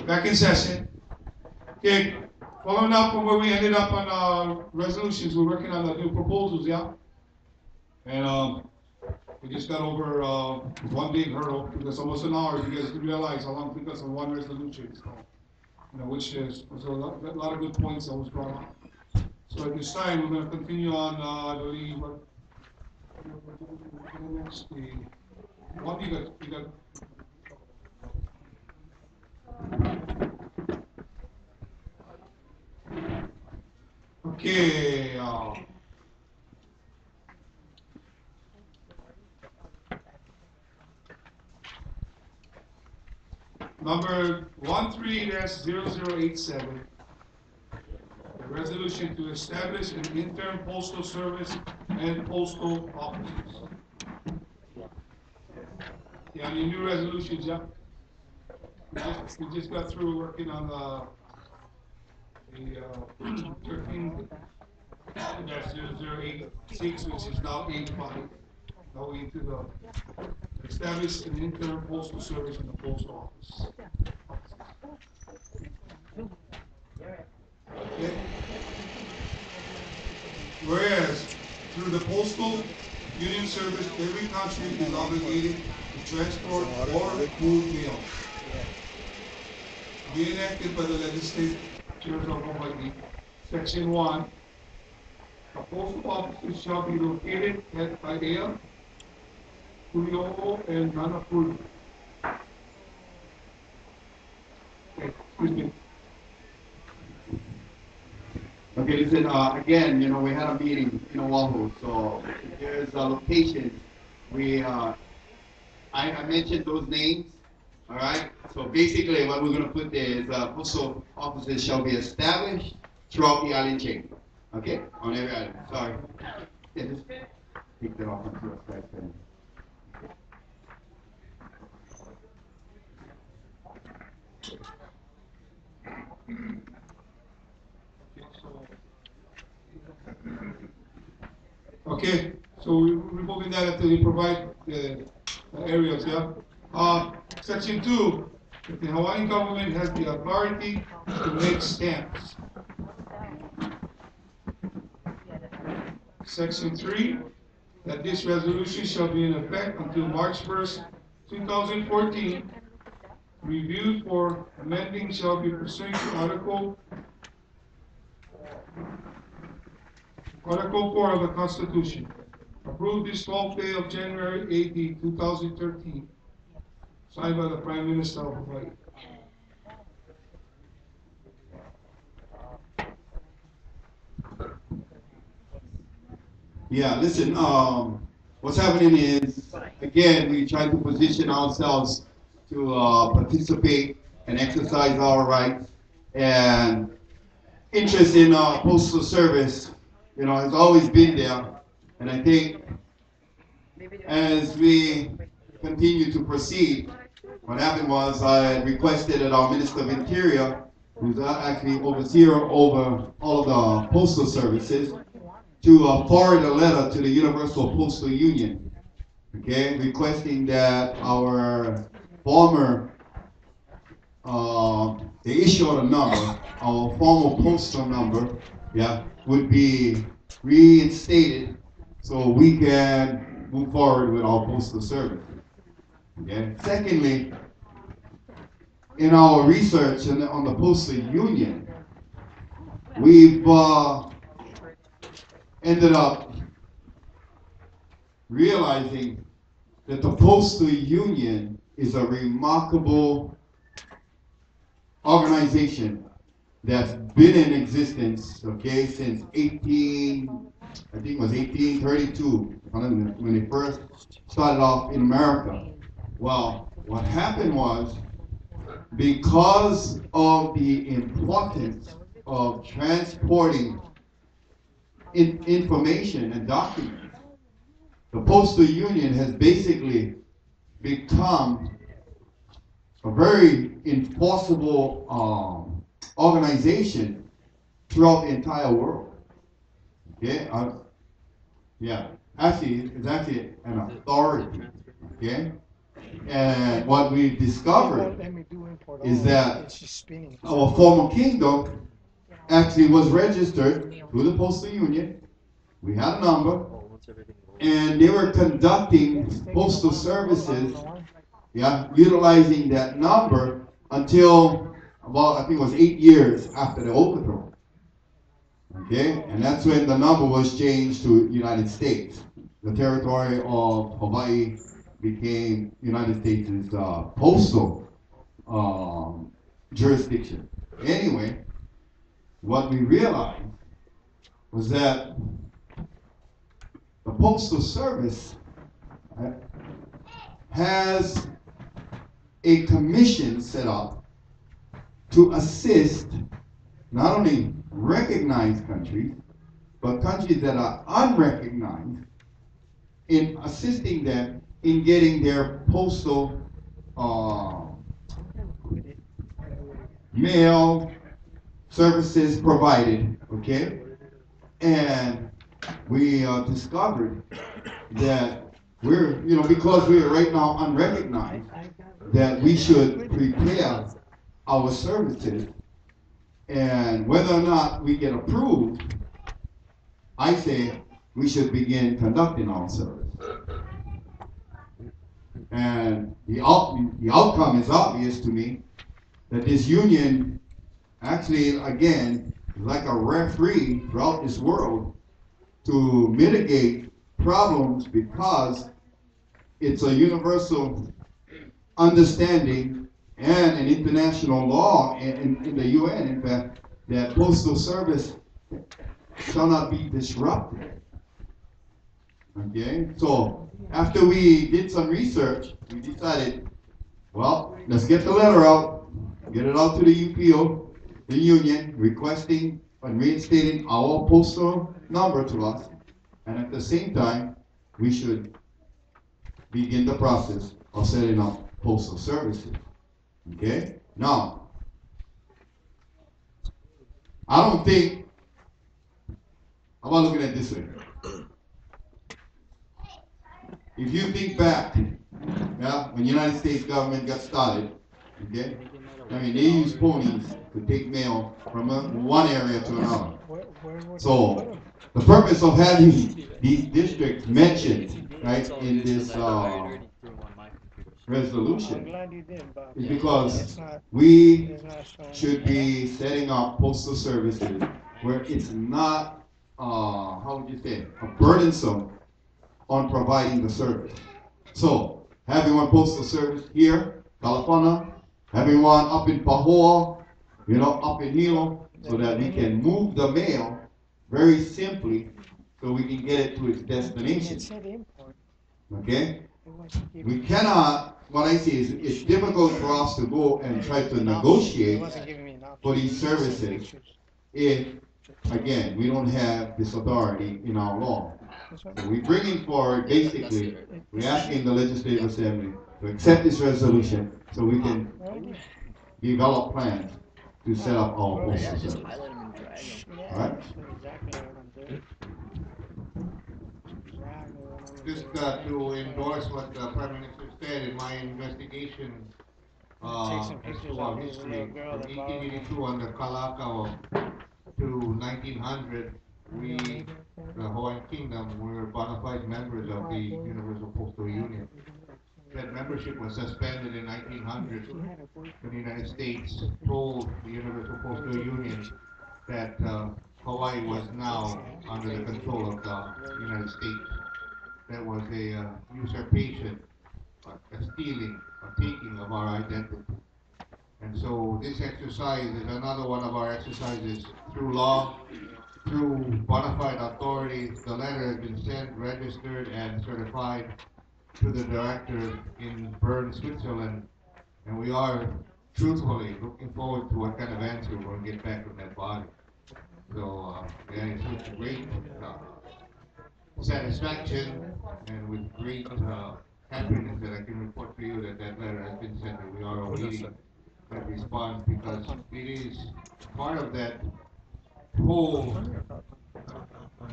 Back in session. Okay, following up from where we ended up on resolutions, we're working on the new proposals, yeah? And we just got over one big hurdle. It was almost an hour. You guys didn't realize how long it took us on one resolution. So, which was a lot of good points that was brought up. So at this time, we're going to continue on, I believe, next, what you got okay, number 13-0087, a resolution to establish an interim postal service and postal offices. Yeah, any new resolutions, yeah? We just got through working on the 13-0086, which is now 85. Now we need to establish an interim postal service in the post office. Okay. Whereas, through the postal union service, every country is obligated to transport or move mail. Be enacted by the legislature of Hawaii. Section 1. The postal offices shall be located at Paea, Kulioo, and Nanapuru. Excuse me. Okay, listen, again, we had a meeting in Oahu, so there's locations. I mentioned those names, all right? So basically what we're going to put there is postal offices shall be established throughout the island chain, okay? On every island, sorry. Yeah, just take that off onto us right then. Okay, so we're removing that until you provide the areas, yeah? Section 2, that the Hawaiian government has the authority to make stamps. Section 3, that this resolution shall be in effect until March 1st, 2014. Reviewed for amending shall be pursuant to Article 4 of the Constitution. Approved this 12th day of January 18, 2013. Signed by the Prime Minister of Hawaii. Yeah, listen, what's happening is, again, we try to position ourselves to participate and exercise our rights. And interest in postal service, has always been there. And I think as we continue to proceed, what happened was I requested that our Minister of Interior, who's actually overseer over all of the postal services, to forward a letter to the Universal Postal Union, okay, requesting that our former, they issue a number, our former postal number, yeah, would be reinstated so we can move forward with our postal service. Okay. Secondly, in our research on the postal union, we've ended up realizing that the postal union is a remarkable organization that's been in existence, okay, since 1832, when they first started off in America. Well, what happened was, because of the importance of transporting information and documents, the postal union has basically become a very enforceable organization throughout the entire world. Okay, yeah, actually, it's actually an authority. Okay, And what we discovered is that our former kingdom actually was registered through the postal union. We had a number, and they were conducting postal services, yeah, utilizing that number until about, I think it was 8 years after the overthrow. Okay, and that's when the number was changed to United States. The territory of Hawaii became United States' postal jurisdiction. Anyway, what we realized was that the Postal Service has a commission set up to assist not only recognized countries, but countries that are unrecognized in assisting them in getting their postal mail services provided, okay? And we discovered that we're, because we are right now unrecognized, that we should prepare our services, and whether or not we get approved, I say we should begin conducting our service. And the outcome is obvious to me, that this union actually, again, is like a referee throughout this world to mitigate problems, because it's a universal understanding and an international law in the UN, in fact, that postal service shall not be disrupted. Okay, so after we did some research, we decided, well, let's get the letter out, get it out to the UPO, the union, requesting and reinstating our postal number to us, and at the same time, we should begin the process of setting up postal services. Okay? Now, I don't think, how about looking at it this way? If you think back, yeah, when the United States government got started, okay, I mean, they used ponies to take mail from one area to another. So, the purpose of having these districts mentioned, right, in this resolution is because we should be setting up postal services where it's not, how would you say, burdensome on providing the service. So, having one postal service here, Kalapana, having one up in Pahoa, up in Hilo, so that we can move the mail very simply so we can get it to its destination. Okay? We cannot, what I see is it's difficult for us to go and try to negotiate for these services if, again, we don't have this authority in our law. So we're bringing forward, basically, we're asking the Legislative Assembly to accept this resolution so we can develop plans to set up our postal service. All right? Just to endorse what the Prime Minister said, in my investigation as to our history, from 1882 under Kalakaua to 1900, we, the Hawaiian Kingdom, were bona fide members of the Universal Postal Union. That membership was suspended in 1900 when the United States told the Universal Postal Union that Hawaii was now under the control of the United States. That was a usurpation, a stealing, a taking of our identity. And so this exercise is another one of our exercises through law, through bona fide authority. The letter has been sent, registered, and certified to the director in Bern, Switzerland. And we are truthfully looking forward to what kind of answer we're going to get back from that body. So, yeah, it's with great satisfaction and with great happiness that I can report to you that that letter has been sent and we are awaiting that response, because it is part of that whole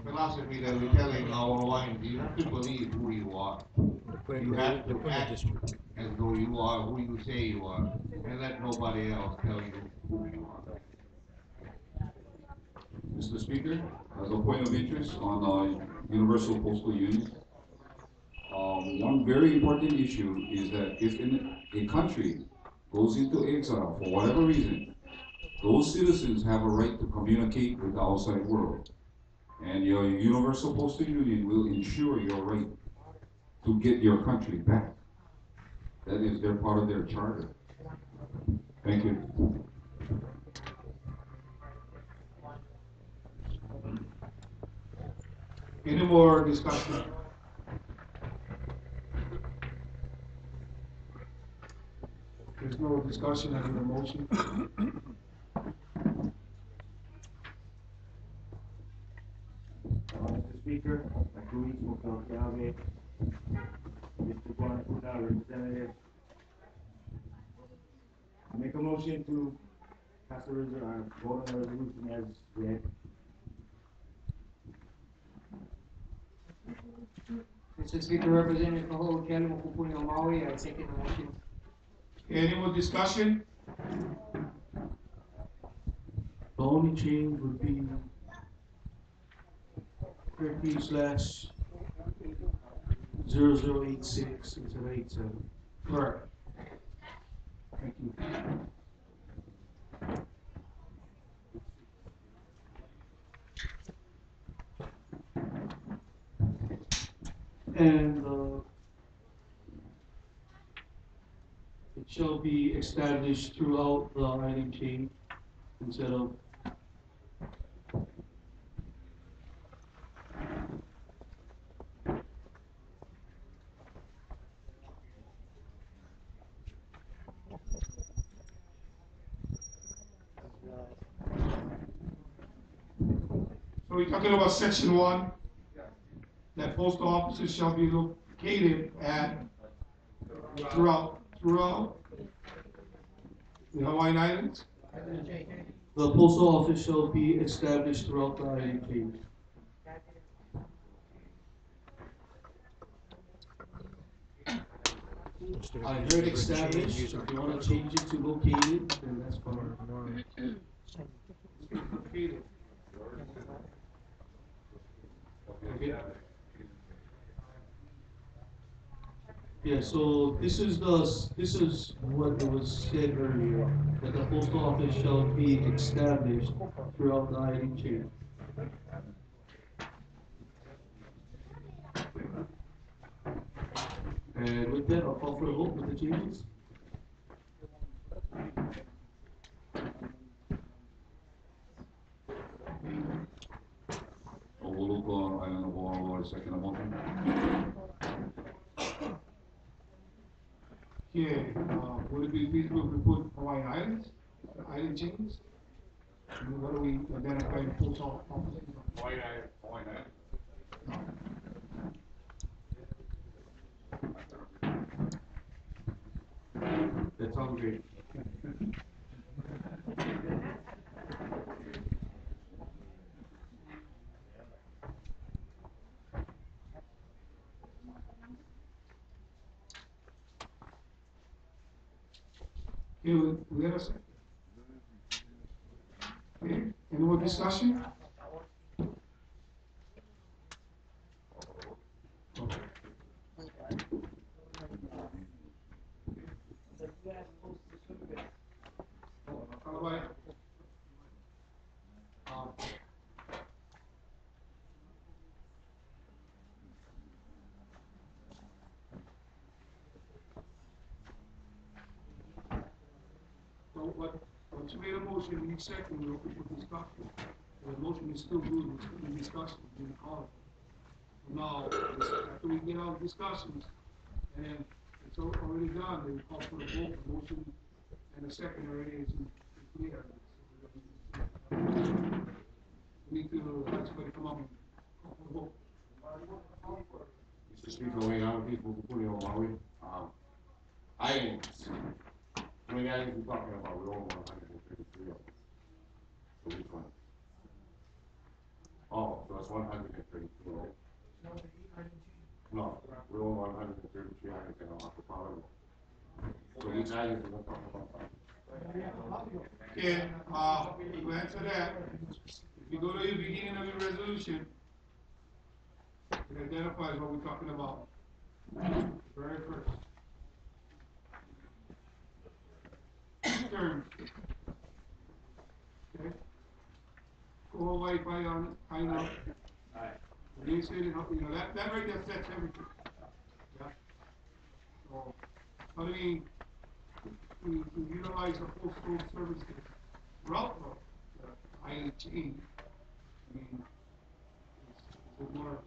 philosophy that we're telling our Hawaiians. You have to believe who you are. You have to act as though you are who you say you are, and let nobody else tell you who you are. Mr. Speaker, as a point of interest on Universal Postal Union, one very important issue is that if a country goes into exile for whatever reason, those citizens have a right to communicate with the outside world. And your Universal Postal Union will ensure your right to get your country back. That is their part of their charter. Thank you. Any more discussion? There's no discussion, I need a motion. Mr. Speaker, Keawe, Mr. Guanaputa, Representative. I make a motion to pass the vote on the resolution as read. Mr. Speaker, Representative Kaho, Kelly Mokupuni Omawi, I second the motion. Any more discussion? The only change would be 30/0086 instead of 87. Correct. Thank you. And it shall be established throughout the item chain instead of So we're talking about section 1, that postal offices shall be located at throughout the Hawaiian Islands. the postal office shall be established throughout the item chain. I heard established. If you want to change it to located, then that's fine. Located. Okay. Yeah, so this is what was said earlier, that the postal office shall be established throughout the item chain. And with that, I'll call for a vote with the changes. Ovuluko, I don't know, second motion. Okay, would it be feasible if we put Hawaiian Islands, the island chains? I mean, what are we identifying postal offices? Hawaiian Island. That sounds great. Okay, we have a second. Okay, any more discussion? Okay. Kalapana. So once you made a motion, we second, we'll open for discussion. The motion is still good, it's still in discussion, we call it. Now, after we get out of discussions, and it's already done, then we call for a vote, the motion and the second already is in clear. We need to have somebody come up and call for a vote. Mr. Speaker, we have people who put on Maui. Islands. How many islands we talking about? We're over 133 of them. So which one? Oh, so it's 132. No, we're over 133 islands in our archipelago. So which island are we talking about? Okay, to answer that, if you go to the beginning of the resolution, it identifies what we're talking about. Very first. Terms. Okay? Hawaii find out. They say that right there sets everything. Yeah. So, how do we utilize the postal services throughout the island chain? I mean, is it more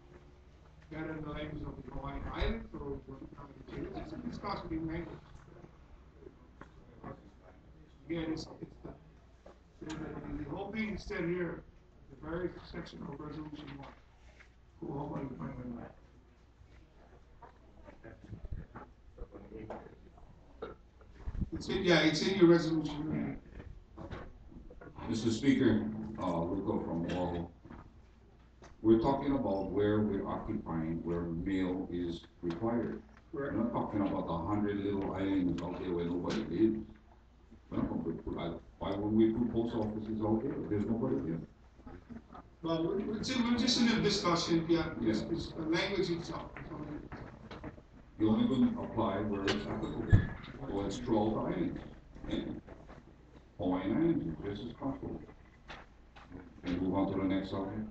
better in the language of the Hawaiian Islands or what kind of chain? It's a discussion in language. Again, it's the whole thing is said here, the very section of Resolution 1. Hawaii Find out. It's in your resolution. Mr. Speaker, Rico from Oahu. We're talking about where we're occupying, where mail is required. Correct. We're not talking about 100 little islands out there where nobody lives. Why would we put post offices out there? There's nobody there. Well, we're just in a discussion. Yeah, Yes. It's the language itself. You only going to apply where it's applicable. Well, it's throughout the islands. And Hawaiian Islands is just as comfortable. Can we move on to the next subject?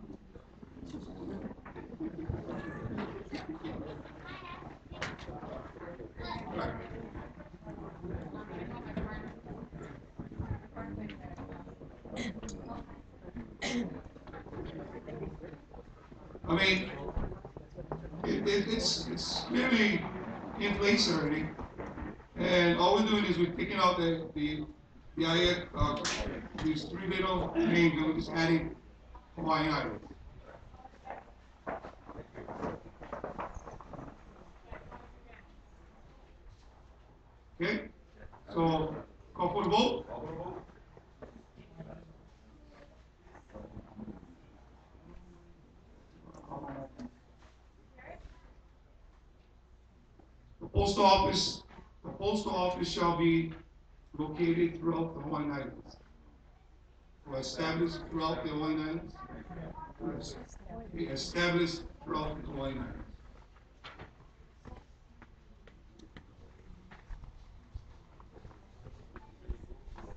I mean, it's clearly in place already, and all we're doing is we're picking out these three little names and we're just adding Hawaiian Islands. Okay, so call for the vote. The postal office shall be located throughout the Hawaiian Islands, or established throughout the Hawaiian Islands. Be established throughout the Hawaiian Islands.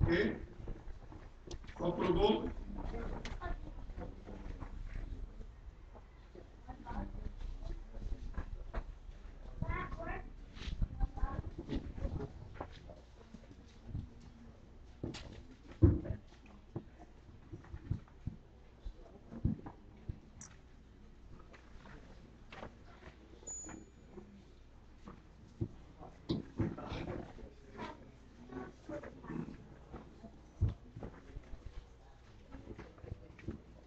Okay? Call for the vote.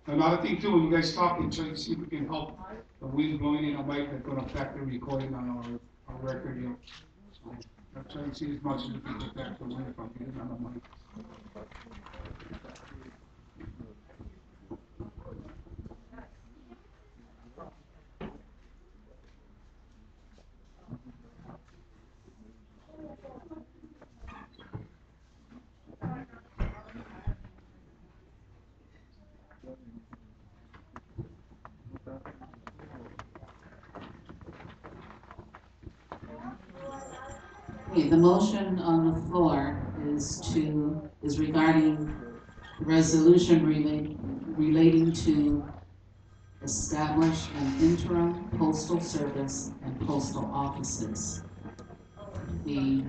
Another thing too, when you guys talking, try to see if we can help the wind blowing in a mic that's going to affect the recording on our record. So I'm trying to see as much as we can get back the wind if I'm getting on the mic. Okay, the motion on the floor is regarding resolution relating to establish an interim postal service and postal offices. The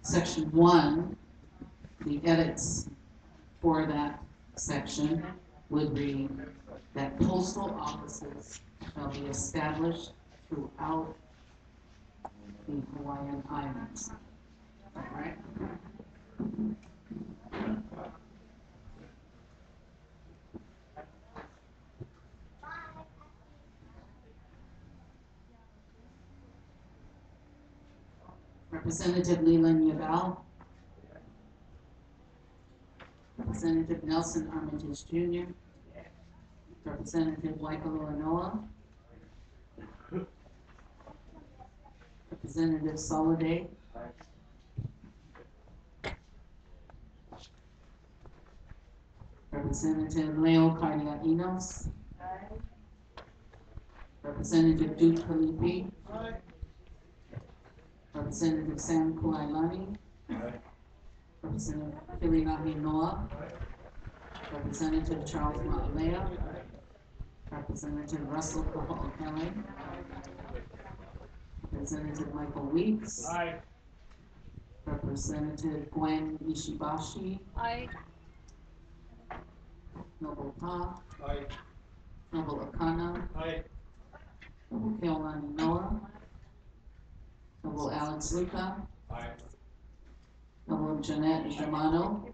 section 1, the edits for that section would read that postal offices shall be established throughout the Hawaiian Islands. All right? Representative Leland Yabal. Representative Nelson Armitage Jr. Representative Waikoloa Noah. Representative Soliday. Representative Leo Cardiaquinos. Representative Duke Kalipi. Representative Sam Kuailani. Representative Kilinahi Noah. Representative Charles Ma'alea. Representative Russell Kaho'okele. Representative Michael Weeks. Representative Gwen Ishibashi. Noble Pa. Noble Akana. Noble Keaulani Noah. Noble Alex Luca. Noble Jeanette Germano.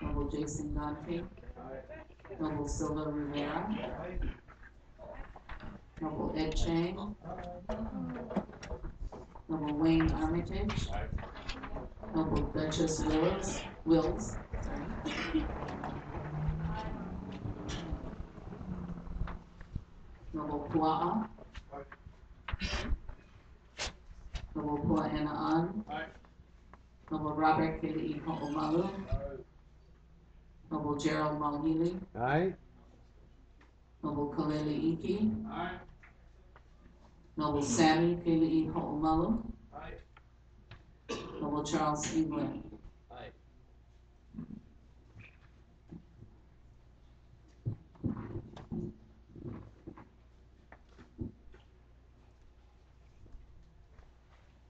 Noble Jason Dante. Noble Silva Rivera. Noble Ed Chang. Noble Wayne Armitage. Noble Duchess Wills. Noble Pua'a. Noble Pua'ana'an. Noble Robert Keli'i Ho'omalu. Noble Gerald Malhili. Noble Kaleli Iki. Noble Sammy Keli'i Ho'omalu. Noble Charles England.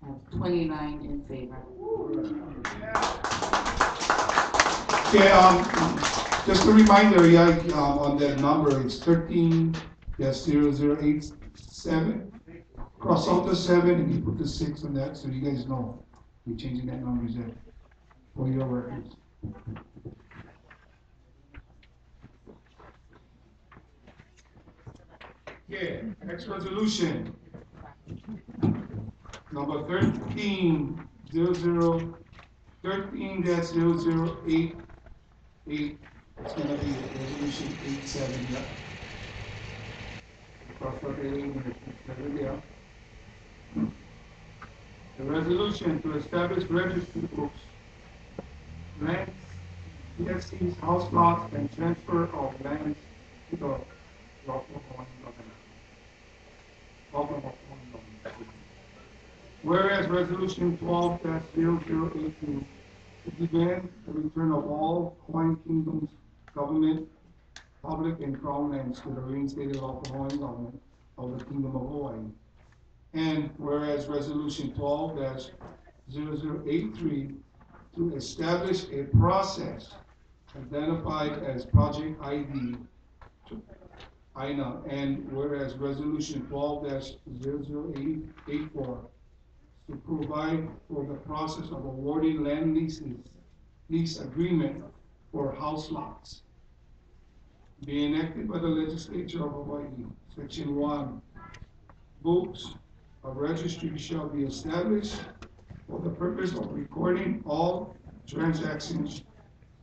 I have 29 in favor. Okay, just a reminder, on that number, it's 13-0087. Cross out the 7 and you put the 6 on that, so you guys know we're changing that number there for your records. Okay, next resolution. Number 13-0088. It's gonna be resolution 87, yeah. Cross out the 8 there. The resolution to establish registry books, lands, PSCs, house lots, and transfer of lands to the Lawful Hawaiian Government. Whereas Resolution 12-0082 to demand the return of all Hawaiian Kingdom's government, public and crown lands to the reinstated Lawful Hawaiian Government of the Kingdom of Hawaii. And whereas Resolution 12-0083 to establish a process identified as Project ID INA, and whereas Resolution 12-0084 to provide for the process of awarding land lease agreement for house lots, be enacted by the Legislature of Hawaii. Section 1, books of registry shall be established for the purpose of recording all transactions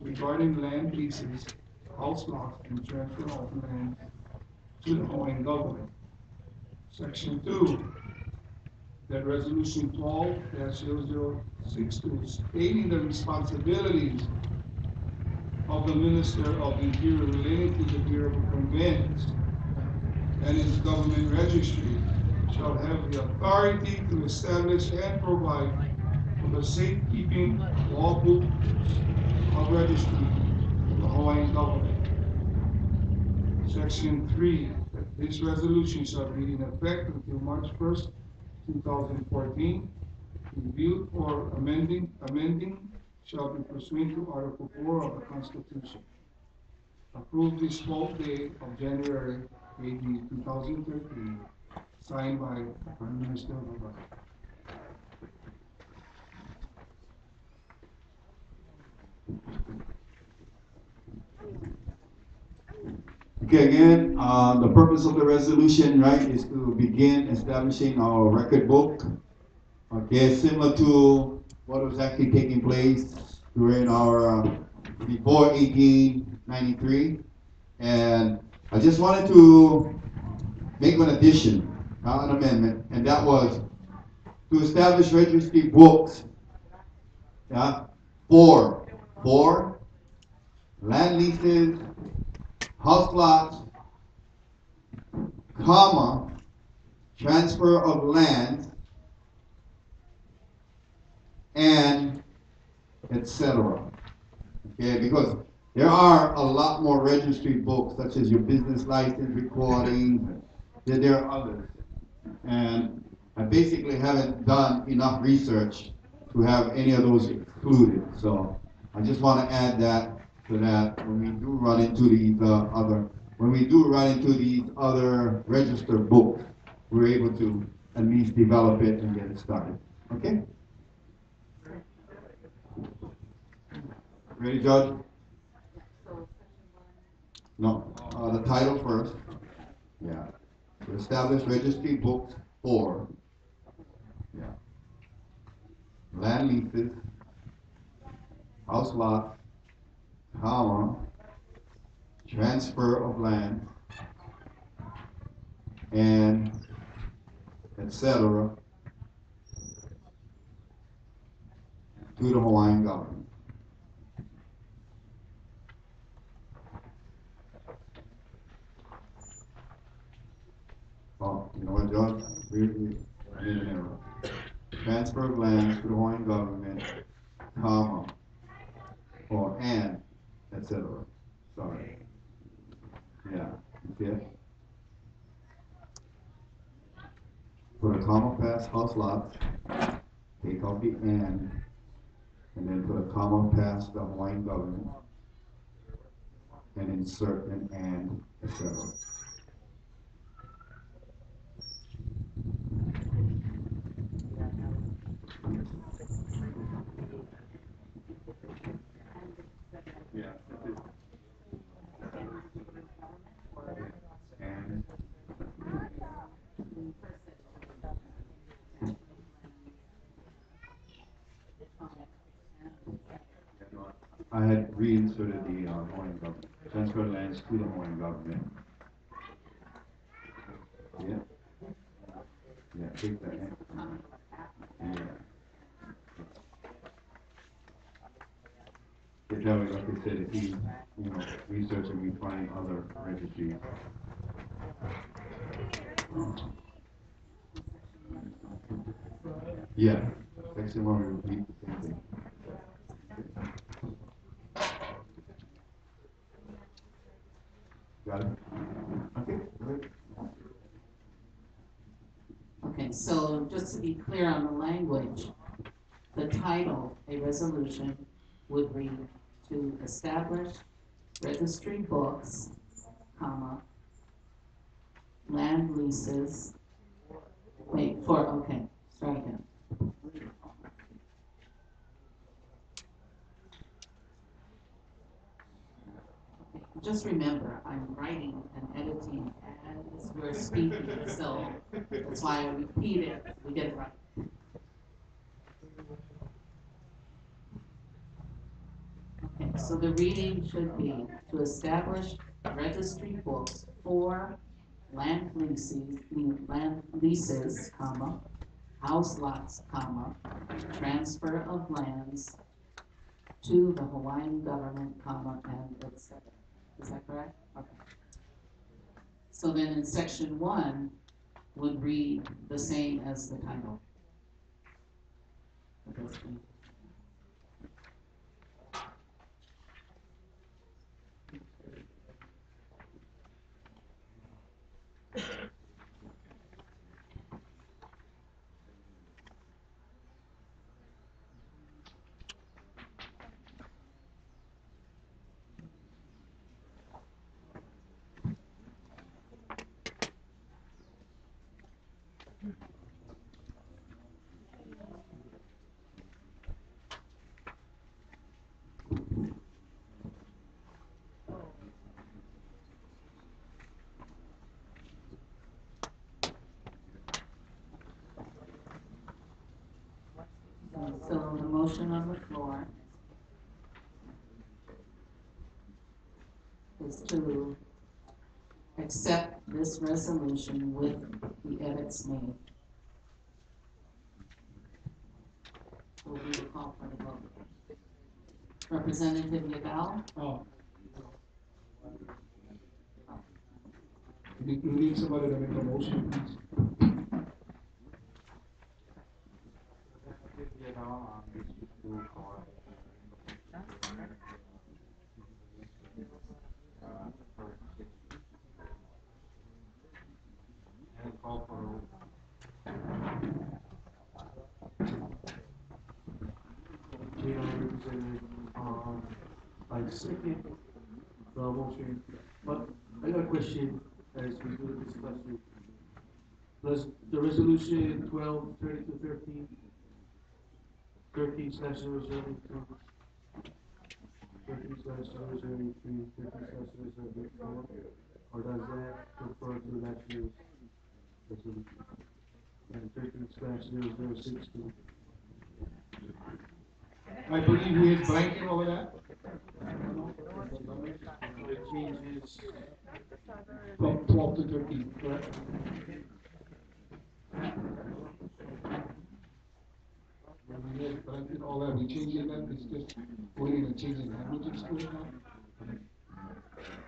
regarding land leases, house lots, and transfer of land to the Hawaiian government. Section 2, that Resolution 12-0062 stating the responsibilities of the Minister of the Interior relating to the Bureau of Conveyance and its government registry shall have the authority to establish and provide for the safekeeping of all books of registry of the Hawaiian government. Section 3, that this resolution shall be in effect until March 1st, 2014. Reviewed or amending shall be pursuant to Article 4 of the Constitution. Approved this 12th day of January, AD 2013, signed by Prime Minister of Hawaii. Okay, again, the purpose of the resolution, right, is to begin establishing our record book. Okay, similar to what was actually taking place during our, before 1893. And I just wanted to make an addition, not an amendment, and that was to establish registry books, yeah, for land leases, house lots, comma, transfer of land, and etc. Okay, because there are a lot more registry books, such as your business license recordings, there are others. And I basically haven't done enough research to have any of those excluded. So I just want to add that so that when we do run into these other registered books, we're able to at least develop it and get it started. Okay? Ready, Judge? No, the title first. Yeah. To establish registry books for land leases, house lots, comma, transfer of land, and etc. to the Hawaiian government. Oh, you know what, John? We made an error. Transfer of lands to the Hawaiian government, comma, or and, etc. Sorry. Yeah, okay. Put a comma past house lots, take out the and then put a comma past the Hawaiian government, and insert an and, etc. Yeah. And I had reinserted the Hawaiian government. Transfer lands to the Hawaiian government. Yeah. Yeah, take that in. Yeah. It's that way, like I said, if you research and we find other registries. Yeah. Section 1 will repeat the same thing. Got it? Okay, good. Okay, so just to be clear on the language, the title, a resolution, would read to establish registry books, comma, land leases, start again. Just remember, I'm writing and editing as we're speaking, so that's why I repeat it, we get it right. Okay, so the reading should be to establish registry books for land leases, comma, house lots, comma, transfer of lands to the Hawaiian government, comma, and etc. Is that correct? Okay. So then in section 1 would read the same as the title. So the motion on the floor is to accept this resolution with the edits made. So we will call for the vote. Representative Yagao? Oh, We need somebody to make a motion, please. I second the motion, but I got a question as we do the discussion. Does the resolution 12/32/13, 13/002, 13/003, 13/004, or does that refer to last year's resolution? And 13/0062? I believe we had blanket over that. It changes. From 12 to 13, correct? We had blanket, all that, we changed it, then it's just, we're gonna change the languages to it now.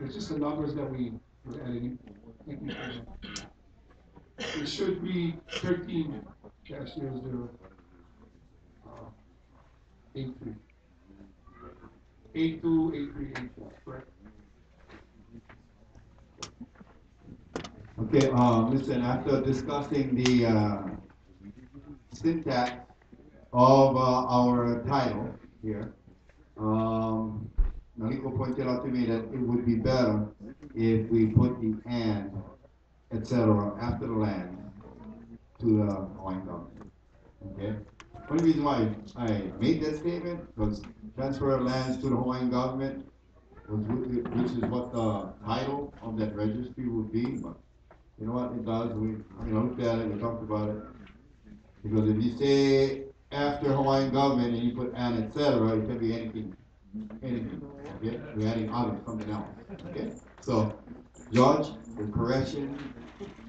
It's just the numbers that we're adding in. Thank you for that. It should be 13 dash 00, 83. 82, 83, 84, correct? Okay, listen, after discussing the syntax of our title here, Naliko pointed out to me that it would be better if we put the and, etc., after the land to the Hawaiian government. Okay? One reason why I made that statement was transfer of lands to the Hawaiian government, which is what the title of that registry would be, but you know what it does? I looked at it, we talked about it. Because if you say after Hawaiian government and you put and etc., it can be anything. Anything. Okay? We're adding other, something else. Okay? So, George, the correction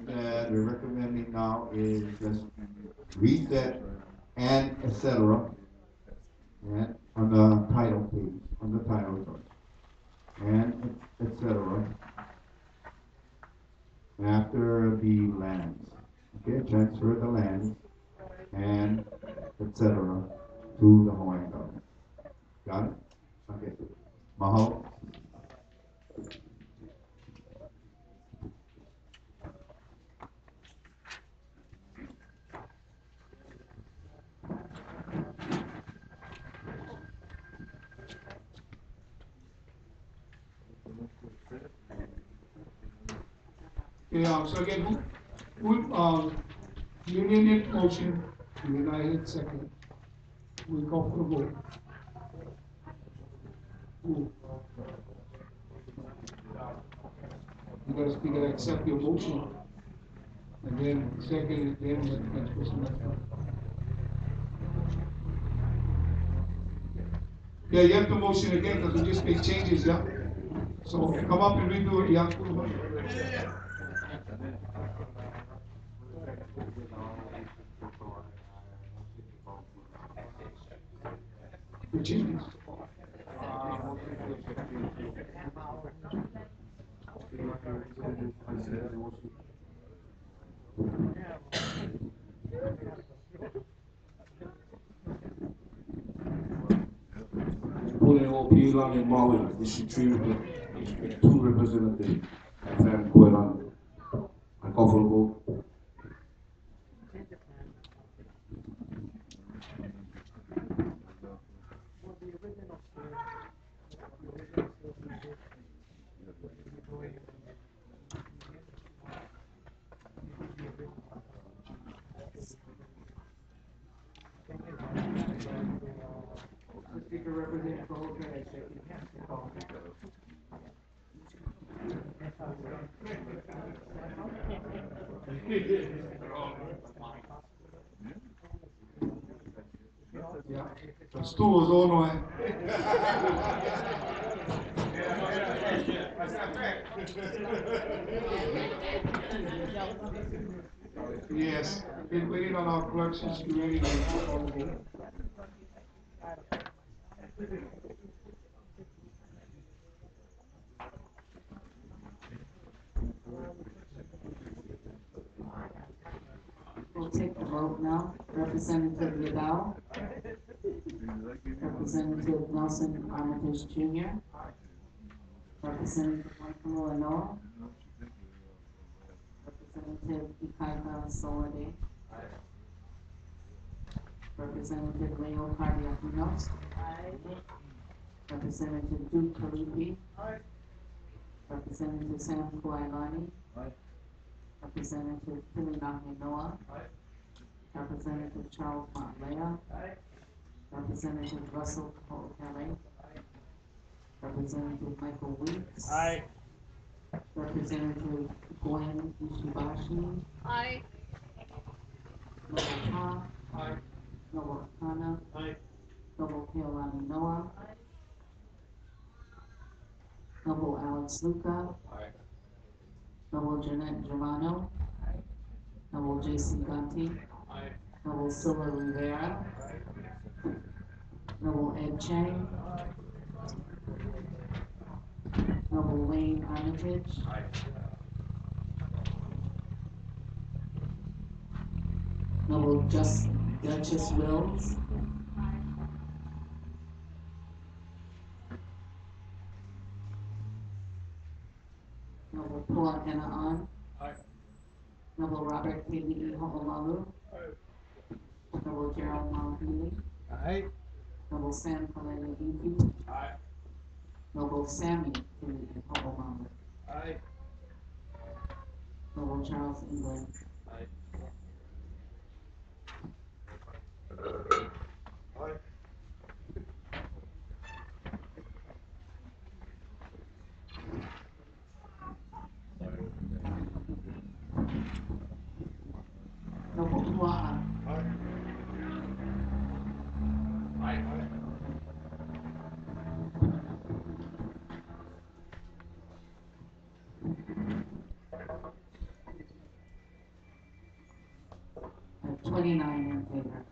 that we're recommending now is just reset and etc. and on the title page, on the title, and etc. after the lands. Okay, transfer the lands and etc. to the Hawaiian government. Got it? Okay. Mahalo. Yeah, so again, Union hit motion, United second. We call for the vote. Who? You gotta accept your motion. And then second, then the next person after. Yeah, you have to motion again because we just make changes, yeah? So come up and redo it, yeah? The changes. Julio Pilan in Maui, District 3, District 2 representative, Fan Kuelan. I call for the vote. The speaker representing the whole county, I second the call. Yeah, that's two was all no. Yes, been waiting on our clerk since you ready to call the vote. we'll take the vote now. Representative Liddell. Representative Nelson Armitage Jr. Representative Michael Lenoa. Representative Ikaika Solade. Representative Leo Cardiakinos. Representative Duke Kalipi. Representative Sam Kuailani. Representative Pilinaki Noah. Representative Charles Montlea. Representative Russell Kelly. Representative Michael Weeks. Representative Gwen Ishibashi. Noble Ha. Noble Kana. Noble Keolani Noah. Noble Alex Luca. Noble Jeanette Germano. Noble Jason Gunty. Noble Silva Rivera. Noble Ed Chang. Noble Wayne Armitage. Noble Duchess Wills. Noble Pua Ena'an. Noble Robert Kali'i Ho'olalu. Noble Gerald Malahili. Noble Sam Kalele Iki. Noble Sammy Kali'i Ho'olalu. Noble Charles England. Noble Pua'a. 29 in favor.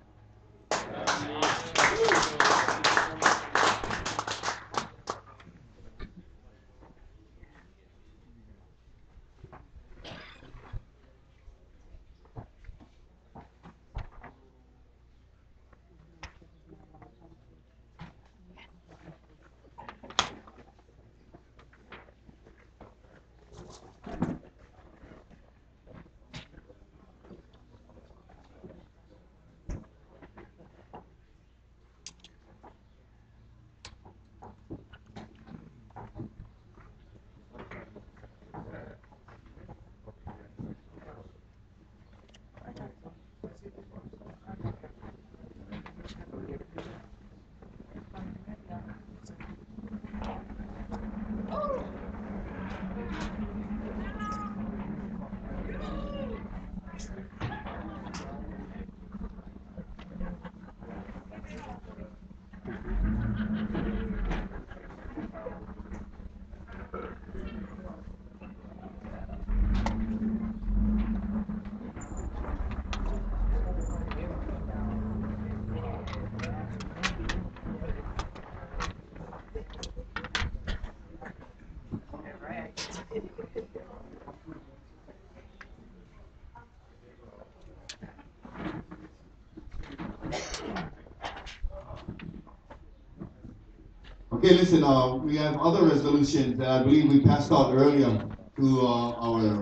Okay, listen, we have other resolutions that I believe we passed out earlier to our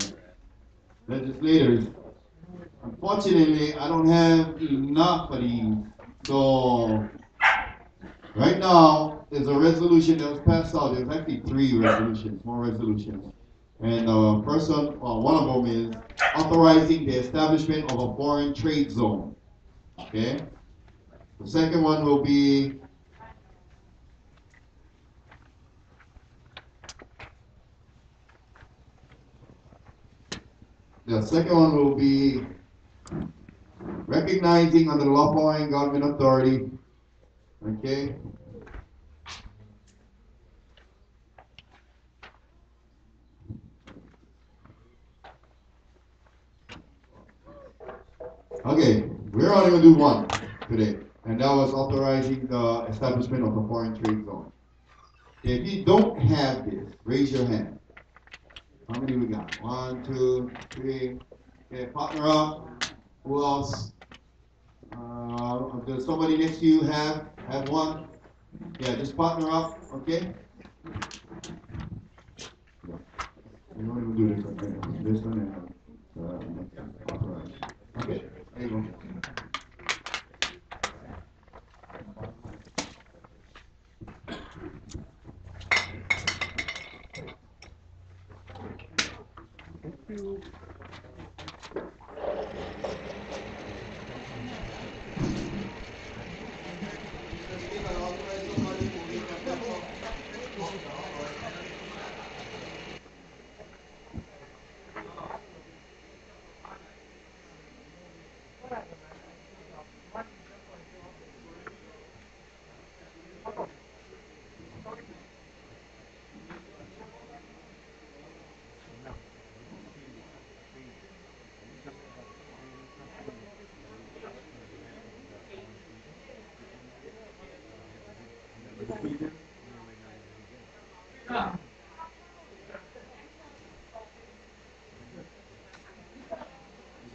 legislators. Unfortunately, I don't have enough of these. So, right now, there's a resolution that was passed out. There's actually three resolutions, more resolutions. And first one, one of them is authorizing the establishment of a foreign trade zone. Okay? The second one will be recognizing under the Lawful Hawaiian Government Authority, okay? Okay, we're only going to do one today, and that was authorizing the establishment of a foreign trade zone. If you don't have this, raise your hand. How many we got? 1, 2, 3. Okay, partner up. Who else? Does somebody next to you have one? Yeah, just partner up, okay? You don't even do this, okay? This one authorized. Okay, there you go.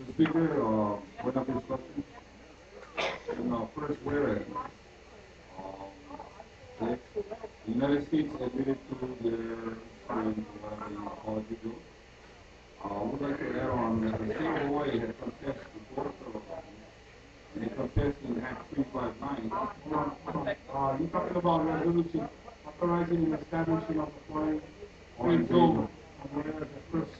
Mr. Speaker, point of instruction. And first, whereas the United States admitted to their apology bill. Would like to add on that the state of Hawaii had confessed before Philadelphia, and they confessed in Act 359. You're talking about resolution authorizing and establishing of a foreign trade zone. Whereas the first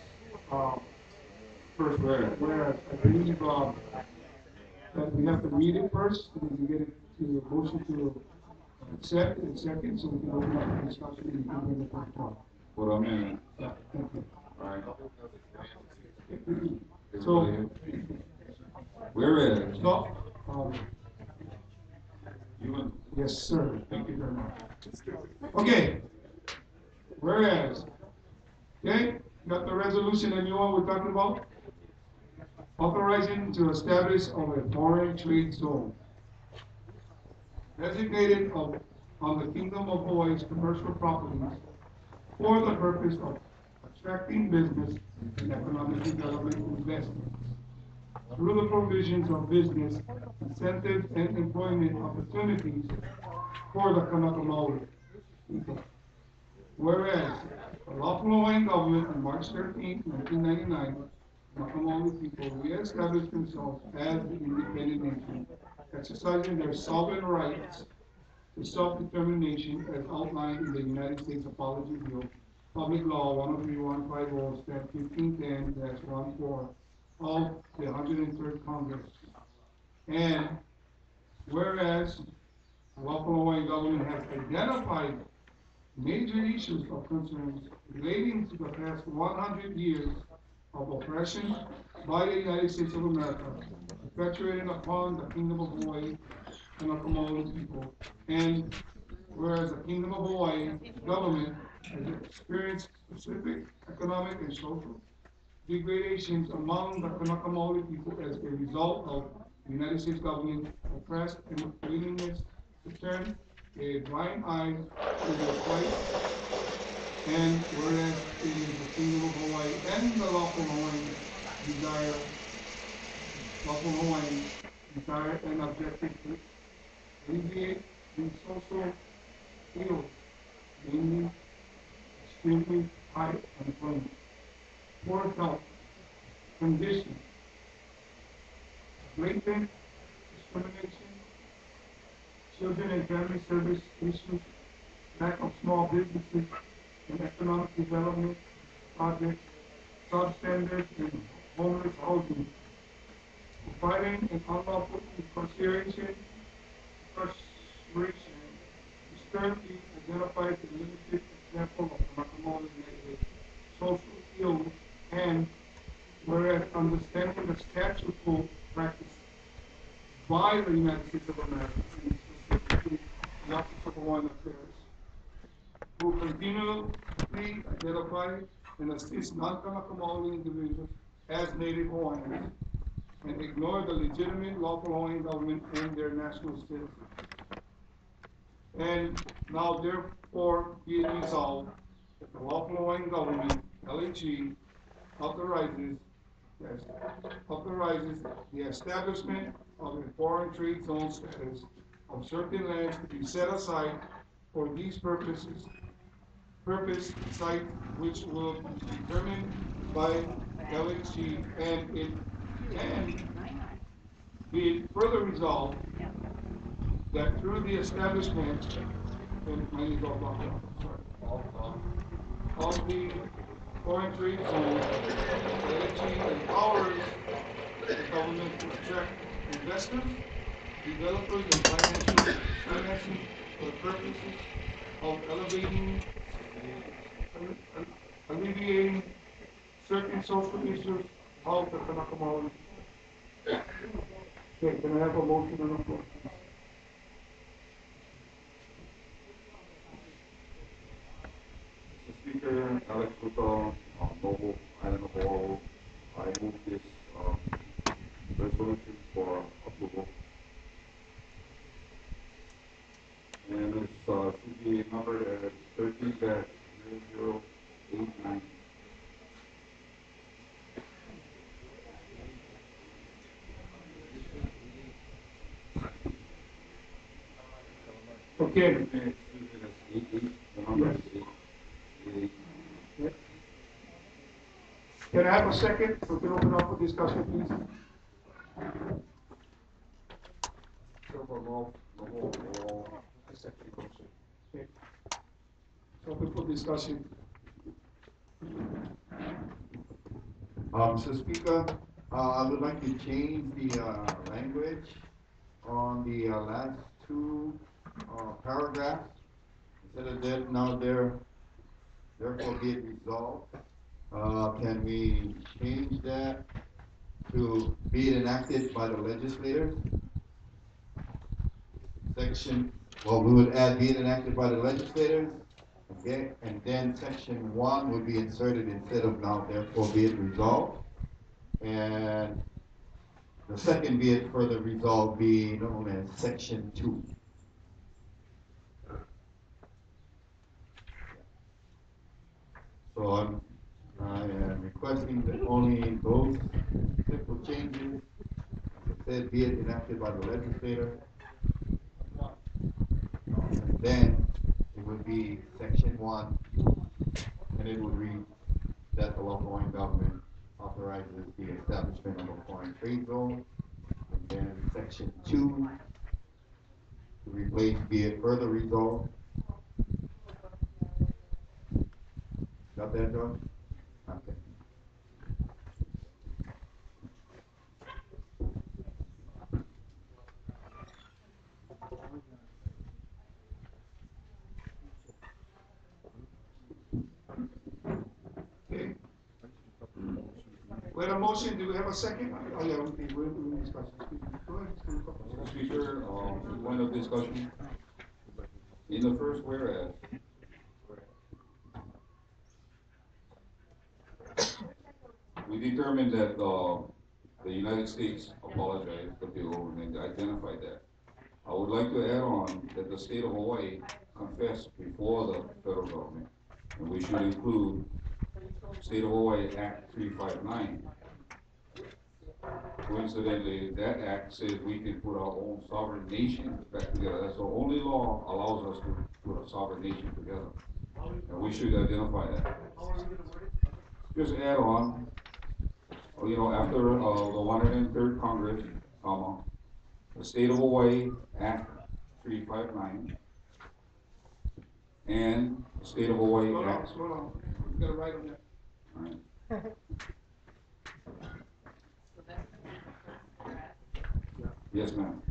whereas I believe that we have to read it first, and then we get it to a motion to accept in second, so we can open up the discussion and you can bring it back to. For a minute. Yeah, thank you. Right. So, Whereas. no, yes, You sir, thank you very much. Okay, whereas, okay, got the resolution and you know what we're talking about? Authorizing to establish of a foreign trade zone designated on the Kingdom of Hawaii's commercial properties for the purpose of attracting business and economic development investments through the provisions of business incentives and employment opportunities for the Kanaka Maoli people. Whereas the Lawful Hawaiian Government on March 13, 1999, Kanaka Maoli people re-established themselves as the independent nation, exercising their sovereign rights to self-determination as outlined in the United States Apology Bill, Public Law 103150, Stat 1510-14 of the 103rd Congress. And whereas the Lawful Hawaiian Government has identified major issues of concerns relating to the past 100 years of oppression by the United States of America, perpetuated upon the Kingdom of Hawaii and the Maoli people, and whereas the Kingdom of Hawaii government has experienced specific economic and social degradations among the Kanaka Maoli people as a result of the United States government oppressed and willingness to turn a blind eye to their plight, and whereas it is the Kingdom of Hawaii and the Lawful Hawaiian desire and objective to alleviate the social ills, namely extremely high unemployment, poor health conditions, blatant discrimination, children and family service issues, lack of small businesses and economic development projects, substandard and homeless housing, providing an unlawful incarceration, is currently identified as a limited example of Kanaka negative social ills, and whereas understanding the statute practice by the United States of America, and specifically the Office of Hawaiian Affairs, who continually identify and assist non-Kanaka Maoli individuals as Native Hawaiians and ignore the legitimate lawful Hawaiian government and their national citizens. And now therefore be it resolved that the lawful Hawaiian government, LHG, authorizes Yes. Authorizes the establishment of a foreign trade zone status of certain lands to be set aside for these purposes, site which will be determined by LHC and be it further resolved that through the establishment, and I need to go back up, sorry, of the foreign trade zone, LHC empowers the government to attract investors, developers, and financing for the purposes of alleviating certain social issues of the Kanaka Maoli. Okay, can I have a motion on the floor? Mr. Speaker, Alex Kuto, Lawful Hawaiian Government, I move this resolution for approval. And it's should be numbered as 13-0089. Okay. Excuse me, that's 88. The number is 88. Can I have a second? We can open up for discussion, please. Okay. Open for discussion. Mr. Speaker, I would like to change the language on the last two paragraphs. Instead of that, now therefore be it resolved. Can we change that to be enacted by the legislators? We would add be enacted by the legislators. Okay, and then section 1 would be inserted instead of now therefore be it resolved. And the second be it further resolved be known as section 2. So I am requesting that only those simple changes, it said be it enacted by the legislator, and then it would be section 1, and it would read that the Lawful Hawaiian government authorizes the establishment of a foreign trade zone, and then section 2 to replace be it further resolved. Got that, John? Okay. Okay. We have a motion. Do we have a second? Oh, yeah, okay. We're in discussion. Go ahead. Mr. Speaker, point of discussion. In the first whereas, we determined that the United States apologized to Bill and identified that. I would like to add on that the state of Hawaii confessed before the federal government, and we should include State of Hawaii Act 359. Coincidentally, that act says we can put our own sovereign nation back together. That's the only law allows us to put a sovereign nation together. And we should identify that. Just add on, after the 103rd Congress, the State of Hawaii Act 359, and the State of Hawaii Act. Slow down. You gotta write on that. All right. Yes, ma'am.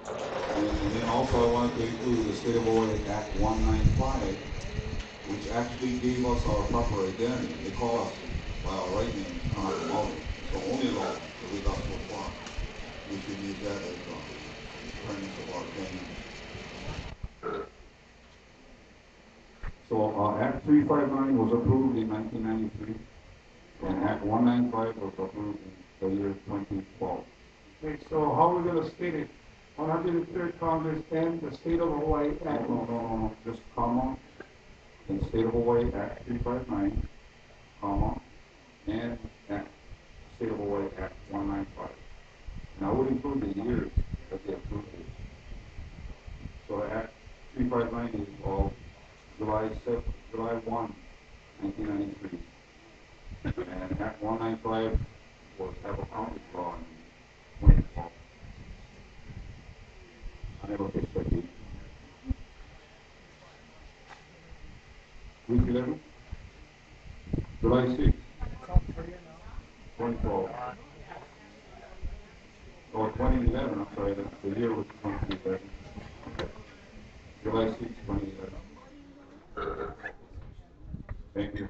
And then also I wanted to include the State of Hawaii Act 195, which actually gave us our proper identity. They call us by our right name, Kanaka Maoli. It's the only law that we got so far. We should use that as a premise of our claim. So Act 359 was approved in 1993, and Act 195 was approved in the year 2012. Okay, so how are we gonna state it? 103rd Congress and the State of Hawaii Act. No, just comma, in State of Hawaii Act 359, comma, and Act, State of Hawaii Act 195. And I would include the years that they approved it. So Act 359 is of July 1, 1993. And Act 195 was Apple County law in 2012. I never fixed that date. Week 11? July 6, 2012. Or 2011, I'm sorry, the year was 2011. July 6, 2011. Thank you.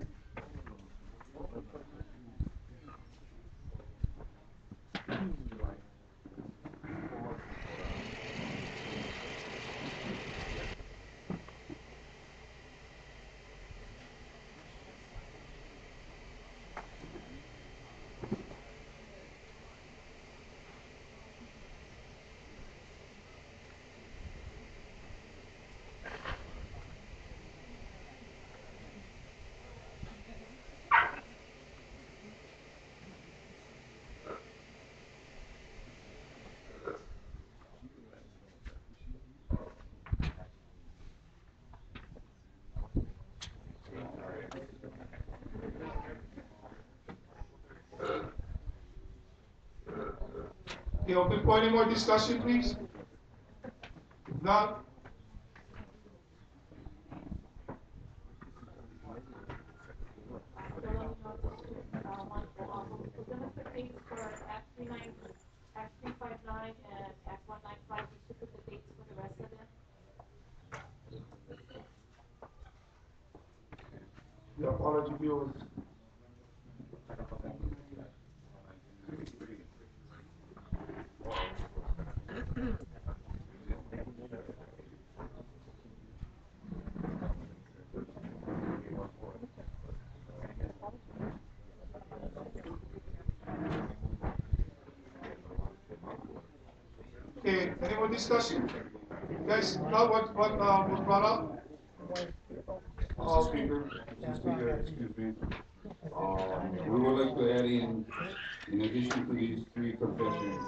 Okay, open for any more discussion, please? If not, Act 359 and Act 195, we should put the dates for the rest of them. the apology bill is. Okay, any more discussion? Guys, now what was brought up? Mr. Speaker, excuse me. We would like to add in addition to these three confessions,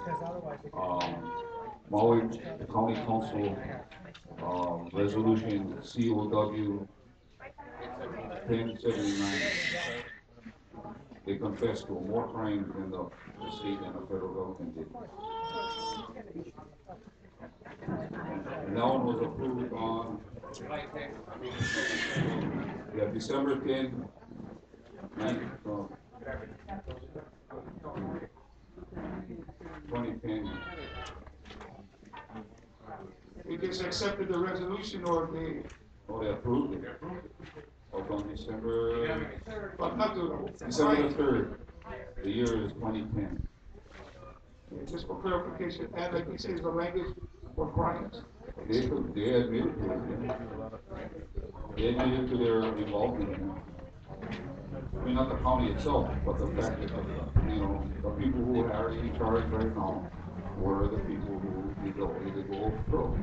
Maui County Council, Resolution COW 1079. They confessed to more crimes than the state and the federal government did. And that one was approved on December 10, 2010. They just accepted the resolution or they. Oh, they approved it. On December. But not to. December the 3rd. The year is 2010. Just for clarification, and like he says, the language for crimes. They admitted to it. Yeah. They admitted to their involvement in it. I mean, not the county itself, but the fact that the people who are in charge right now were the people who did the illegal overthrow.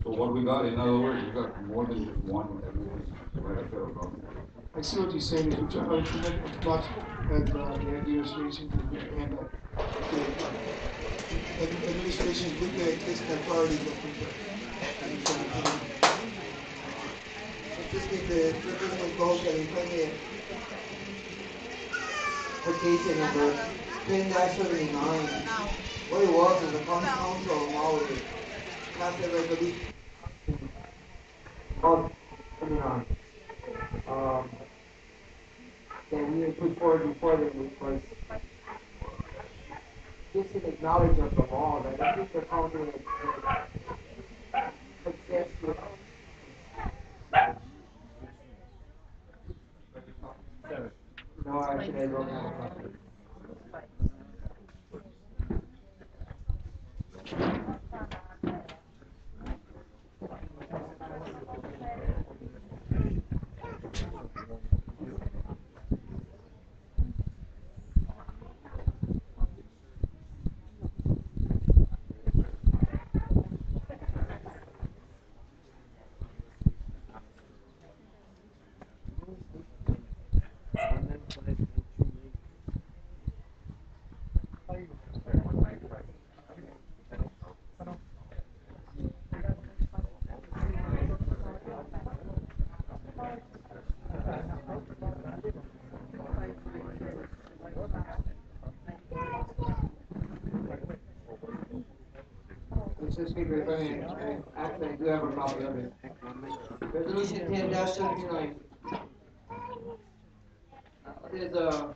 So what we got, in other words, we got more than just one by the federal government. I see what you're saying, is you're trying to make as much as the administration and the administration with the existing authorities of people. Entonces, the representative goes and include the case number 10-79. What it was is the county council of Maui passed a resolution. That we had put forward before them, which was just an acknowledgement of the law that I think the county access with. No, actually, I don't have a copy. Mr. Speaker, if I may, actually, I do have a copy of it. Resolution 10-79. There's a.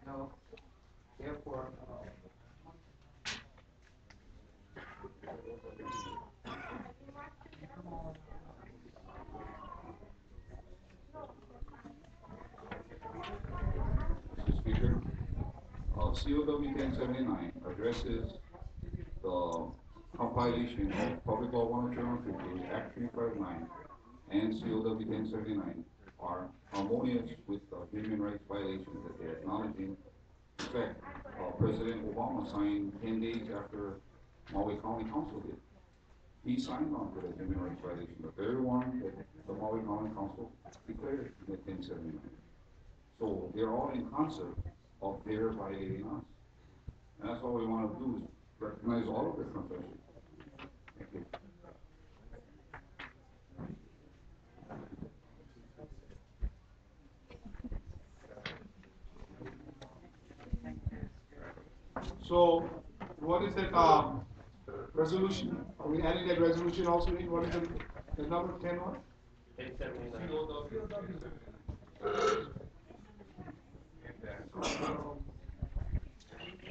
No, therefore. Mr. Speaker, COW 1079 addresses the compilation of Public Law 103 Act 359 and COW 1079 are harmonious with the human rights violations that they're acknowledging. In fact, President Obama signed 10 days after Maui County Council did. He signed on to the human rights violation, the very one that the Maui County Council declared in 1079. So they're all in concert of their violating us. And that's all we want to do is recognize all of their confessions. Thank you. So, what is that, resolution? Are we adding that resolution also in? What is the number 10 one? 1079.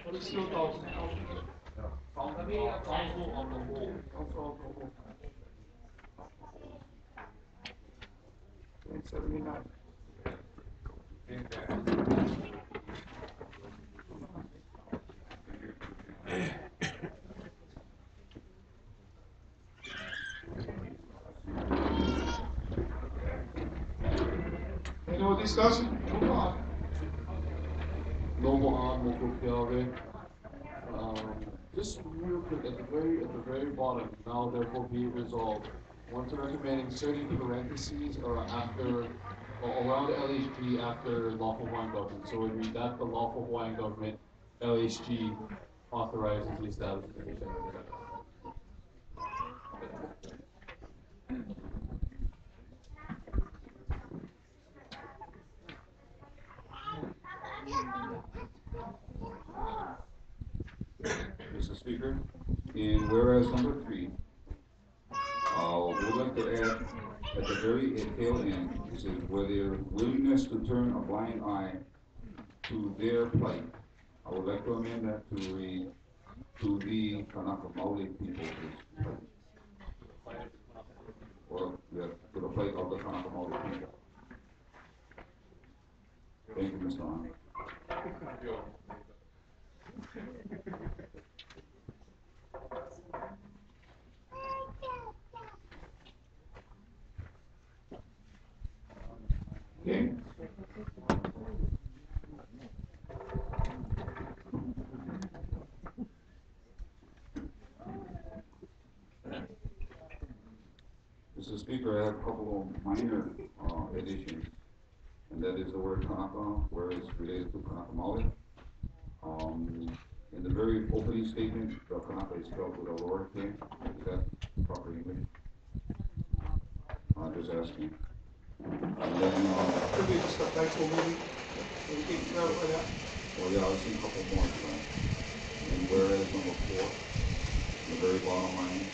What is still talking? Council of the Whole. Council of the Whole. 1079. Any more discussion? Move on. Lawful Hawaiian Government Legislative. Just real quick, at the very bottom, now therefore be it resolved. Want to recommend inserting parentheses or after, or around the LHG after Lawful Hawaiian Government. So we read that the Lawful Hawaiian Government LHG authorizes the establishment of the center. Mr. Speaker, in whereas number 3, we would like to add at the very tail end, it says, where their willingness to turn a blind eye to their plight. I would like to amend that to read, to the Kanaka Maoli people's plight. Or, yeah, to the plight of the Kanaka Maoli people. Thank you, Mr. Honor. Okay. Mr. Speaker, I have a couple of minor additions, and that is the word Kanaka, where it's related to Kanaka Maoli. In the very opening statement, the Kanaka is spelled with a lower K. Is that proper English? I'm just asking. And then, Could be just a typo maybe. We can clarify that. well, yeah, I've seen a couple more. So. And whereas number 4, the very bottom line.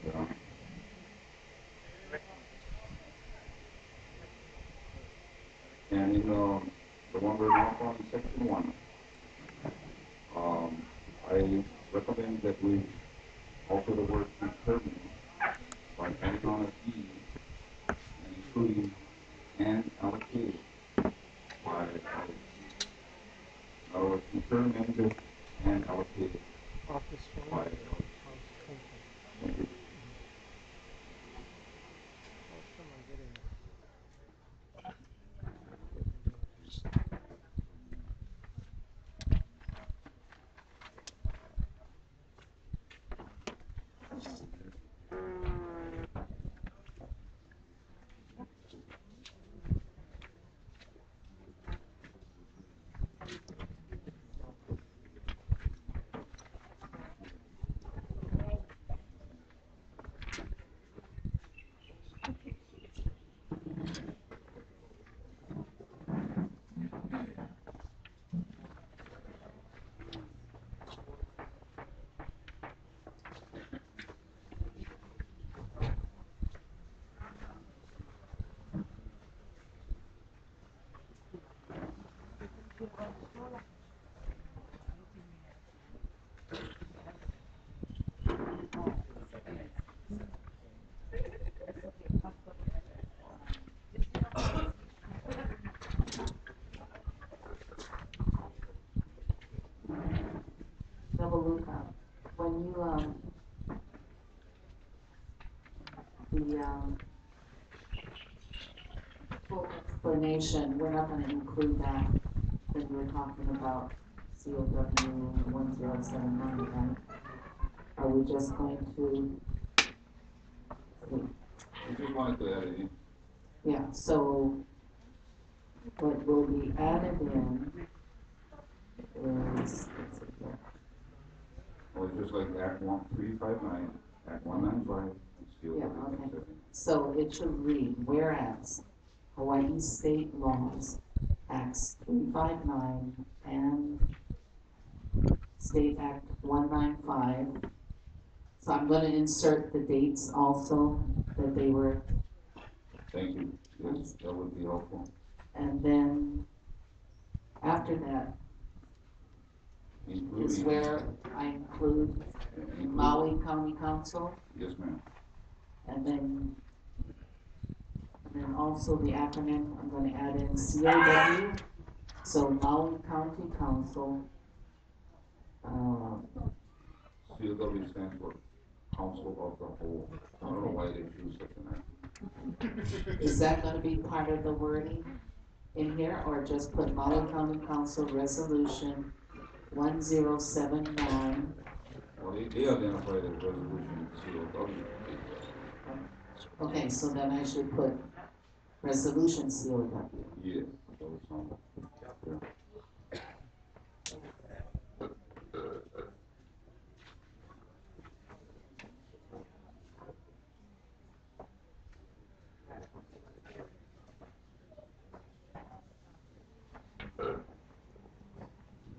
Yeah. And in the one we're now on, section 1, I recommend that we alter the word determine by adding on a D and including and allocated by our determined and allocated by Thank you. Luca, when you, full explanation, we're not gonna include that you were talking about COW 1079, right? Are we just going to? I just wanted to add it in. Yeah, so what will be added in is, Or just like Act 1359, Act 195, and still. yeah, okay. So it should read, whereas Hawaii state laws, Acts 359 and State Act 195. So I'm going to insert the dates also that they were. Thank you. Yes, that would be helpful. And then after that is where I include Maui County Council. Yes, ma'am. And then also the acronym, I'm going to add in COW. So Maui County Council. COW stands for Council of the Whole. I don't know why they choose such an acronym. Is that going to be part of the wording in here, or just put Maui County Council Resolution 1079? Well, they identify the resolution COW. Okay, so then I should put Resolution COW. Yeah, that was something. Yeah.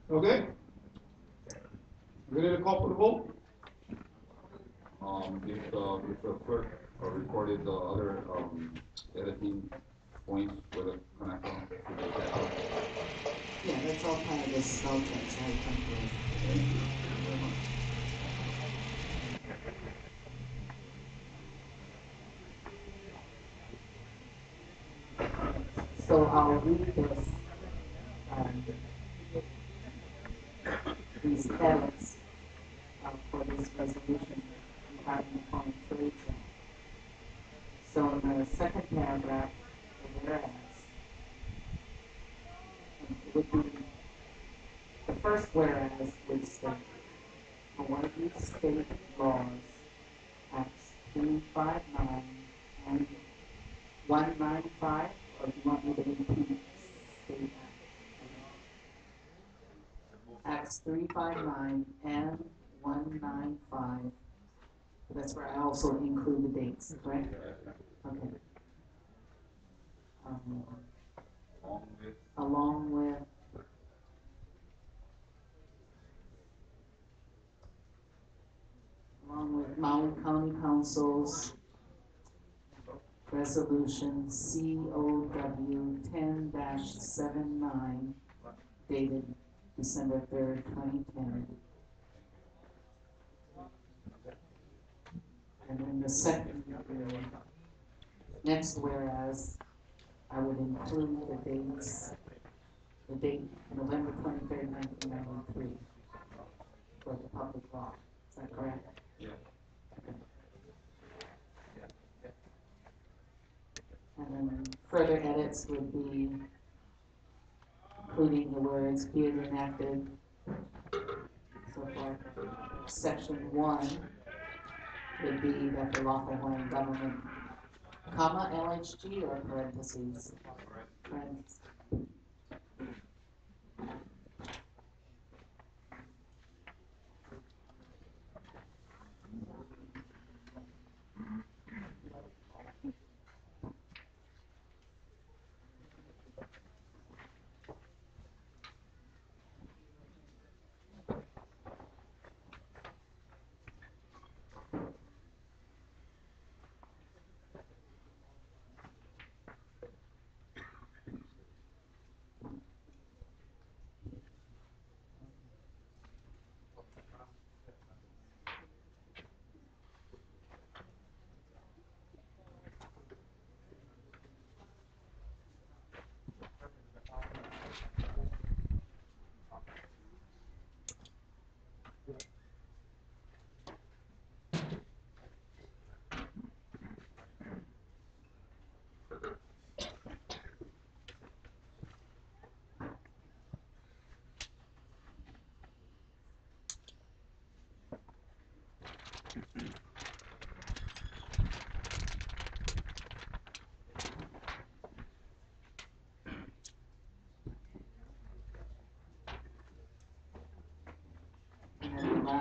Okay? Ready to call for the vote? If the clerk recorded the other editing points with a connector. Yeah, that's all part of the spell check, so I think Thank you very much. so I'll read this, these edits for this resolution regarding the foreign trade zone. So in the second paragraph, the whereas, it would be, the first whereas would state, Hawaii state laws, Acts 359 and 195, or do you want me to repeat state Acts 359 and 195. That's where I also include the dates, correct? Okay. Along with Maui County Council's Resolution COW 10-79 dated December 3rd, 2010. And then the second, next whereas, I would include the dates, the date November 23rd, 1993 for the public law. Is that correct? Yeah. And then further edits would be including the words be it enacted, so forth. Section 1 would be that the Lawful Hawaiian Government, comma, LHG or parentheses? Parentheses.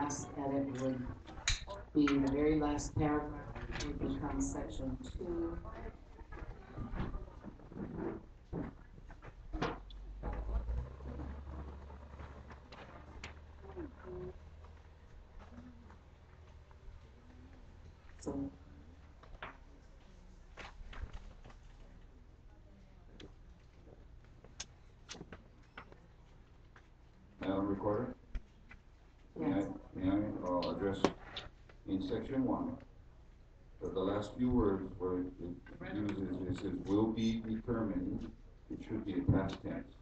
last edit would be the very last paragraph would become section 2. So Madam Recorder? yes, May I address in section 1, the last few words where it uses, it says will be determined, it should be in past tense.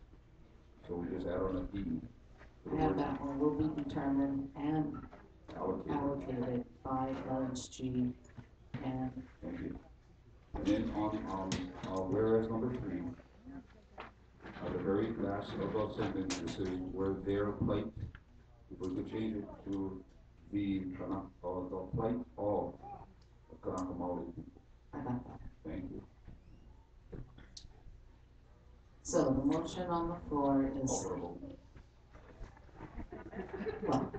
So we just add on a D. I have that one will be determined and Allocated. allocated by LHG and Thank you. And then on whereas number 3, the very last above sentence, it says where their plight, if we could change it to the plight of the Kanaka Maoli people. I got that. Thank you. So the motion on the floor is, Operable. well,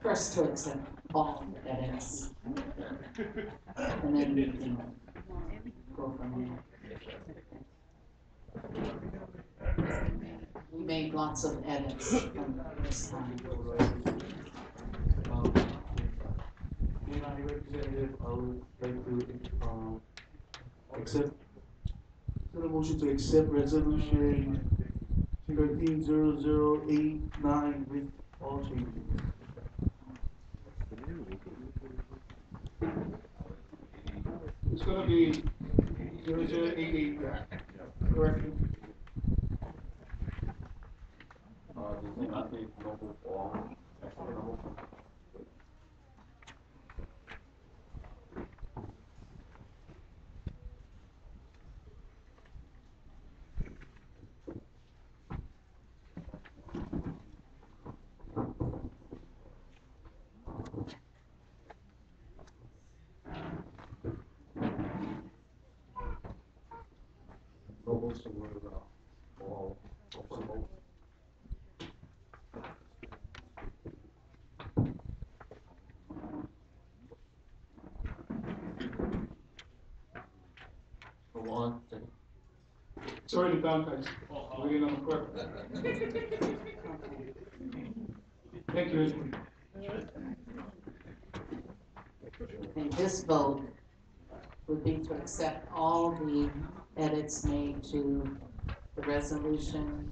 first to accept all edits. And then we can go from there. We made lots of edits from this time. Representative, I would like to accept, send a motion to accept resolution 130089 with all changes. It's gonna be 0088, correction. This is not a global form. Global, so we're all operable. Go on. Sorry to down, guys. We didn't have a clerk. Thank you. And this vote would be to accept all the edits made to the resolution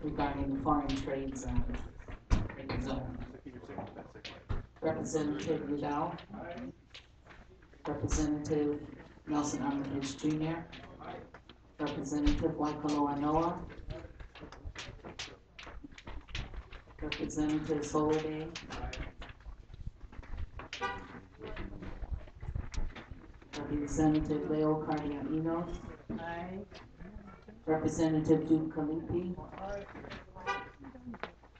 regarding the foreign trade zone. Representative Udall. Representative Nelson Armitage Jr. Representative Waikoloa Noah. Representative Soliday. Representative Leo Cardianos. Representative Duke Kalipi.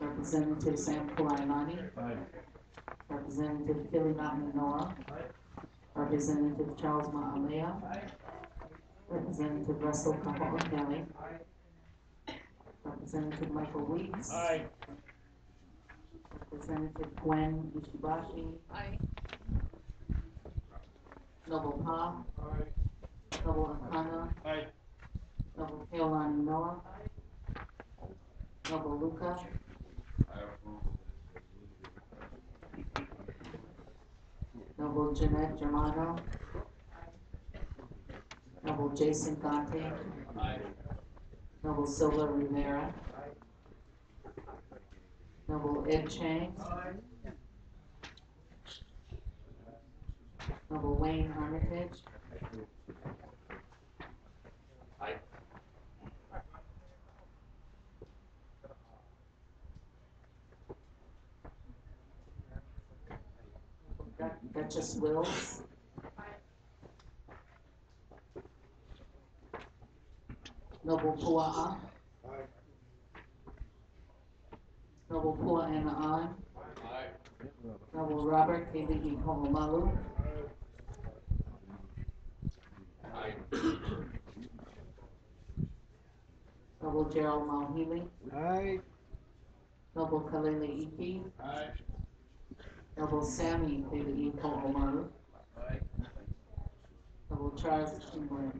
Representative Sam Kulaimani. Representative Kilimani Noah. Representative Charles Ma'alea. Representative Russell Kaho'a Kelly. Representative Michael Weeks. Representative Gwen Ishibashi. Noble Pa. Noble Akana. Noble Keolani Noah. Noble Luca. Noble Jeanette Germano. Noble Jason Gante. Noble Silva Rivera. Noble Ed Chang. Noble Wayne Armitage. Duchess Wills. Noble Pua'a. Noble Pua'ana'an. Noble Robert Kelihi Ho'omalu. Noble Gerald Mauhili. Noble Double Kaleleiki. Double Sammy Kalei Omaru. Double Charles Kimura.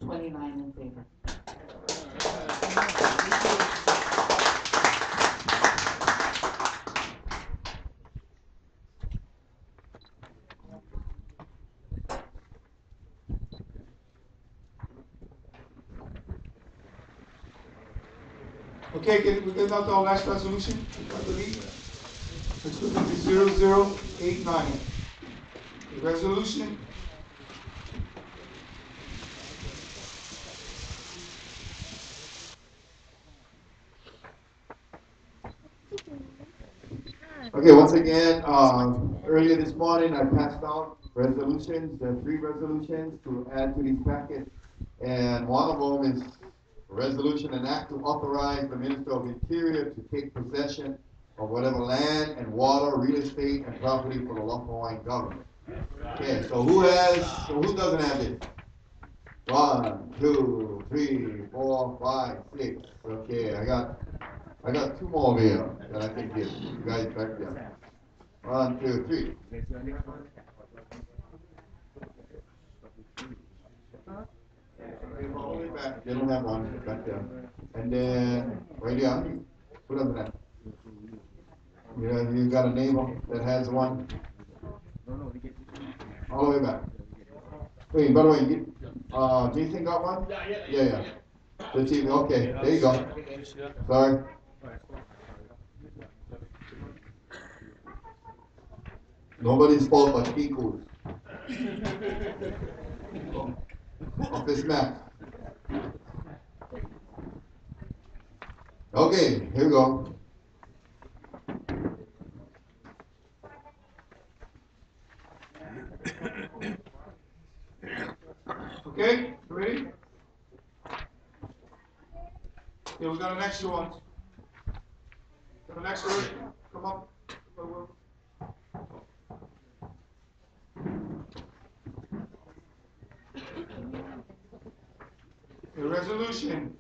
$29 in favor. Okay, can we get out our last resolution, I believe? Let's go to 0089. The resolution Okay, once again, earlier this morning I passed out resolutions, there are 3 resolutions to add to these packets. And one of them is a resolution, an act to authorize the Minister of Interior to take possession of whatever land and water, real estate, and property for the Lawful Hawaiian Government. Okay, so who doesn't have this? 1, 2, 3, 4, 5, 6. Okay, I got 2 more over here that I can give you guys back there. 1, 2, 3. All the way back. They don't have one back there. And then right here, who doesn't have? You got a neighbor that has one? All the way back. Wait, by the way, Jason got one? Yeah. The TV, okay, there you go. Sorry. Nobody's fault but Kiku's. Of this map. Okay, here we go. Okay, ready? Yeah, we got an extra one. Got an extra one. Come up. A resolution.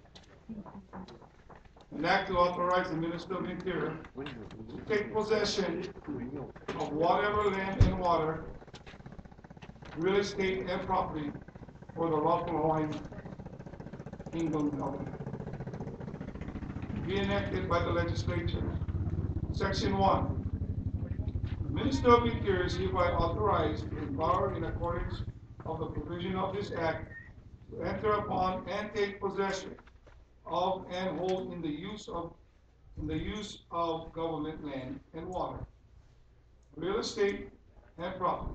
An act to authorize the Minister of Interior to take possession of whatever land and water, real estate and property for the Lawful Hawaiian Government. Be enacted by the legislature. Section 1. The Minister of Interior is hereby authorized and empowered in accordance of the provision of this act to enter upon and take possession of and hold in the use of government land and water, real estate and property,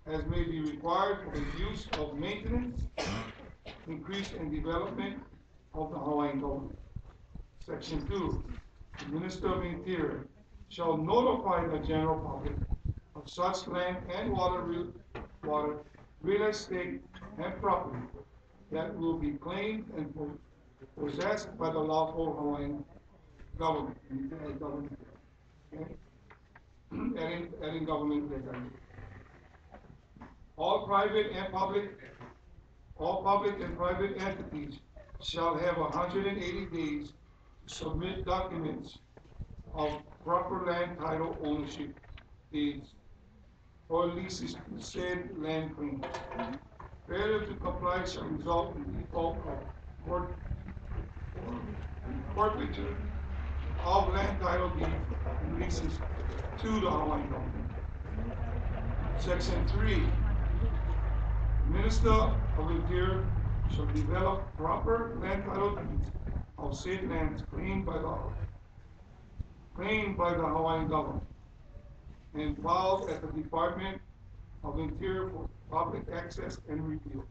as may be required for the use of maintenance, increase and development of the Hawaiian government. Section 2. The Minister of Interior shall notify the general public of such land and water, real estate, and property that will be claimed and possessed by the Lawful Hawaiian Government. Okay? Adding government there. All public and private entities shall have 180 days to submit documents of proper land title ownership deeds or leases to said land claims. Failure to comply shall result in default of forfeiture of land title deeds and leases to the Hawaiian government. Section 3. Minister of Interior shall develop proper land title deeds of said lands claimed by the Hawaiian government and filed at the Department of Interior for public access and review.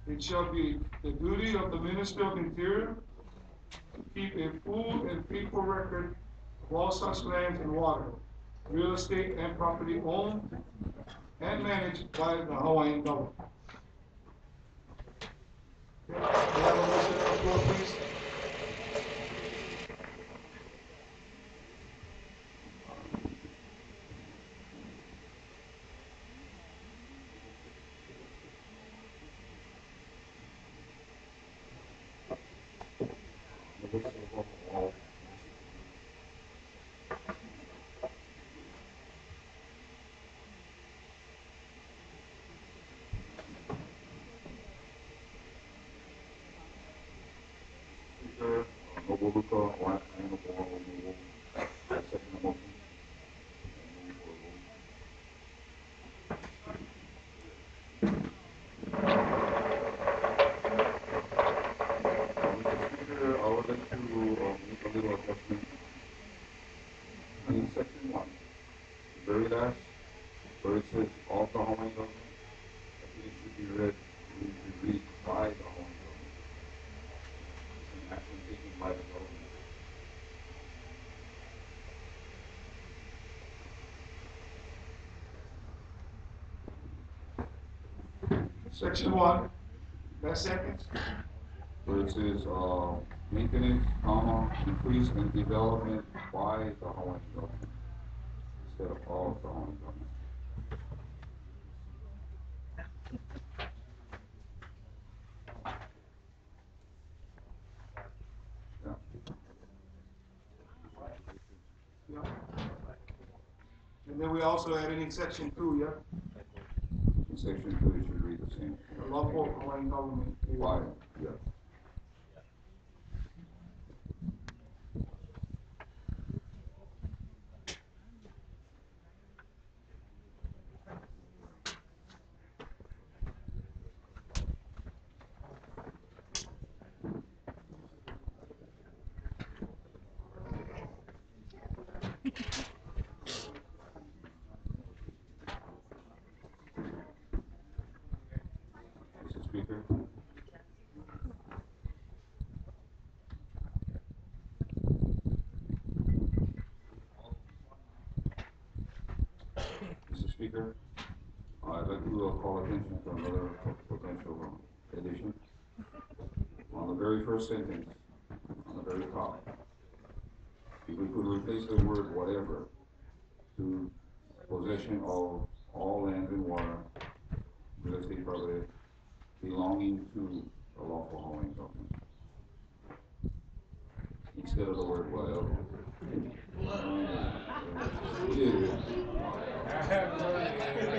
It shall be the duty of the Minister of Interior to keep a full and faithful record of all such lands and water, real estate and property owned and managed by the Hawaiian government. Okay. Can I have a motion on the floor, please? Buluka, or and the board removal. I second the motion. Mr. Speaker, I would like to make a little adjustment. In section 1, the very last, where it says all the Hawaiian government, I think it should be read, it should read by the Hawaiian government. It's an action taken by the government. Section 1, last sentence. Where it says, maintenance, increase and development by the Hawaiian government, instead of all of the Hawaiian government. Yeah. Yeah. And then we also added in section 2, yeah? In section 2, it should read the same. The lawful Hawaiian government. Why? Yeah. Mr. Speaker. Mr. Speaker, I'd like to call attention to another potential addition. On the very first sentence, on the very top, if we could replace the word whatever to possession of all land and water, real estate property belonging to the lawful Hawaiian government, instead of the word whatever.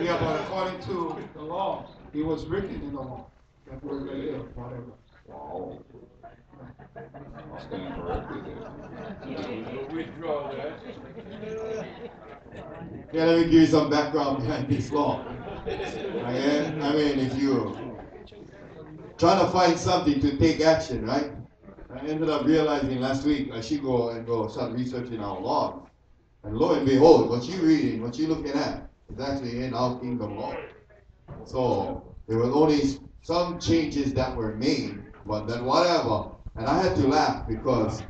Yeah, but according to the law, it was written in the law. That word right there, whatever. Wow. I'll stand corrected there. Withdraw that. Yeah, let me give you some background behind this law. Okay? I mean, if you trying to find something to take action, right? I ended up realizing last week I should go start researching our laws. And lo and behold, what you're reading, what you're looking at, is actually in our kingdom law. So there were only some changes that were made, but then whatever. And I had to laugh because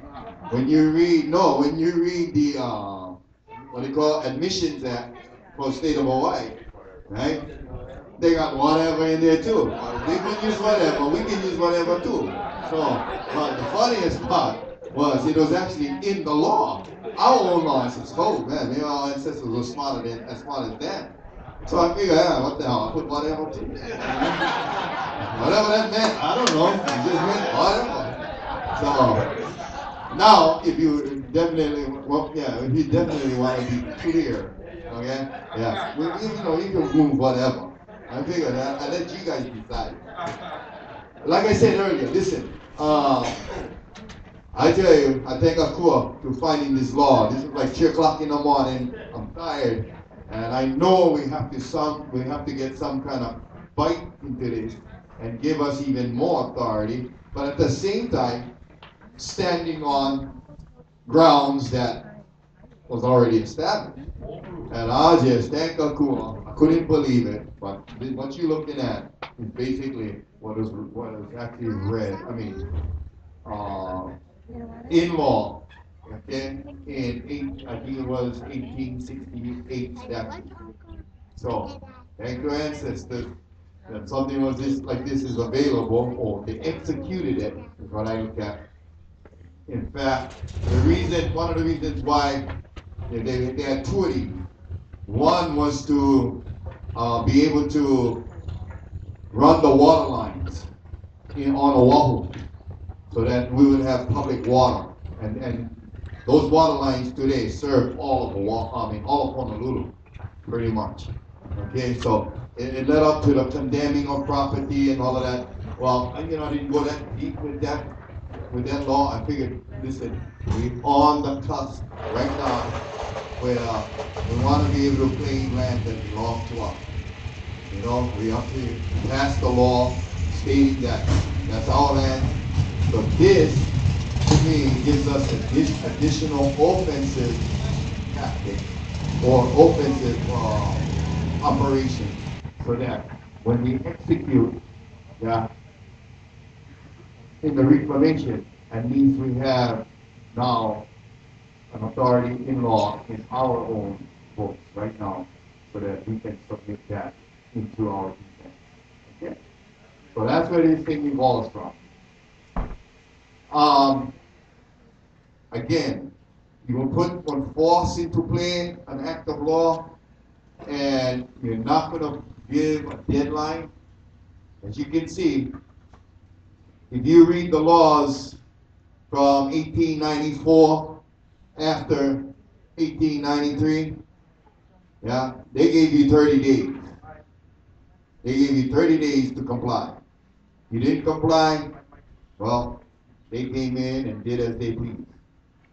when you read the what they call Admissions Act for the state of Hawaii, right? They got whatever in there too. They can use whatever, we can use whatever too. So, but the funniest part was it was actually in the law. Our own law says, oh man, maybe our ancestors were as smart as them. So I figured, what the hell, I put whatever too. Whatever that meant, I don't know. It just meant whatever. So now, if you definitely, if you definitely want to be clear, okay, yeah, you can move whatever. I figured I let you guys decide. Like I said earlier, listen, I tell you, I thank Akua to finding this law. This is like 3 o'clock in the morning. I'm tired, and I know we have to get some kind of bite into this and give us even more authority. But at the same time, standing on grounds that was already established. And I just thank Akua. I couldn't believe it, but what you're looking at is basically what is actually read. I mean, in law, okay, I think it was 1868 statute. So, thank your ancestors that something like this is available, or they executed it, is what I look at. In fact, one of the reasons why they had 2 of these. One was to be able to run the water lines on Oahu, so that we would have public water, and those water lines today serve all of Oahu, all of Honolulu, pretty much. Okay, so it led up to the condemning of property and all of that. Well, I didn't go that deep with that. with that law, I figured, listen, we're on the cusp right now where we want to be able to claim land that belongs to us. You know, we have to pass the law stating that that's our land. So this, to me, gives us additional offensive tactics or offensive operation so that when we execute in the reclamation, at least we have now an authority in law in our own books right now so that we can submit that into our defense. Okay? So that's where this thing evolves from. Again, you will when force into play an act of law and you're not going to give a deadline. As you can see, if you read the laws from 1894 after 1893, they gave you 30 days. They gave you 30 days to comply. You didn't comply, well, they came in and did as they pleased.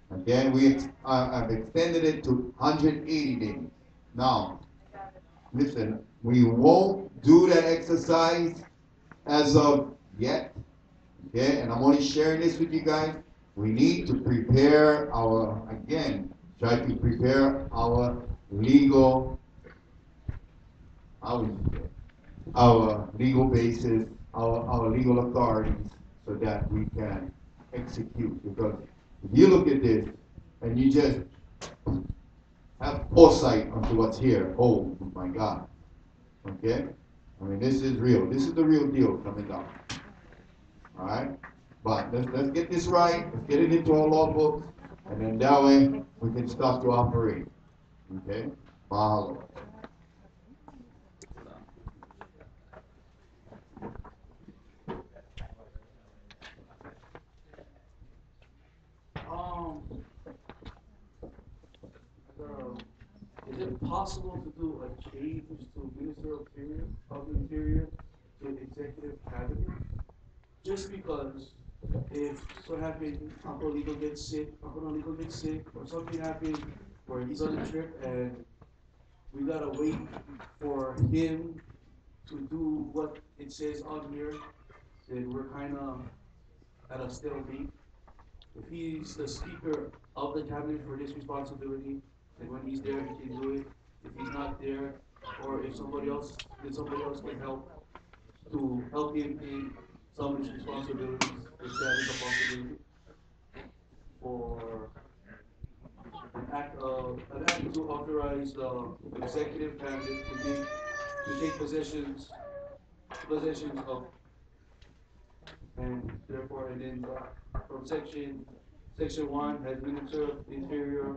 And then I've extended it to 180 days. Now, listen, we won't do that exercise as of yet. Okay, and I'm only sharing this with you guys. We need to prepare try to prepare our legal, our legal basis, our legal authorities so that we can execute. Because if you look at this and you just have foresight onto what's here, oh my God. Okay? I mean, this is real. This is the real deal coming down. All right? But let's get this right. Let's get it into our law books. And then that way we can start to operate. Okay? Mahalo. Is it possible to do a change to Minister of the Interior to Executive Cabinet? Just because if so happen Uncle Legal gets sick, or something happens where he's on a trip and we gotta wait for him to do what it says on here, then we're kind of at a stalemate. If he's the speaker of the cabinet for this responsibility, then when he's there, he can do it. If he's not there, or if somebody else can help to help him in some of his responsibilities, if that is a possibility, for an act to authorize the executive cabinet to take possessions of, and therefore, and then from section 1 has Minister of Interior,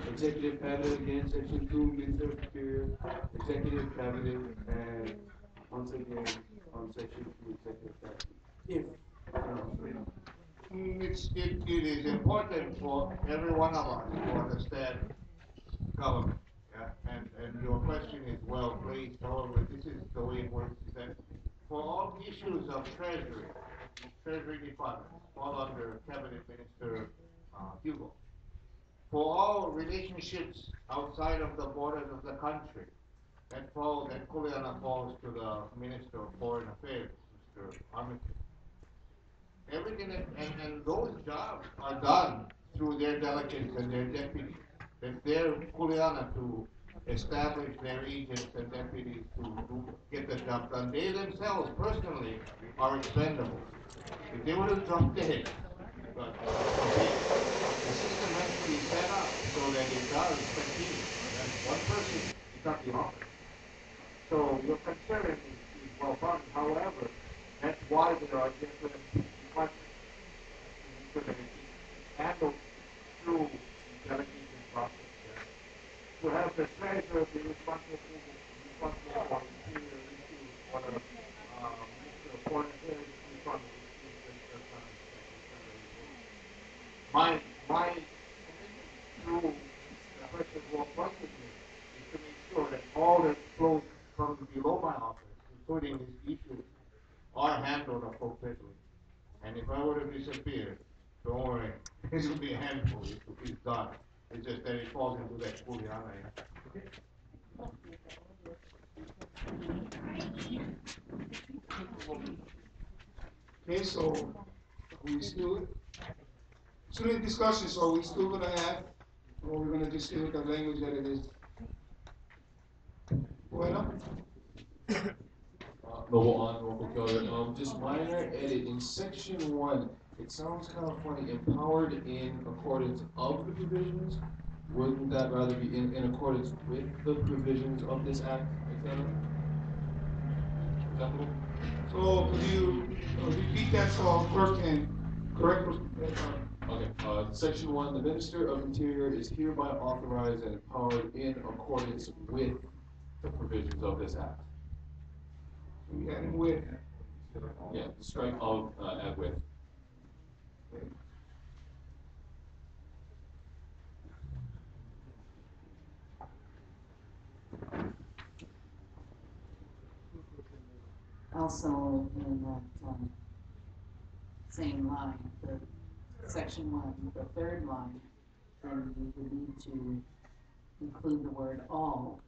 Executive Cabinet again, section 2, Minister of Interior, Executive Cabinet, and once again on section 2, Executive Cabinet. If it is important for every one of us to understand government. And your question is well placed. However, this is the way it works, is that for all issues of Treasury Department fall under Cabinet Minister Hugo. For all relationships outside of the borders of the country, that Kuleana falls to the Minister of Foreign Affairs, Mr. Armitage. Everything and those jobs are done through their delegates and their deputies. It's their Kuleana to establish their agents and deputies to get the job done. They themselves personally are expendable. If they were to drop dead, but the system has to be set up so that it does continue. And one person is not the office. So your concern is well founded. However, that's why there are different departments handled through the delegation process. To have the treasurer be responsible for interior issues, or the Minister of Foreign Affairs responsible for my through the person who appointed me is to make sure that all that flows from below my office, including these issues, are handled appropriately. And if I were to disappear, It's gonna be a handful if it's done. It's just that it falls into that Juliana. Okay, so we still in discussion, so are we still gonna add, or we're gonna just stay with the language that it is? Bueno? Noble on, Local Keawe. Just minor edit in section 1. It sounds kind of funny. Empowered in accordance of the provisions. Wouldn't that rather be in accordance with the provisions of this act, etc.? Acceptable? So could you repeat that so clerk can correct us? Okay, section 1, the Minister of Interior is hereby authorized and empowered in accordance with the provisions of this act. We had him with. Yeah, strike of, add with. Also, in that, same line, the section 1, the third line, then we would need to include the word all,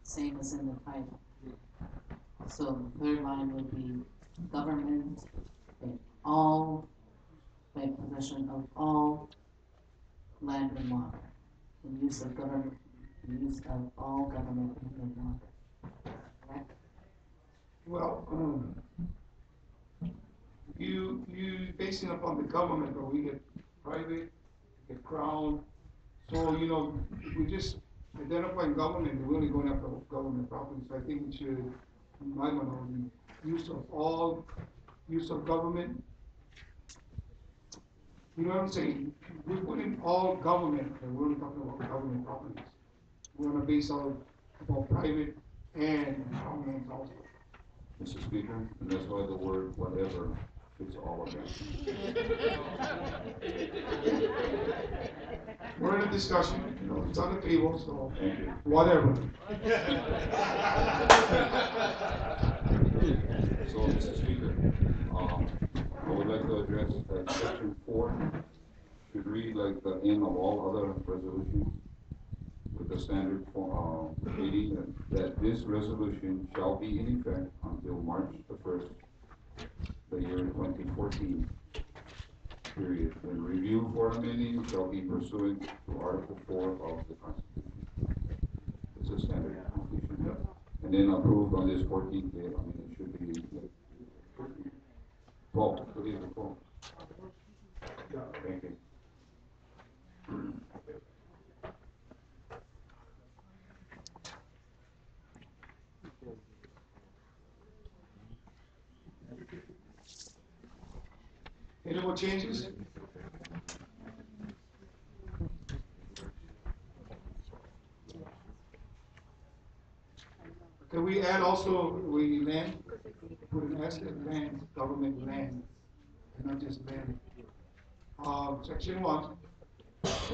same as in the title. So the third line would be government, all, by possession of all land and water, in use of government, in use of all government land and water. Correct? Well, you basing upon the government, or we get private, we get crown. So, you know, if we just identify government, we're only going after government property. So I think we should, in my mind, use of all, use of government. You know what I'm saying? We put in all government, and we're only talking about government properties. We're gonna base on about private and government also. Mr. Speaker, and that's why the word whatever fits all of that. We're in a discussion, you know, it's on the table, so Thank you. whatever. So, Mr. Speaker, I would like to address that section 4 should read like the end of all other resolutions with the standard reading that this resolution shall be in effect until March the 1st, the year 2014, period. When review for amending shall be pursuant to Article 4 of the Constitution. It's a standard completion. And then approved on this 14th day, I mean, it should be 12, today's the 12th. Thank you. Any more changes? Can we add also, we land, put an S in land, government land, and not just land. Section 1,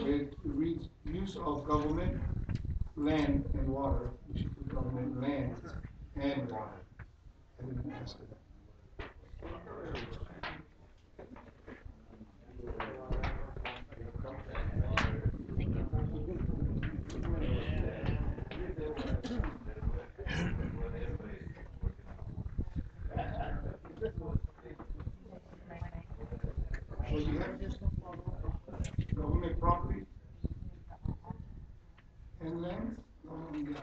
it reads use of government, land, and water. We should put government, land, and water. And then an S in that. So you have government property and land? Yeah.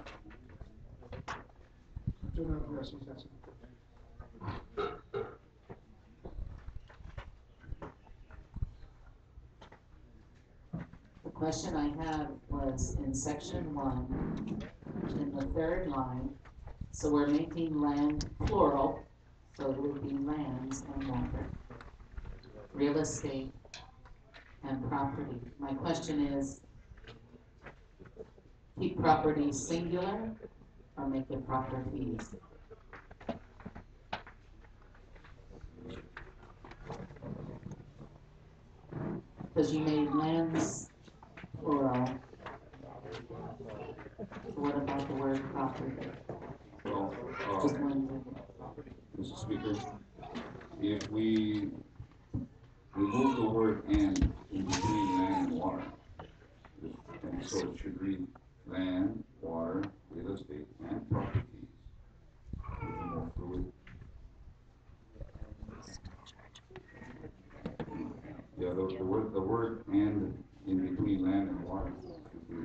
General addresses, that's it. The question I had was in section 1, in the third line, so we're making land plural, so it would be lands and water, real estate and property. My question is, keep property singular or make it properties? Because you made lands plural. What about the word property? Well, Just one. Mr. Speaker, if we remove the word and in between land and water. And so it should read land, water, real estate, and properties. With a more fluid. Yeah, the word and in between land and water should be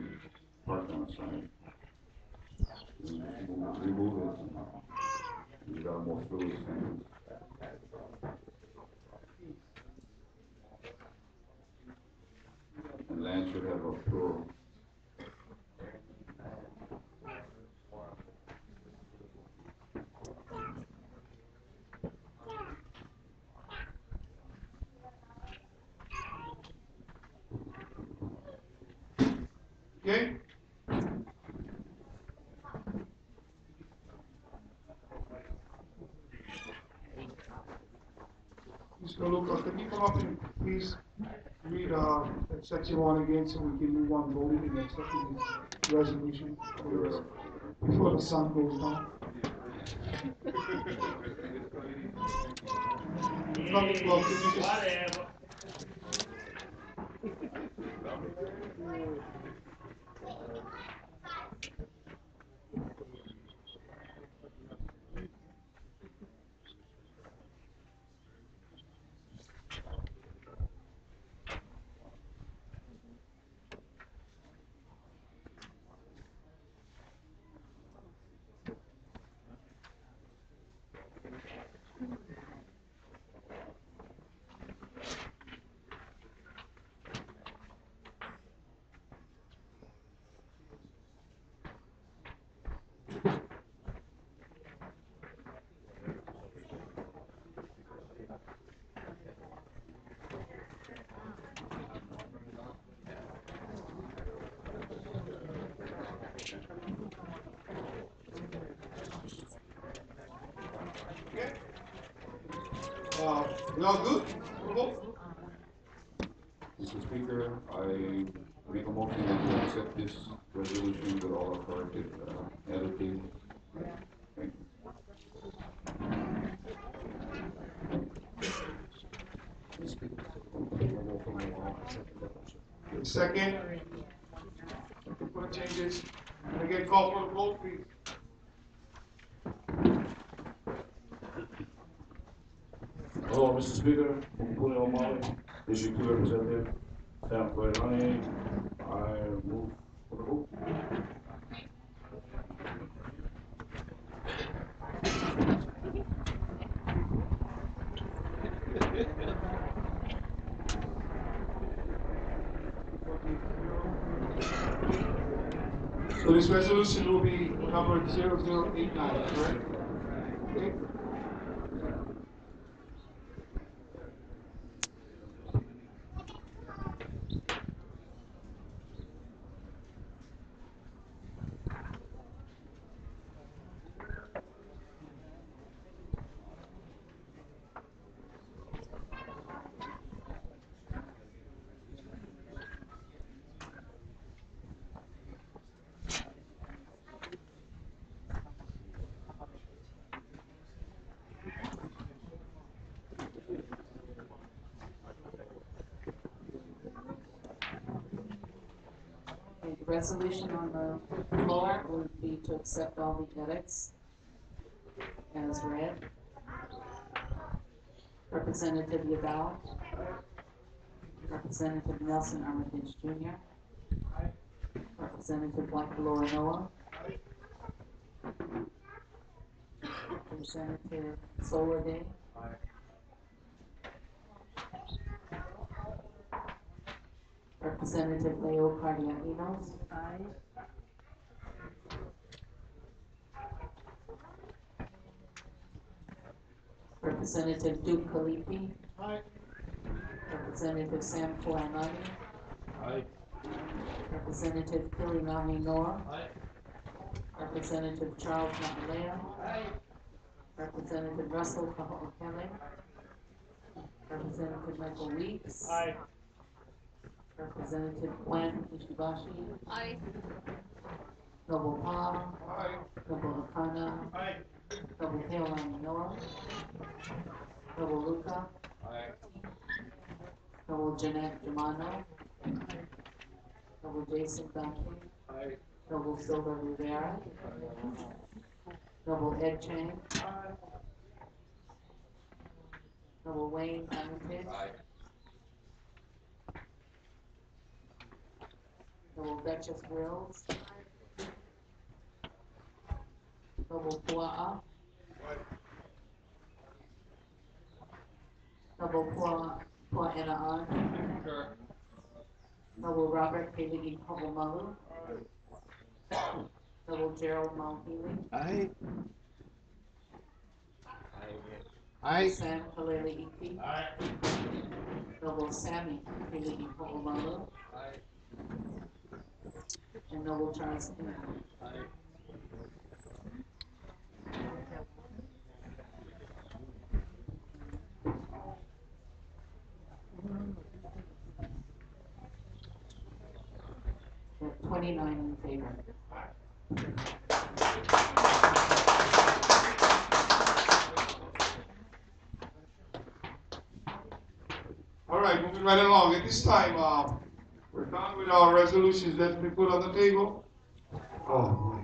parked on the side. Remove it. You got a more fluid sentence. And land should have a plural. Okay? Mr. Lucas, can you come up and please read that section 1 again so we can move on voting and accepting the resolution before the sun goes down? Well, could you just... We all good? Mr. Speaker, I make a motion to accept this resolution with all our corrected editing. Thank you. Second. For changes. And again, call for the vote, please. Hello, Mr. Speaker, Moku O'Malley, District 2 Representative, Sam Koirani. I move for the vote. So this resolution will be number 0089, correct? Okay. The resolution on the floor would be to accept all the edits as read. Representative Yadal. Representative Nelson Armitage Jr. Representative Black Noah. Representative Solade. Representative Leo Cardianos. Representative Duke Kalipi. Representative Sam Koirani. Representative Kilinami Noah. Representative Charles Makalea. Representative Russell Kaho'okele. Representative Michael Weeks. Representative Gwen Ishibashi. Noble Pa. Noble Akana. Noble Keawe Noah. Noble Luka. Double Jeanette Germano. Double Jason Duncan. Double Silva Rivera. Double Ed Chang. Double Wayne Armitage. Double Duchess Grills. Double Pua'a. Double Pua'ena'an. Double Robert Kaligi Hobomalu. Double Gerald Malhealy. Aye. Double Sam Kaleli Iki. Double Sammy Kaligi Hobomalu. And Double Charles King. There are 29 in favor. All right, moving right along. At this time, we're done with our resolutions that's been put on the table. Oh, boy.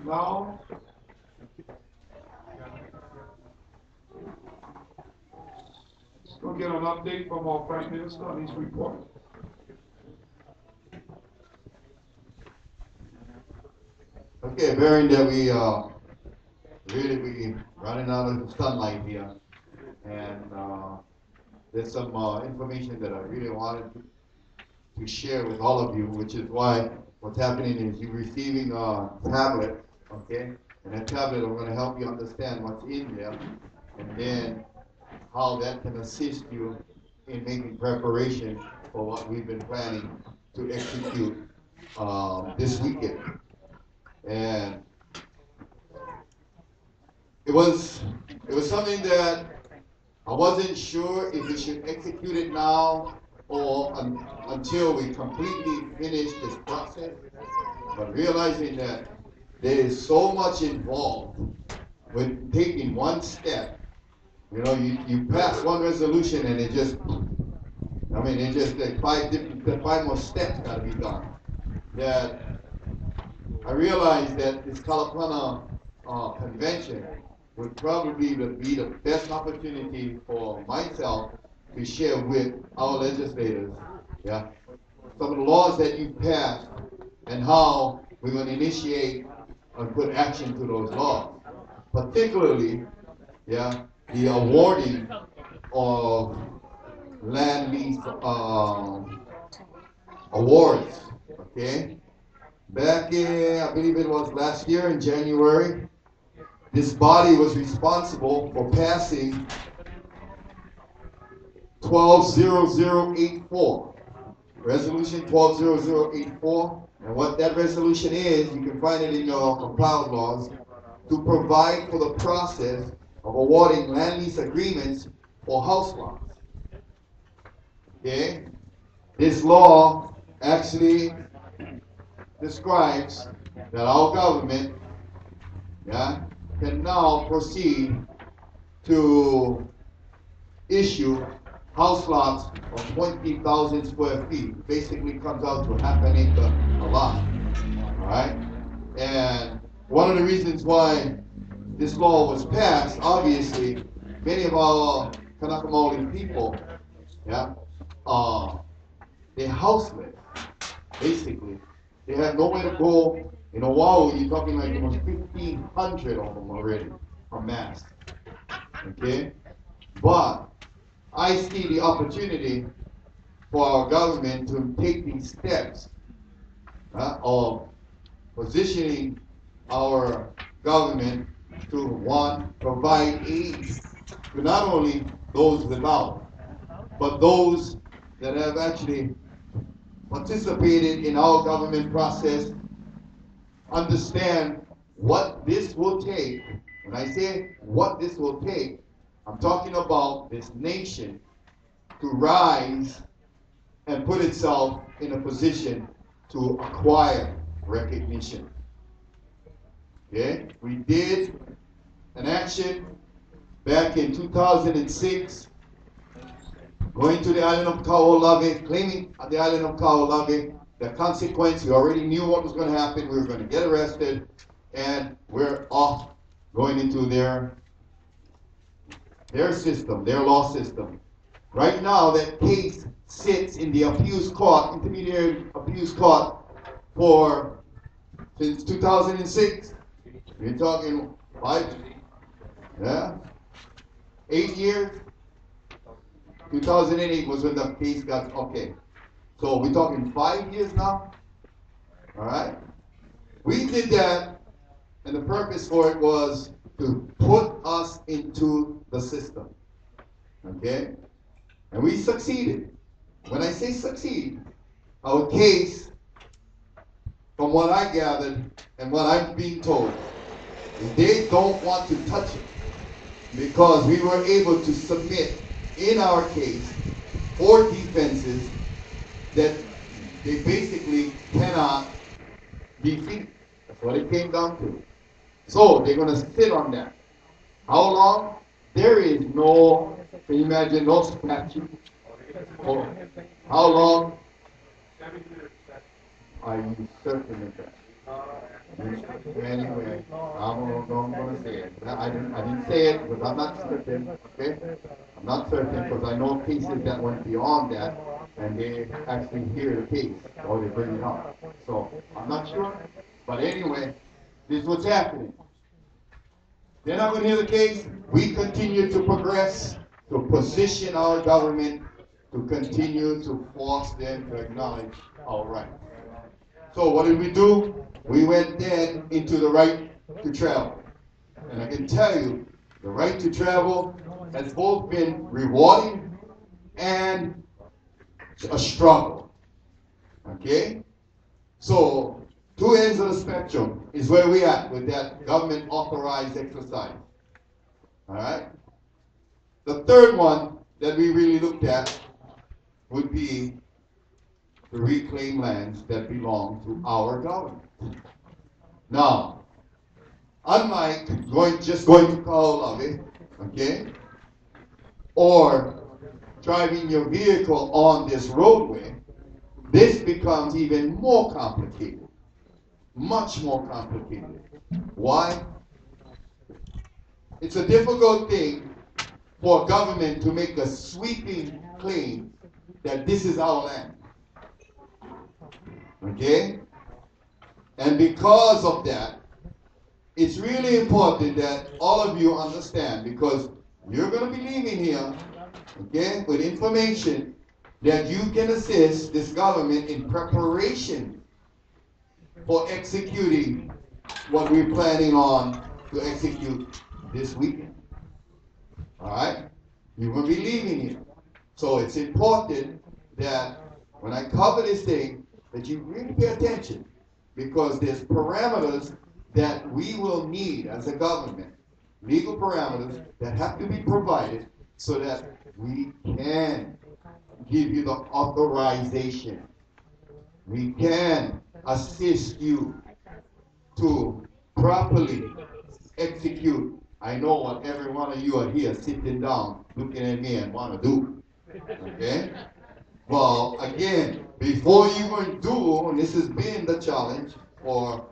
Now, let's go get an update from our Prime Minister on his report. Okay, bearing that we really running out of sunlight here, and there's some information that I really wanted to share with all of you, which is why what's happening is you're receiving a tablet, okay, and that tablet I'm going to help you understand what's in there, and then how that can assist you in making preparation for what we've been planning to execute this weekend. And it was something that I wasn't sure if we should execute it now or until we completely finish this process. But realizing that there is so much involved with taking one step. You know, you pass one resolution and it just, I mean, it just like five more steps got to be done. That I realized that this Kalapana convention would probably be the best opportunity for myself to share with our legislators, yeah, some of the laws that you passed and how we're going to initiate and put action to those laws. Particularly, yeah, the awarding of land lease awards, okay? Back in, I believe it was last year in January, this body was responsible for passing 120084, Resolution 120084. And what that resolution is, you can find it in your compiled laws, to provide for the process of awarding land lease agreements for house lots. Okay? This law actually describes that our government, yeah, can now proceed to issue house lots of 20,000 square feet. Basically comes out to half an acre a lot. All right? And one of the reasons why this law was passed, obviously, many of our Kanaka Maoli people, yeah, they're houseless, basically. They have nowhere to go. In Oahu, you're talking like almost 1,500 of them already amassed. Okay? But I see the opportunity for our government to take these steps of positioning our government to, one, provide aid to not only those without, but those that have actually participated in our government process, understand what this will take. When I say what this will take, I'm talking about this nation to rise and put itself in a position to acquire recognition. Okay? We did an action back in 2006 going to the island of Kaho'olawe, claiming the island of Kaho'olawe. The consequence, we already knew what was going to happen. We were going to get arrested, and we're off going into their system, their law system. Right now, that case sits in the appeals court, intermediate appeals court, since 2006. You're talking 8 years. 2008 was when the case got, okay. So we're talking 5 years now. All right. We did that, and the purpose for it was to put us into the system. Okay? And we succeeded. When I say succeed, our case, from what I gathered and what I'm being told, is they don't want to touch it because we were able to submit in our case 4 defenses that they basically cannot defeat. That's what it came down to. So they're going to sit on that. How long? There is no, can you imagine, no statute. Or how long? Are you certain of that? Anyway, I'm going to say it. I didn't say it because I'm not certain, okay? I'm not certain because I know cases that went beyond that and they actually hear the case or they bring it up. So I'm not sure. But anyway, this is what's happening. They're not going to hear the case. We continue to progress, to position our government, to continue to force them to acknowledge our rights. So what did we do? We went then into the right to travel. And I can tell you, the right to travel has both been rewarding and a struggle. Okay? So, 2 ends of the spectrum is where we at with that government authorized exercise. Alright? The third one that we really looked at would be to reclaim lands that belong to our government. Now, unlike just going to Kaho'olawe, okay, or driving your vehicle on this roadway, this becomes even more complicated, much more complicated. Why? It's a difficult thing for a government to make a sweeping claim that this is our land. Okay? And because of that, it's really important that all of you understand, because you're going to be leaving here, okay, with information that you can assist this government in preparation for executing what we're planning on to execute this weekend. All right? You're going to be leaving here. So it's important that when I cover this thing, that you really pay attention, because there's parameters that we will need as a government, legal parameters that have to be provided so that we can give you the authorization. We can assist you to properly execute. I know what every one of you are here sitting down looking at me and want to do. Okay? Well, again, before you can do, and this has been the challenge for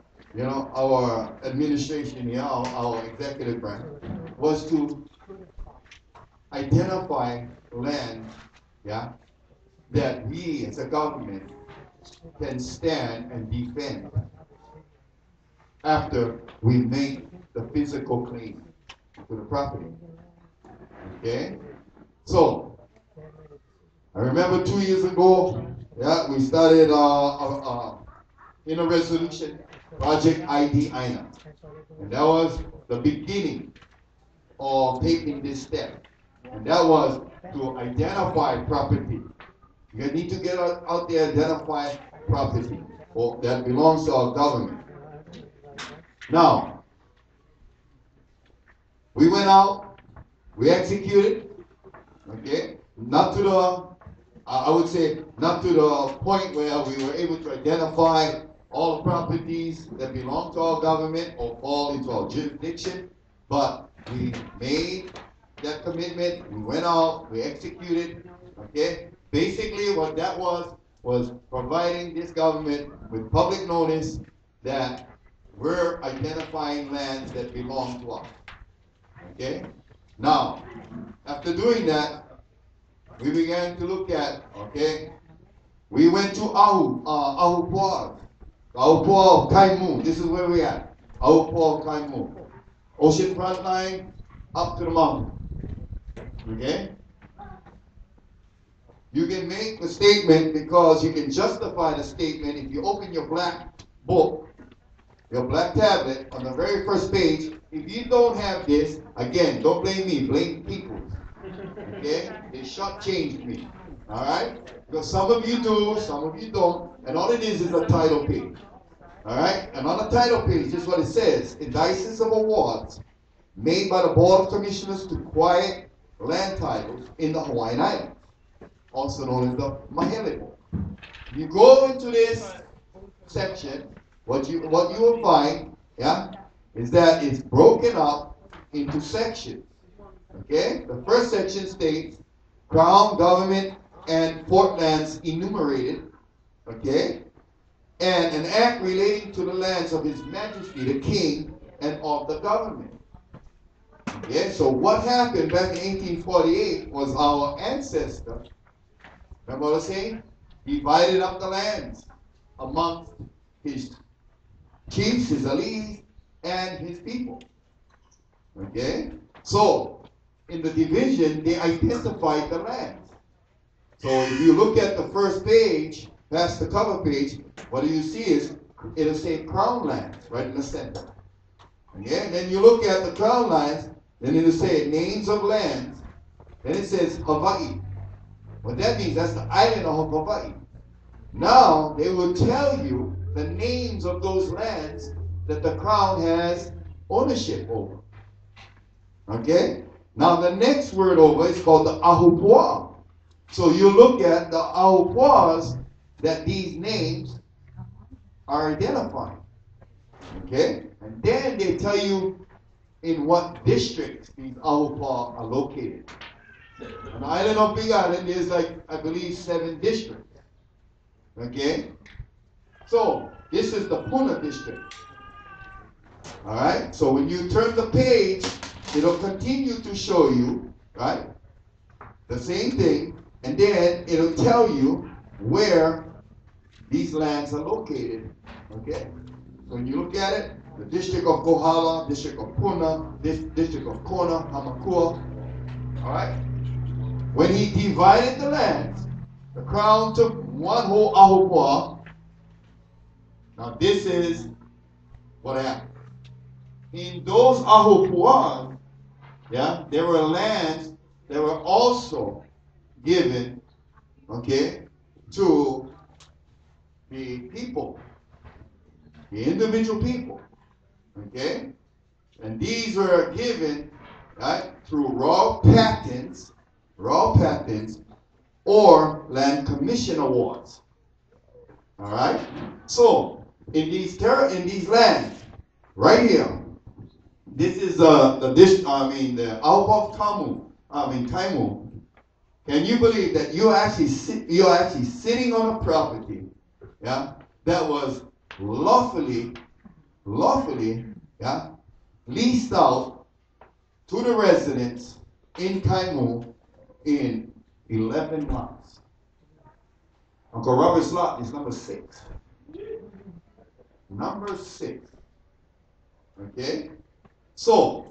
our administration here, our executive branch, was to identify land, that we as a government can stand and defend after we make the physical claim to the property. Okay? So, I remember 2 years ago, we started in a resolution, Project ID INA. And that was the beginning of taking this step. And that was to identify property. You need to get out there and identify property that belongs to our government. Now, we went out, we executed, okay? Not to the, I would say, not to the point where we were able to identify all the properties that belong to our government or fall into our jurisdiction, but we made that commitment. We went out, we executed, okay? Basically what that was providing this government with public notice that we're identifying lands that belong to us, okay? Now, after doing that, we began to look at, okay, we went to Ahupua'a of Kaimu. This is where we at. Ahupua'a of Kaimu. Ocean front line, up to the mountain. Okay? You can make the statement because you can justify the statement if you open your black book, your black tablet, on the very first page. If you don't have this, again, don't blame me, blame people. Okay? They shortchanged me. Alright? Because some of you do, some of you don't, and all it is a title page. Alright? And on the title page, this is what it says: indices of awards made by the Board of Commissioners to quiet land titles in the Hawaiian Islands, also known as the Mahele. You go into this section, what you will find, yeah, is that it's broken up into sections. Okay? The first section states Crown, Government, and Port lands enumerated. Okay? And an act relating to the lands of His Majesty the King and of the government. Okay? So what happened back in 1848 was our ancestor, remember what I was saying? Divided up the lands amongst his chiefs, his allies, and his people. Okay? So, in the division, they identified the lands. So if you look at the first page, past the cover page, what you see is, it'll say Crown lands right in the center. Okay? And then you look at the Crown lands, then it'll say names of lands, then it says Hawaii. What that means, that's the island of Hawaii. Now, they will tell you the names of those lands that the Crown has ownership over. Okay? Now, the next word over is called the Ahupua'a. So you look at the Ahupua'as that these names are identifying. Okay? And then they tell you in what districts these Ahupua'a are located. On the island of Big Island, there's like, I believe, 7 districts. Okay? So, this is the Puna district. Alright? So when you turn the page, it'll continue to show you, right, the same thing, and then it'll tell you where these lands are located. Okay? So when you look at it, the district of Kohala, district of Puna, district of Kona, Hamakua. Alright? When he divided the lands, the Crown took one whole Ahupua'a. Now this is what happened. In those Ahupua'as, yeah, there were lands that were also given, okay, to the people, the individual people, okay? And these were given, right, through raw patents, or land commission awards. All right? So, in these lands, right here, this is the Ahupua'a Kaimu. Can you believe that you're actually sitting on a property, yeah, that was lawfully, yeah, leased out to the residents in Kaimu in 11 months. Uncle Robert's lot is number 6. Number 6. Okay? So,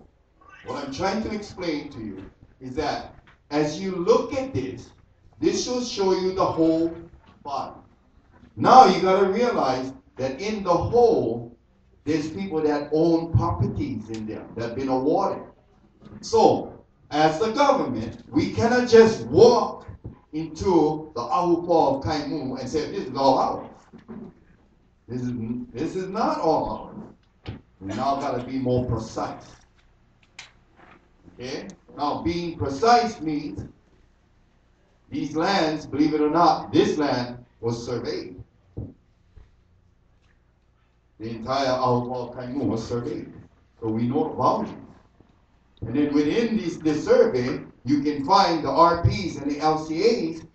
what I'm trying to explain to you is that as you look at this should show you the whole body. Now you got to realize that in the whole, there's people that own properties in there that have been awarded. So, as the government, we cannot just walk into the Ahupua'a of Kaimu and say, this is all ours. This is not all ours. We now got to be more precise. Okay? Now, being precise means these lands, believe it or not, this land was surveyed. The entire Ahupua'a of Kaimu was surveyed. So we know the boundaries. And then within this survey, you can find the RPs and the LCAs.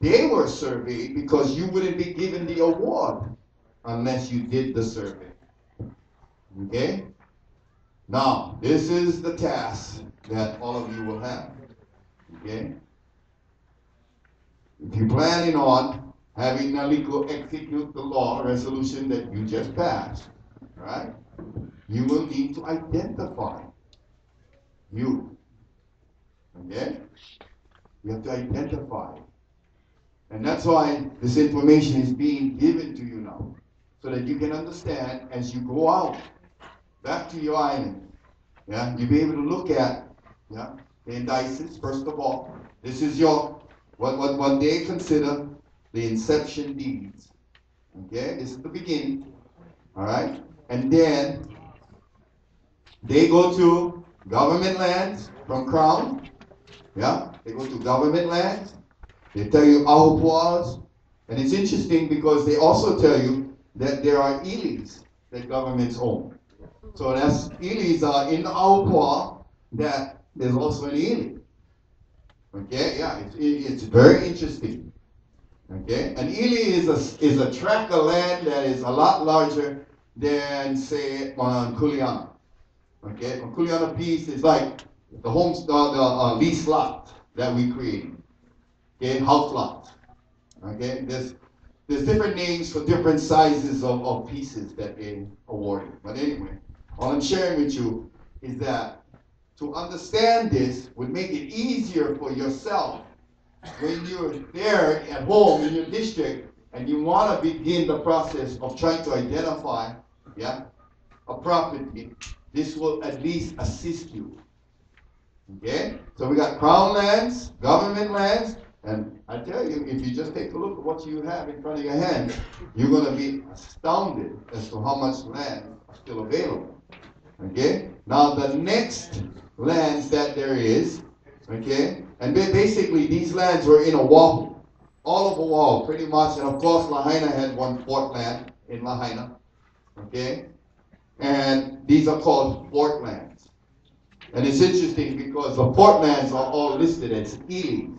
They were surveyed because you wouldn't be given the award unless you did the survey. Okay? Now, this is the task that all of you will have. Okay? If you're planning on having NALICO execute the law resolution that you just passed, right? You will need to identify you. Okay? You have to identify. And that's why this information is being given to you now, so that you can understand as you go out back to your island. Yeah, you'll be able to look at the indices. First of all, this is your what they consider the inception deeds. Okay, this is the beginning. All right, and then they go to government lands from Crown. Yeah, they go to government lands. They tell you ahupuas, and it's interesting because they also tell you that there are ilis that governments own. So that's ilis are in the ahupua that there's also an ili. Okay, yeah, it's very interesting. Okay, an ili is a tract of land that is a lot larger than, say, on Kuleana. Okay, on Kuleana piece is like the lease lot that we created. Okay, house lots. Okay, there's different names for different sizes of pieces that they awarded. But anyway, all I'm sharing with you is that to understand this would make it easier for yourself when you're there at home in your district and you want to begin the process of trying to identify, a property. This will at least assist you. Okay, so we got crown lands, government lands. And I tell you, if you just take a look at what you have in front of your hand, you're going to be astounded as to how much land is still available. Okay? Now, the next lands that there is, okay, and basically these lands were in Oahu. All of Oahu, pretty much. And of course, Lahaina had one fort land in Lahaina. Okay? And these are called fort lands. And it's interesting because the fort lands are all listed as ilis.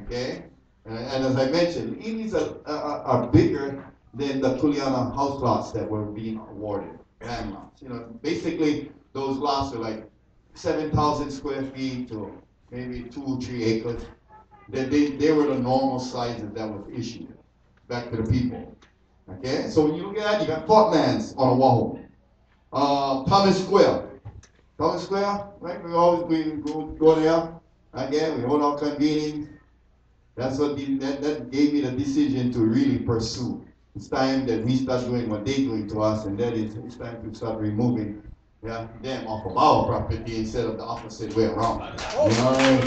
Okay, and as I mentioned, ilis are bigger than the Kuleana house lots that were being awarded, land lots. You know, basically those lots are like 7,000 square feet to maybe 2 or 3 acres. They were the normal sizes that was issued back to the people. Okay, so when you look at that, you got fort lands on Oahu. Thomas Square, right? We go there. Again, we hold our convenings. That's what that gave me the decision to really pursue. It's time that we start doing what they're doing to us, and that is it's time to start removing them off of our property instead of the opposite way around. You know what I mean?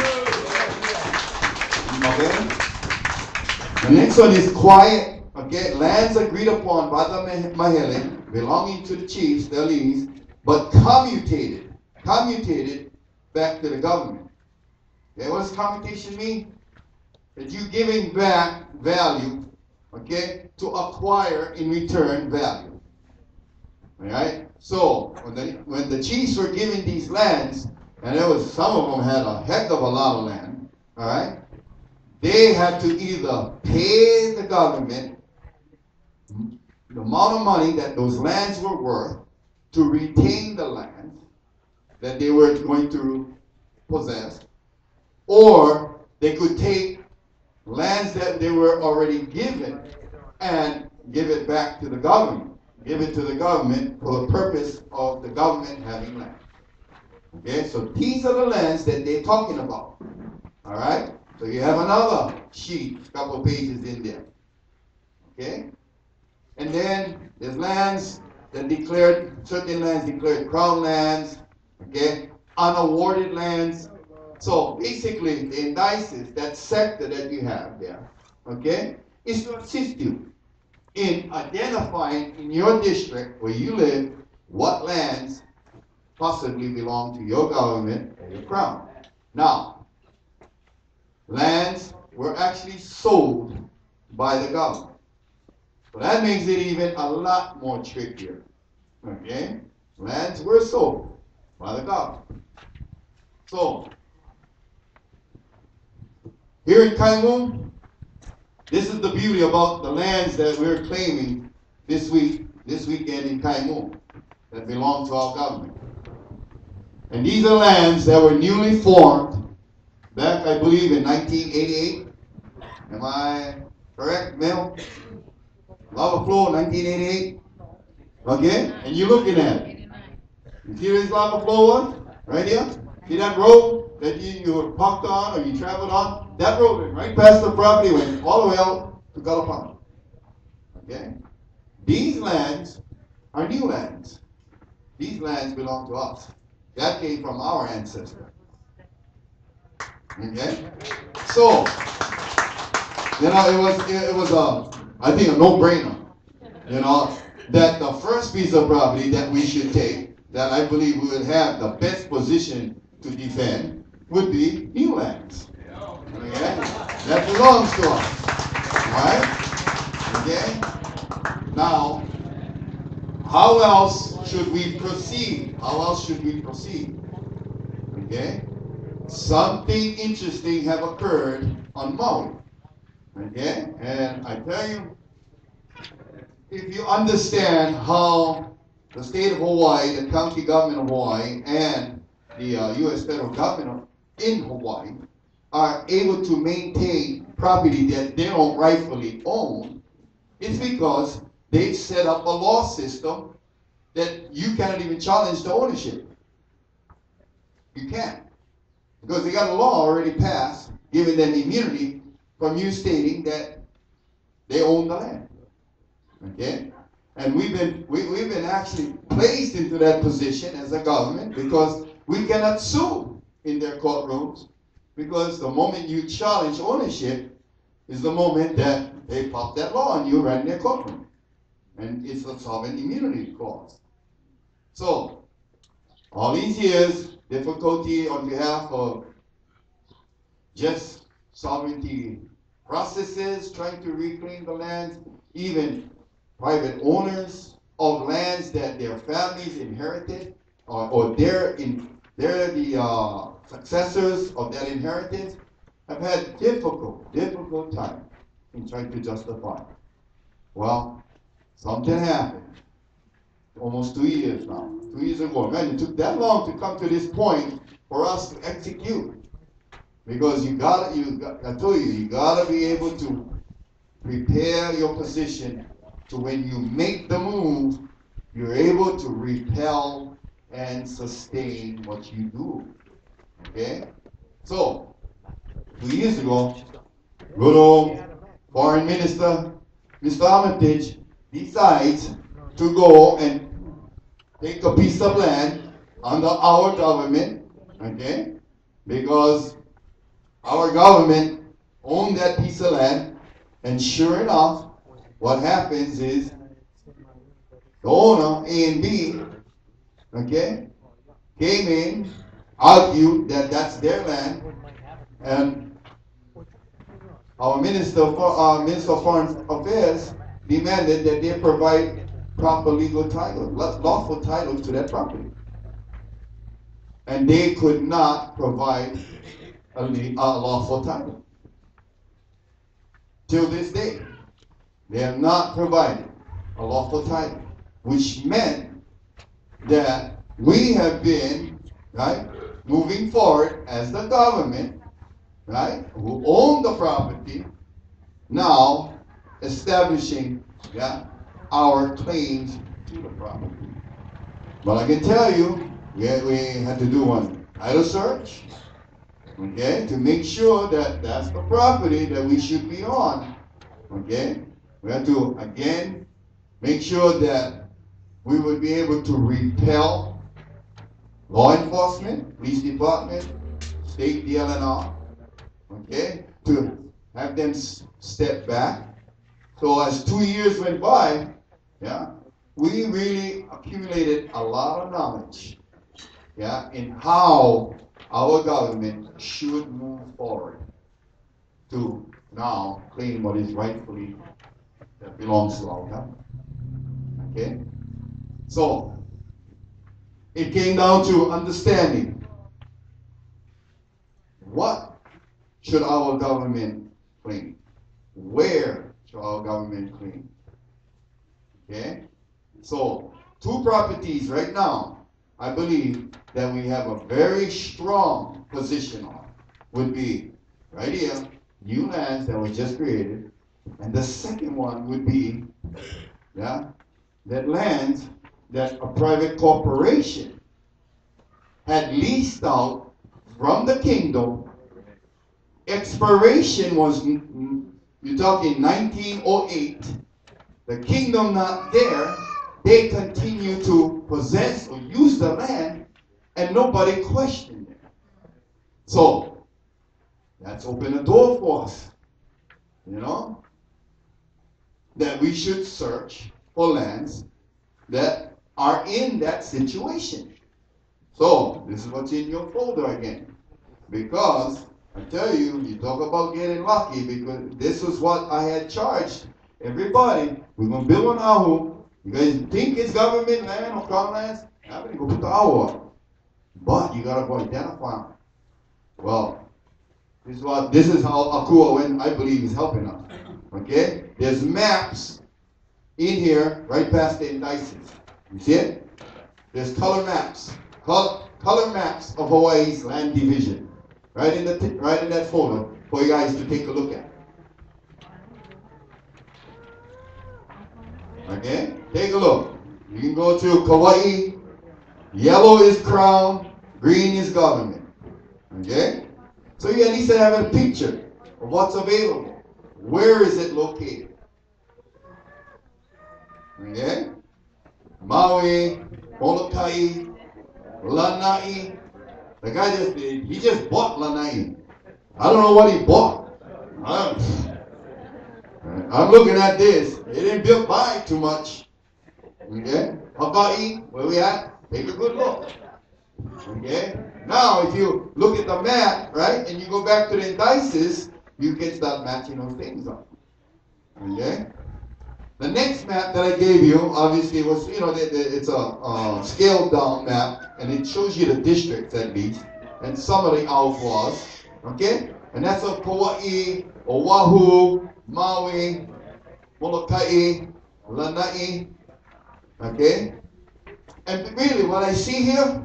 Okay? The next one is quiet. Okay, lands agreed upon by the Mahele, belonging to the chiefs, the leads, but commutated back to the government. Okay, what does commutation mean? That you're giving back value, okay, to acquire in return value. All right. So when the chiefs were given these lands, and there was some of them had a heck of a lot of land. All right. They had to either pay the government the amount of money that those lands were worth to retain the land that they were going to possess, or they could take lands that they were already given and give it back to the government. Give it to the government for the purpose of the government having land. Okay, so these are the lands that they're talking about. All right, so you have another sheet, a couple of pages in there. Okay, and then there's lands that declared, certain lands declared crown lands. Okay, unawarded lands. So basically, the indices, that sector that you have there, okay, is to assist you in identifying in your district where you live what lands possibly belong to your government or your crown. Now, lands were actually sold by the government. So that makes it even a lot more trickier. Okay? Lands were sold by the government. So, here in Keawe, this is the beauty about the lands that we're claiming this weekend in Keawe, that belong to our government. And these are lands that were newly formed back, I believe, in 1988. Am I correct, Mel? Lava Flow, 1988. Okay? And you're looking at it. You see this lava flow one? Right here? See that road that you were parked on or you traveled on? That road went right past the property, went all the way out to Kalapana. Okay? These lands are new lands. These lands belong to us. That came from our ancestors. Okay? So, it was I think a no-brainer, that the first piece of property that we should take, that I believe we would have the best position to defend, would be new lands. Okay? That belongs to us. Right? Okay? Now, how else should we proceed? How else should we proceed? Okay? Something interesting have occurred on Maui. Okay? And I tell you, if you understand how the state of Hawaii, the county government of Hawaii, and the U.S. federal government in Hawaii are able to maintain property that they don't rightfully own, it's because they've set up a law system that you cannot even challenge the ownership. You can't. Because they got a law already passed giving them immunity from you stating that they own the land. Okay? And we've been actually placed into that position as a government because we cannot sue in their courtrooms, because the moment you challenge ownership is the moment that they pop that law on you right in their courtroom. And it's a sovereign immunity clause. So, all these years, difficulty on behalf of just sovereignty processes, trying to reclaim the lands, even private owners of lands that their families inherited, or they're the successors of that inheritance, have had difficult time in trying to justify. Well, something happened. Almost 2 years now. 2 years ago. Man, it took that long to come to this point for us to execute. Because I told you, you gotta be able to prepare your position to when you make the move, you're able to repel and sustain what you do. Okay? So, 2 years ago, good old Foreign Minister, Mr. Armitage, decides to go and take a piece of land under our government, okay? Because our government owned that piece of land, and sure enough, what happens is the owner, A and B, okay, came in, argued that that's their land, and our Minister of Foreign Affairs demanded that they provide proper legal title, lawful title to that property. And they could not provide a lawful title. Till this day, they have not provided a lawful title, which meant that we have been, right, moving forward as the government, right, who own the property, now establishing, our claims to the property. But I can tell you, we had to do one title search, okay, to make sure that that's the property that we should be on, okay. We had to, again, make sure that we would be able to repel law enforcement, police department, state DLNR, okay, to have them step back. So as 2 years went by, we really accumulated a lot of knowledge, in how our government should move forward to now claim what is rightfully that belongs to our government. Okay? So, it came down to understanding what should our government claim? Where should our government claim? Okay? So, two properties right now, I believe that we have a very strong position on would be right here, new lands that were just created. And the second one would be, yeah, that lands that a private corporation had leased out from the kingdom. Expiration was, you're talking 1908. The kingdom not there, they continue to possess or use the land, and nobody questioned it. So, that's opened a door for us, you know, that we should search for lands that are in that situation. So, this is what's in your folder again. Because, I tell you, you talk about getting lucky, because this is what I had charged everybody. We're going to build on Ahu. You guys think it's government land or crown lands? I'm going to go put the Ahu up. But you got to go identify them. Well, this is how Akua, I believe, is helping us. Okay? There's maps in here right past the indices. You see it? There's color maps. Color maps of Hawaii's land division. Right in that folder for you guys to take a look at. Okay? Take a look. You can go to Kauai. Yellow is crown, green is government. Okay? So you at least have a picture of what's available. Where is it located? Okay? Maui, Molokai, Lanai. The guy just bought Lanai. I don't know what he bought. I'm looking at this. It didn't build by too much. Okay? Hawaii, where we at? Take a good look. Okay? Now, if you look at the map, right, and you go back to the indices, you can start matching those things up. Okay? The next map that I gave you, obviously, was, it's a scaled down map, and it shows you the districts at least, and some of the outlaws. Okay? And that's of Kauai, Oahu, Maui, Molokai, Lanai. Okay? And really, what I see here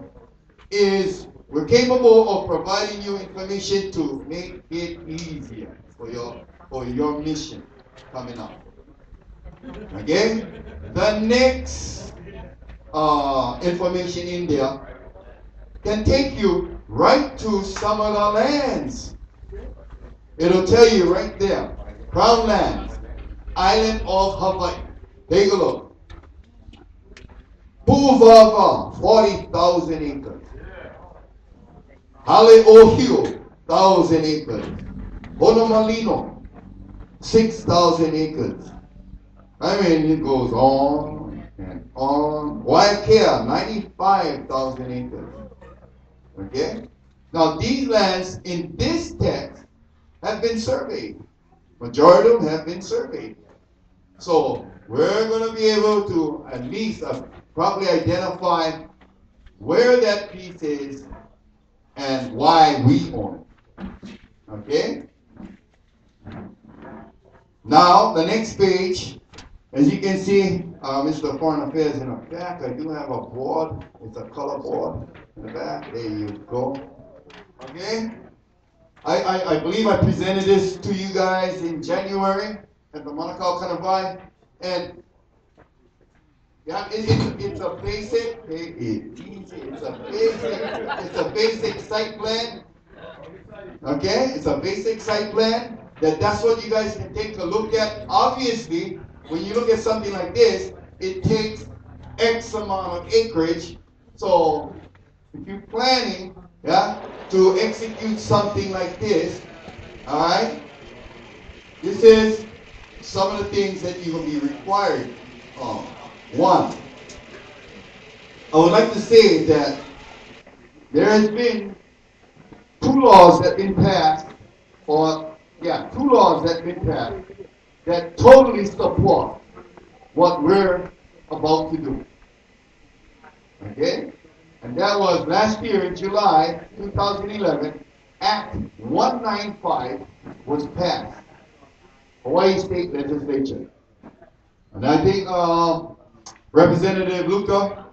is we're capable of providing you information to make it easier for your mission coming up. Okay? The next information in there can take you right to some of the lands. It'll tell you right there. Crown lands, island of Hawaii. Take a look. Pu'uvava, 40,000 acres. Hale'ohio, 1,000 acres. Honolulu, 6,000 acres. I mean, it goes on and on. Waikea, 95,000 acres. Okay? Now, these lands in this text have been surveyed. Majority of them have been surveyed. So, we're going to be able to at least probably identify where that piece is and why we own it. Okay? Now, the next page, as you can see, Mr. Foreign Affairs in the back, I do have a board. It's a color board in the back. There you go. Okay? I believe I presented this to you guys in January at the Manukau Kanawai. And yeah, it's a basic, it's a basic site plan. Okay? It's a basic site plan. That's what you guys can take a look at. Obviously, when you look at something like this, it takes X amount of acreage. So if you're planning, to execute something like this, all right, this is some of the things that you will be required of. One, I would like to say that there has been two laws that have been passed, that totally support what we're about to do. Okay? And that was last year in July 2011, Act 195 was passed. Hawaii State Legislature. And I think Representative Luca,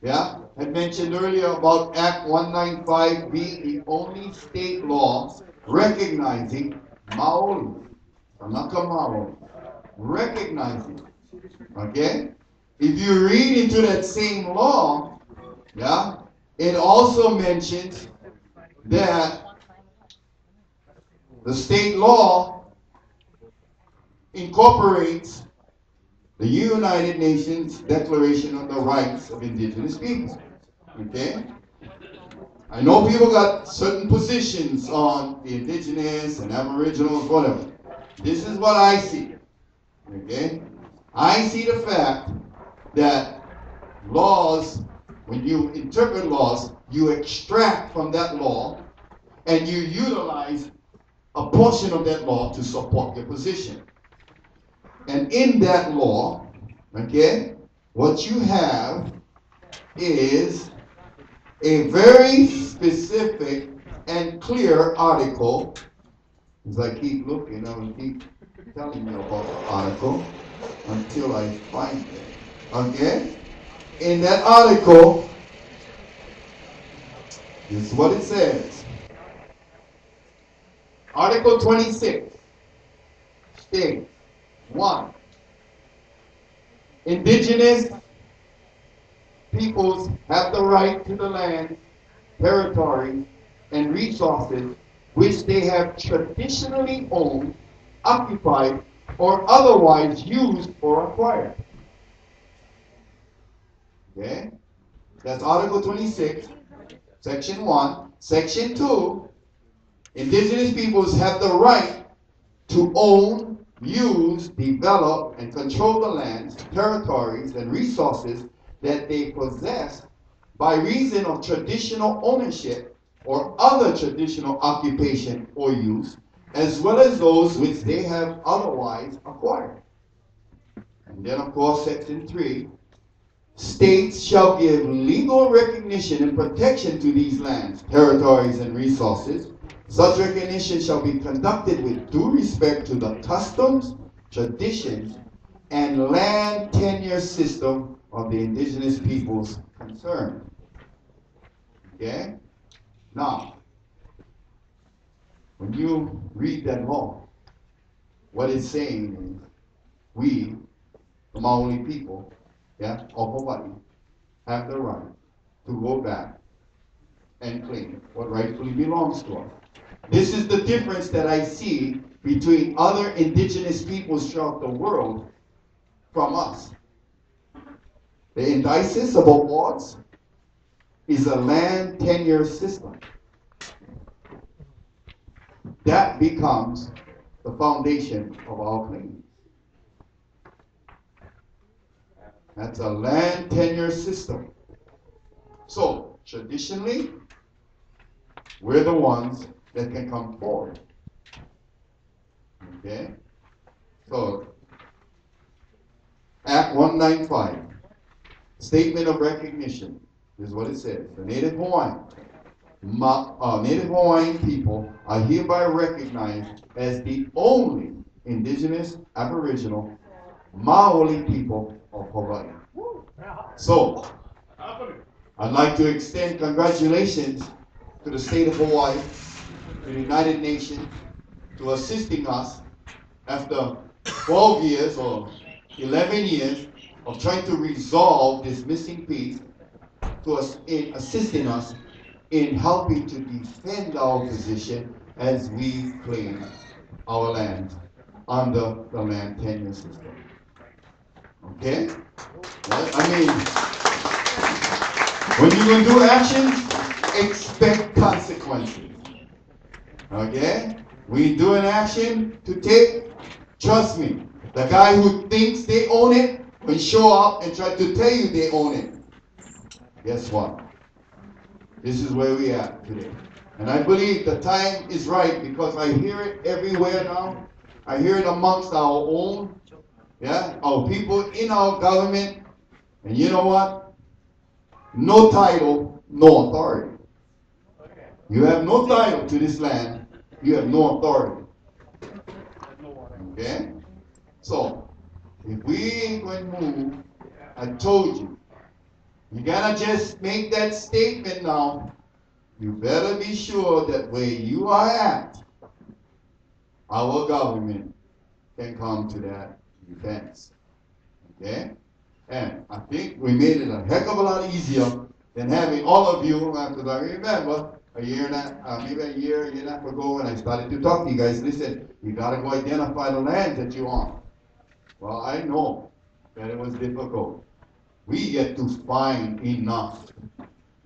yeah, had mentioned earlier about Act 195 being the only state law recognizing Maoli. Kanaka Maoli. Recognizing. Okay? If you read into that same law, yeah, it also mentions that the state law incorporates the United Nations Declaration on the Rights of Indigenous Peoples. Okay? I know people got certain positions on the indigenous and aboriginals, whatever. This is what I see. Okay? I see the fact that laws, when you interpret laws, you extract from that law and you utilize a portion of that law to support your position. And in that law, okay, what you have is a very specific and clear article. As I keep looking, I will keep telling you about the article until I find it. Okay? In that article, this is what it says. Article 26 states, 1. Indigenous peoples have the right to the land, territory, and resources which they have traditionally owned, occupied, or otherwise used or acquired. Okay? That's Article 26, Section 1. Section 2, indigenous peoples have the right to own, use, develop, and control the lands, territories, and resources that they possess by reason of traditional ownership or other traditional occupation or use, as well as those which they have otherwise acquired. And then, of course, Section 3, states shall give legal recognition and protection to these lands, territories, and resources. Such recognition shall be conducted with due respect to the customs, traditions, and land tenure system of the indigenous peoples concerned. Okay? Now, when you read that law, what it's saying is, we, the Maori people, yeah, of Hawaii, have the right to go back and claim what rightfully belongs to us. This is the difference that I see between other indigenous peoples throughout the world from us. The indices of awards is a land tenure system. That becomes the foundation of our claims. That's a land tenure system. So, traditionally, we're the ones that can come forward. Okay? So, Act 195, Statement of Recognition, is what it says. The Native Hawaiian people are hereby recognized as the only indigenous, aboriginal, Maoli people of Hawaii. So, I'd like to extend congratulations to the state of Hawaii, to the United Nations, to assisting us after 12 years or 11 years of trying to resolve this missing piece, to us in assisting us in helping to defend our position as we claim our land under the land tenure system. Okay? I mean, when you're going to do actions, expect consequences. Okay? We do an action to take, trust me, the guy who thinks they own it will show up and try to tell you they own it. Guess what? This is where we are today. And I believe the time is right because I hear it everywhere now. I hear it amongst our own, yeah, our people in our government. And you know what? No title, no authority. You have no title to this land. You have no authority. Okay? So, if we ain't going to move, I told you, you gotta just make that statement now. You better be sure that where you are at, our government can come to that defense. Okay? And I think we made it a heck of a lot easier than having all of you, because I remember maybe a year and a half ago when I started to talk to you guys, listen, you gotta go identify the lands that you own. Well, I know that it was difficult. We get to find enough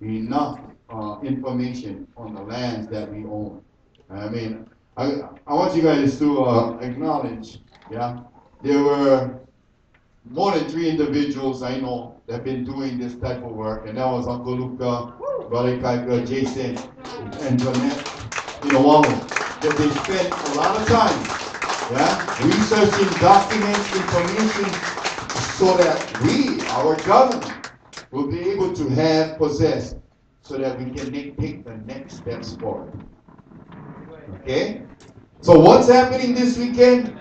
information on the lands that we own. I mean, I want you guys to acknowledge, yeah, there were more than 3 individuals I know that have been doing this type of work, and that was Uncle Luca, Brother Kaika, Jason, and Jeanette, that they spent a lot of time, yeah, researching documents, information, so that we, our government, will be able to have possessed, so that we can take the next steps forward. Okay? So what's happening this weekend?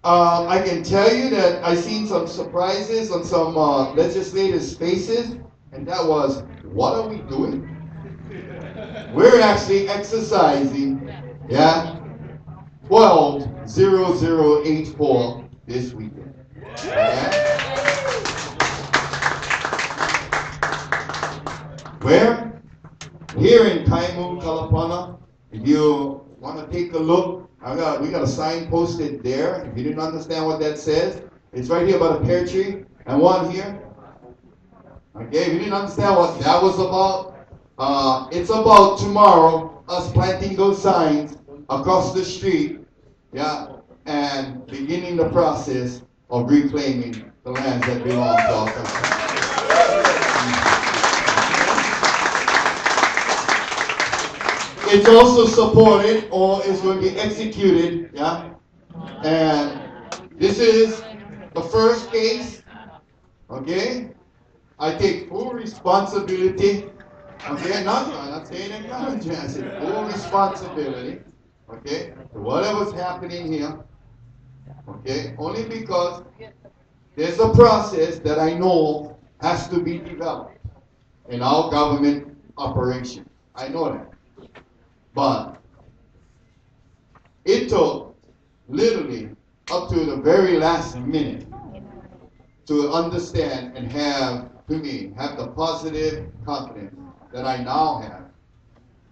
I can tell you that I've seen some surprises on some legislators' faces, and that was, what are we doing? We're actually exercising, yeah, 12-0084 this weekend. Yeah? Where? Here in Kaimu, Kalapana. If you want to take a look, we got a sign posted there. If you didn't understand what that says, it's right here by the pear tree, and one here. Okay, if you didn't understand what that was about, it's about tomorrow, us planting those signs across the street, yeah, and beginning the process of reclaiming the lands that belong to our country. It's also supported, or is going to be executed, yeah? And this is the first case, okay? I take full responsibility, okay? I'm not saying acknowledge, I said full responsibility, okay? For whatever's happening here, okay? Only because there's a process that I know has to be developed in our government operation. I know that. But it took literally up to the very last minute to understand and have the positive confidence that I now have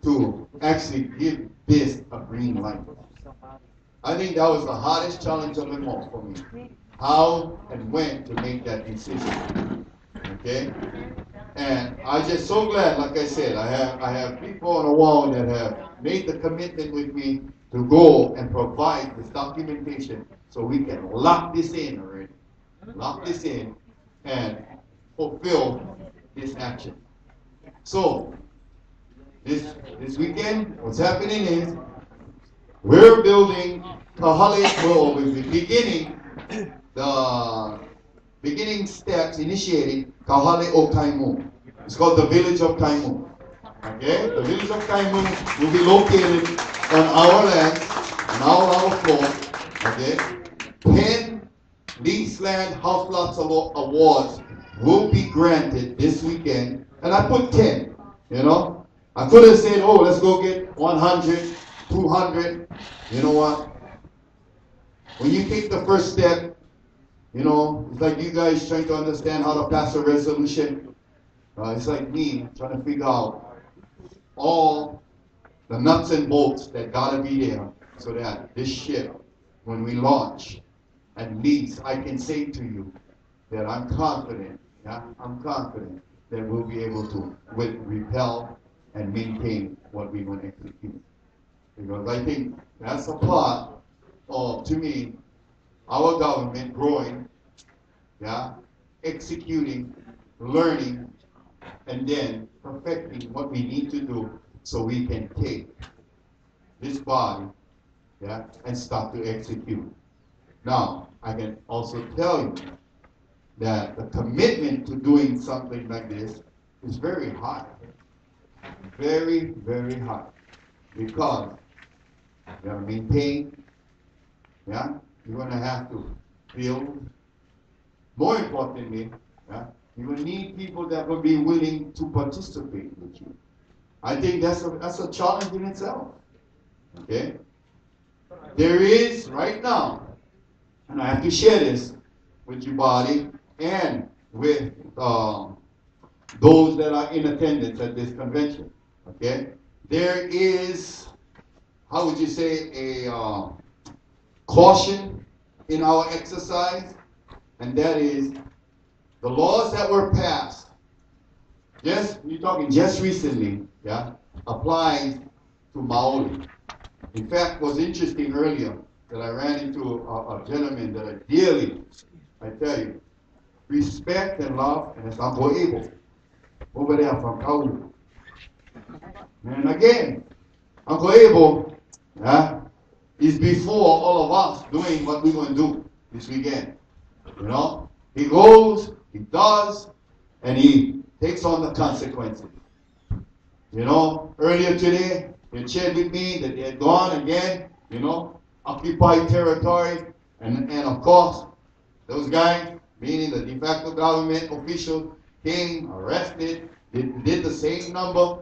to actually give this a green light. I think that was the hardest challenge of them all for me. How and when to make that decision. Okay? And I'm just so glad, like I said, I have people on the wall that have made the commitment with me to go and provide this documentation so we can lock this in already. Lock this in and fulfill this action. So, this weekend, what's happening is we're building beginning steps initiating Kahale o Kaimu. It's called the village of Kaimu. Okay? The village of Kaimu will be located on our land, on our floor. Okay? 10 lease land house lots awards will be granted this weekend. And I put 10, you know. I could have said, oh, let's go get 100, 200. You know what? When you take the first step, you know, it's like you guys trying to understand how to pass a resolution. It's like me trying to figure out all the nuts and bolts that gotta be there so that this ship, when we launch, at least I can say to you that I'm confident, yeah, I'm confident that we'll be able to repel and maintain what we're going to execute. Because I think that's a part of, to me, our government growing, yeah, executing, learning, and then perfecting what we need to do so we can take this body, yeah, and start to execute. Now, I can also tell you that the commitment to doing something like this is very high. Very, very high. Because you gotta maintain, yeah? You're gonna have to build. More importantly, yeah, you will need people that will be willing to participate with you. I think that's a challenge in itself. Okay? There is right now, and I have to share this with you, body, and with those that are in attendance at this convention. Okay? There is, how would you say, a caution in our exercise, and that is the laws that were passed, you're talking just recently, yeah, applies to Maoli. In fact, what's interesting earlier, that I ran into a gentleman that I dearly, I tell you, respect and love, and it's Uncle Abel, over there from Keawe. And again, Uncle Abel, yeah, is before all of us doing what we're going to do this weekend. You know? He goes, he does, and he takes on the consequences. You know, earlier today, they shared with me that they had gone again, you know, occupied territory, and of course, those guys, meaning the de facto government officials, came, arrested, did the same number.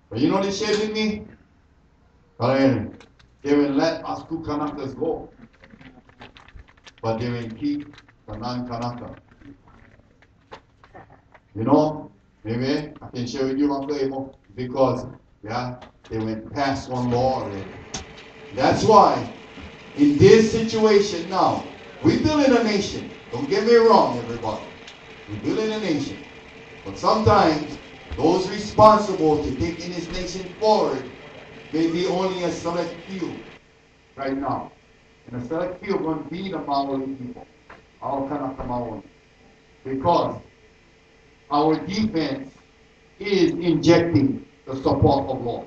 But you know what they shared with me? They will let us two Kanakas go, but they will keep the non-Kanaka. You know, maybe I can share with you, Uncle Abel, because, yeah, they went past one law already. That's why, in this situation now, we're building a nation. Don't get me wrong, everybody. We're building a nation. But sometimes, those responsible to taking this nation forward may be only a select few right now. And a select few are going to be the Maori people, our Kanaka Maori. Because our defense is injecting the support of law.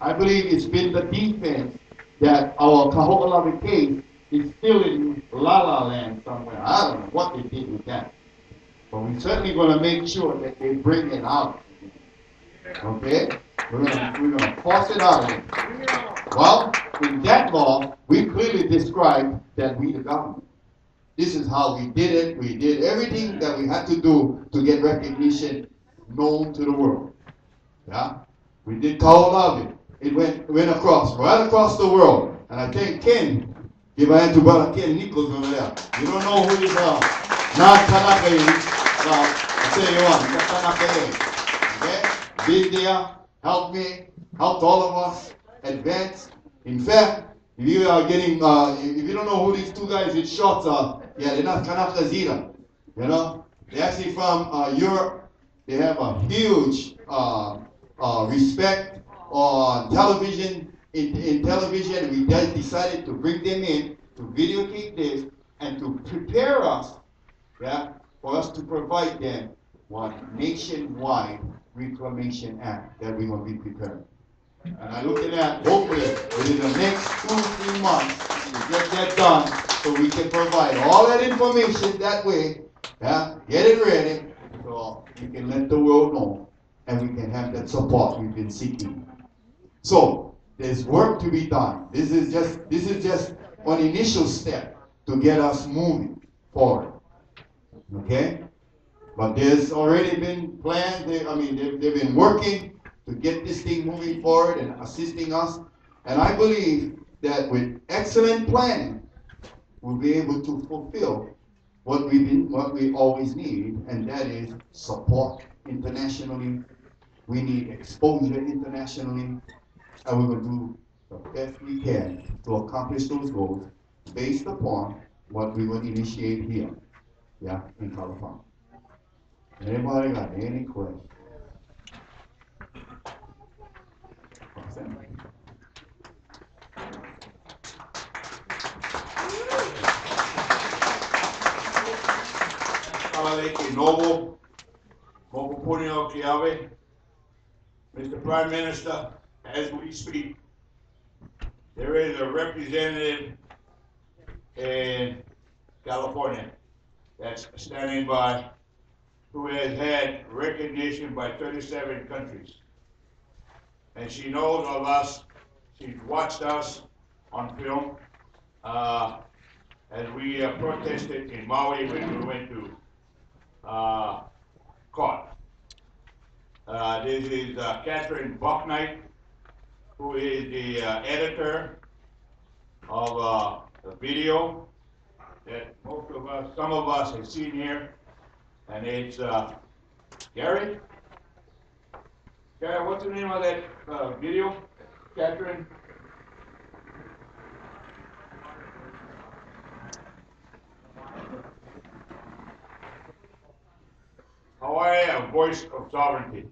I believe it's been the defense that our Kaho'olawe case is still in La La Land somewhere. I don't know what they did with that. But we're certainly going to make sure that they bring it out. Okay? We're going to force it out. Well, in that law, we clearly described that we the government. This is how we did it. We did everything that we had to do to get recognition known to the world. Yeah? We did Kaho'olawe. It went across, right across the world. And I think Ken, give a hand to Brother Ken Nichols over there. You don't know who this non-Kanaka is. Well, I'll tell you what, he's a Kanaka. Okay? Been there, helped me, helped all of us advance. In fact, if you are getting, if you don't know who these two guys with shorts are, yeah, they're not Kanakas either. You know? They're actually from Europe. They have a huge respect on television, in television, and we decided to bring them in to videotape this and to prepare us, yeah, for us to provide them one nationwide reclamation act that we will be preparing. And I'm looking at, hopefully, within the next 2-3 months, to get that done so we can provide all that information that way, yeah, get it ready, so we can let the world know and we can have that support we've been seeking. So, there's work to be done. This is just an initial step to get us moving forward. Okay? But there's already been plans, they've been working to get this thing moving forward and assisting us. And I believe that with excellent planning, we'll be able to fulfill what we always need, and that is support internationally. We need exposure internationally, and we're going to do the best we can to accomplish those goals based upon what we will initiate here, yeah, in Kalapana. Anybody got any questions? Kalaleki Noble, Moku Punio Keawe, Mr. Prime Minister, as we speak, there is a representative in California that's standing by who has had recognition by 37 countries. And she knows of us. She's watched us on film as we protested in Maui when we went to court. This is Catherine Bucknight, who is the editor of the video that most of us, some of us have seen here. And it's Gary? Gary, what's the name of that video, Catherine? Hawaii, a voice of sovereignty,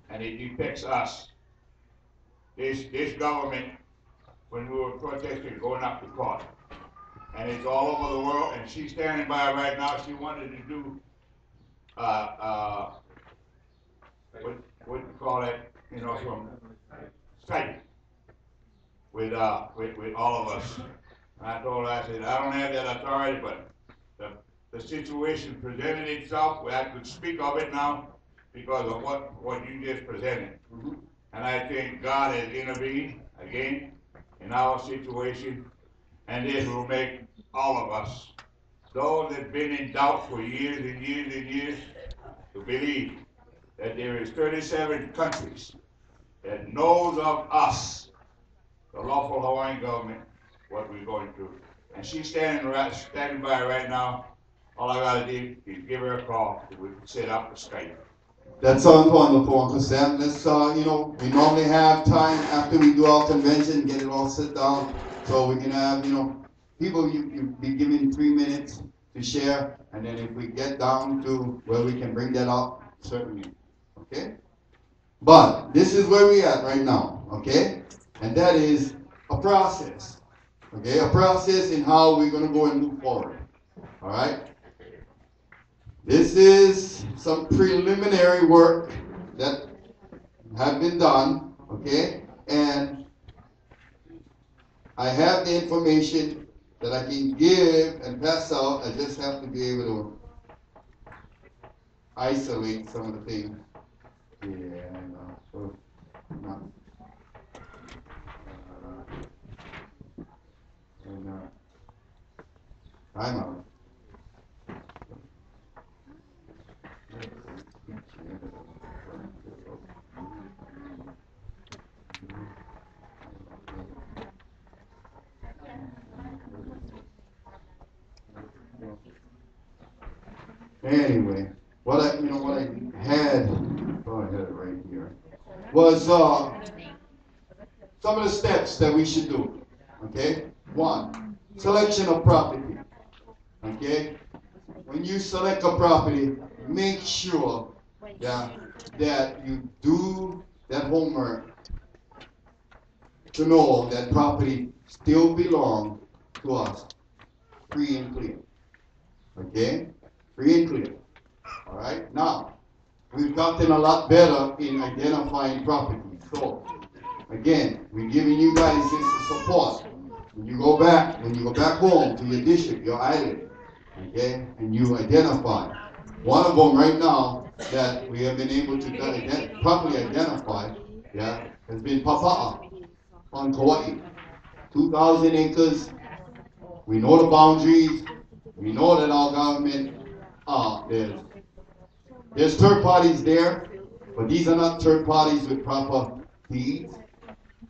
and it depicts us. This government, when we were protesting, going up to court, and it's all over the world. And she's standing by right now. She wanted to do what you call it, you know, from Skype with all of us. And I told her, I said, I don't have that authority, but the situation presented itself where I could speak of it now because of what you just presented. And I think God has intervened again in our situation, and this will make all of us, those that have been in doubt for years and years and years, to believe that there is 37 countries that knows of us, the Lawful Hawaiian Government, what we're going through. And she's standing by right now. All I gotta do is give her a call. We can set up a Skype. That sounds wonderful, Uncle Sam. Let's, we normally have time after we do our convention, get it all set down, so we can have, people, you be given 3 minutes to share, and then if we get down to where we can bring that up, certainly, okay? But this is where we at right now, okay? And that is a process, okay? A process in how we're gonna go and move forward, all right? This is some preliminary work that have been done, okay? And I have the information that I can give and pass out. I just have to be able to isolate some of the things. Yeah, I know. So, time out. Anyway, what I had, oh, I had it right here, was some of the steps that we should do. Okay, 1, selection of property. Okay, when you select a property, make sure that you do that homework to know that property still belongs to us, free and clear. Okay, free and clear. All right. Now, we've gotten a lot better in identifying property. So, again, we're giving you guys this support. When you go back home to your district, your island, okay, and you identify. One of them right now that we have been able to properly identify, has been Papa'a on Kauai. 2,000 acres. We know the boundaries. We know that our government, there's third parties there, but these are not third parties with proper deeds.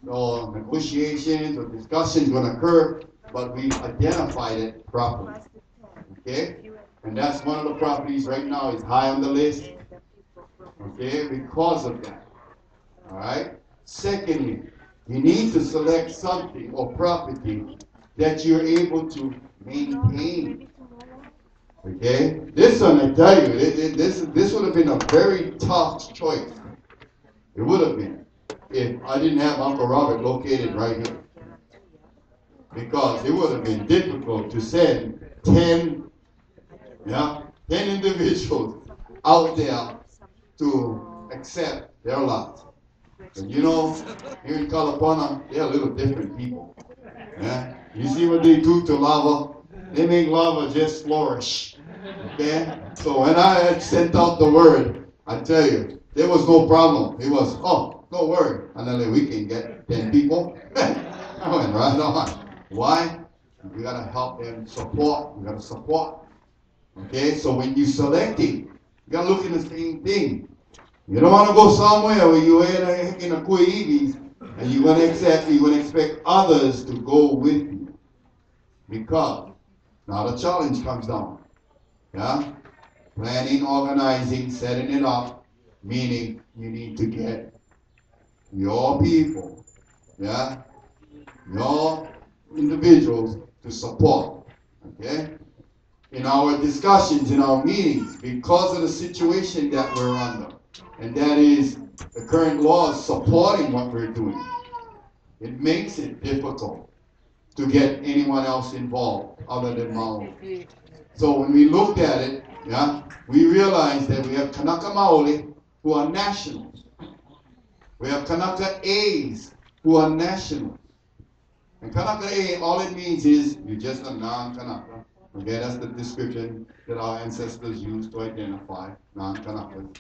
So negotiations or discussions will occur, but we've identified it properly. Okay? And that's one of the properties right now is high on the list. Okay? Because of that. All right? Secondly, you need to select something or property that you're able to maintain. Okay? This one, I tell you, this would have been a very tough choice. It would have been if I didn't have Uncle Robert located right here. Because it would have been difficult to send 10 individuals out there to accept their lot. And here in Kalapana, they're a little different people. Yeah? You see what they do to lava? They make lava just flourish. Okay? So when I had sent out the word, I tell you, there was no problem. It was, oh, don't worry. And then we can get 10 people. I went right on. Why? We gotta help them support. We gotta support. Okay? So when you selecting, you gotta look at the same thing. You don't want to go somewhere where you're in a Kuwaitis and you're going to expect others to go with you. Because now the challenge comes down. Yeah? Planning, organizing, setting it up, meaning you need to get your people, yeah, your individuals to support. Okay? In our discussions, in our meetings, because of the situation that we're under, and that is the current laws supporting what we're doing, it makes it difficult to get anyone else involved other than Maoli. So when we looked at it, yeah, we realized that we have Kanaka Maoli who are nationals. We have Kanaka A's who are nationals. And Kanaka A, all it means is you're just a non-Kanaka. Okay, that's the description that our ancestors used to identify non-Kanakas.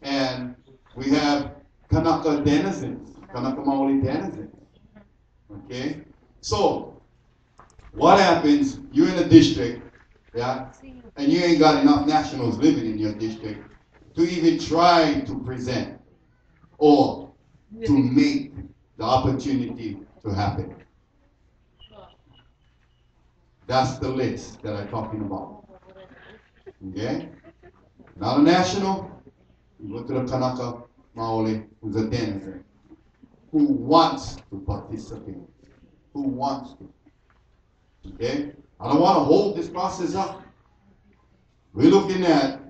And we have Kanaka denizens, Kanaka Maoli denizens. Okay? So, what happens, you're in a district, yeah, and you ain't got enough nationals living in your district to even try to present or to make the opportunity to happen. That's the list that I'm talking about. Okay? Not a national. You go to the Kanaka Maoli, who's a denizen, who wants to participate, who wants to. Okay? I don't want to hold this process up. We're looking at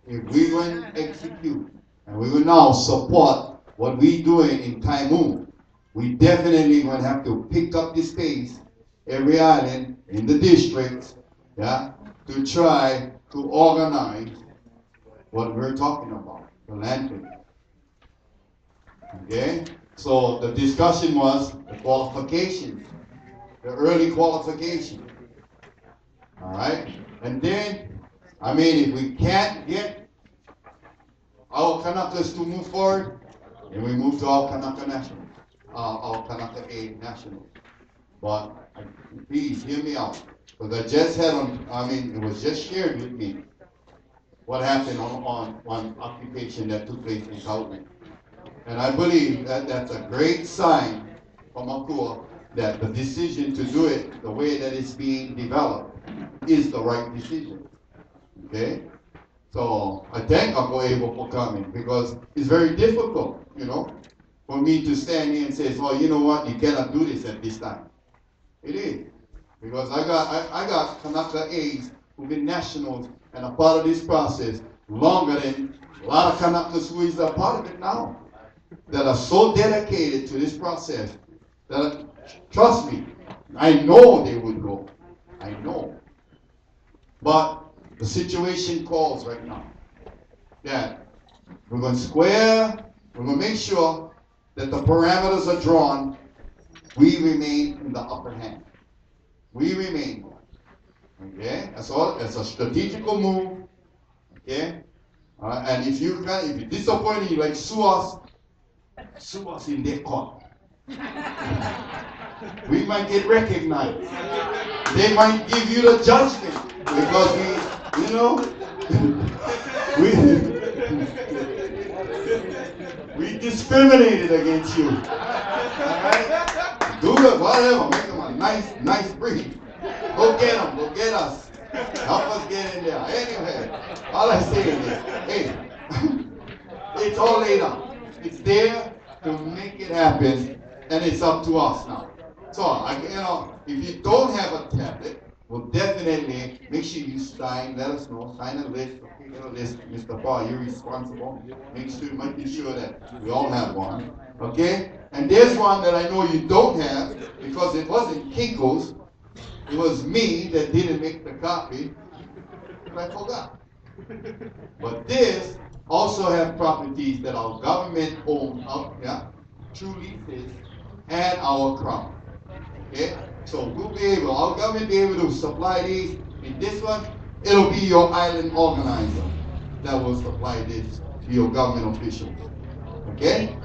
if we going to execute and we will now support what we're doing in Kaimu, we definitely going to have to pick up the space, every island in the districts, yeah, to try to organize what we're talking about, the land clearing. Okay? So the discussion was the qualifications, the early qualification. All right? And then, I mean, if we can't get our Kanakas to move forward, then we move to our Kanaka National, our Kanaka A National. But please hear me out. Because I just had it was just shared with me what happened on one occupation that took place in Kautman. And I believe that that's a great sign from Moku that the decision to do it the way that it's being developed is the right decision. Okay? So I thank Uncle Abel for coming because it's very difficult, for me to stand here and say, well, you know what, you cannot do this at this time. It is. Because I got Kanaka A's who've been nationals and a part of this process longer than a lot of Kanakas who is a part of it now. That are so dedicated to this process that, trust me, I know they would go. I know. But the situation calls right now that we're going to we're going to make sure that the parameters are drawn. We remain in the upper hand. We remain. Okay? That's all. It's a strategical move. Okay? And if you're disappointed, you like sue us in their court. We might get recognized. They might give you the judgment because we discriminated against you. Alright? Do it, whatever, make them a nice breed. Go get them, go get us. Help us get in there. Anyway, all I say is this, hey, it's all laid out. It's there to make it happen, and it's up to us now. So, if you don't have a tablet, we'll definitely make sure you sign, let us know, sign a list, Mr. Paul, you're responsible. Make sure that we all have one. Okay? And there's one that I know you don't have, because it wasn't Kinko's, it was me that didn't make the copy, and I forgot. But this also have properties that our government owns, true leases, and our crown. Okay? So we'll be able, our government be able to supply these. In this one, it'll be your island organizer that will supply this to your government officials. Okay?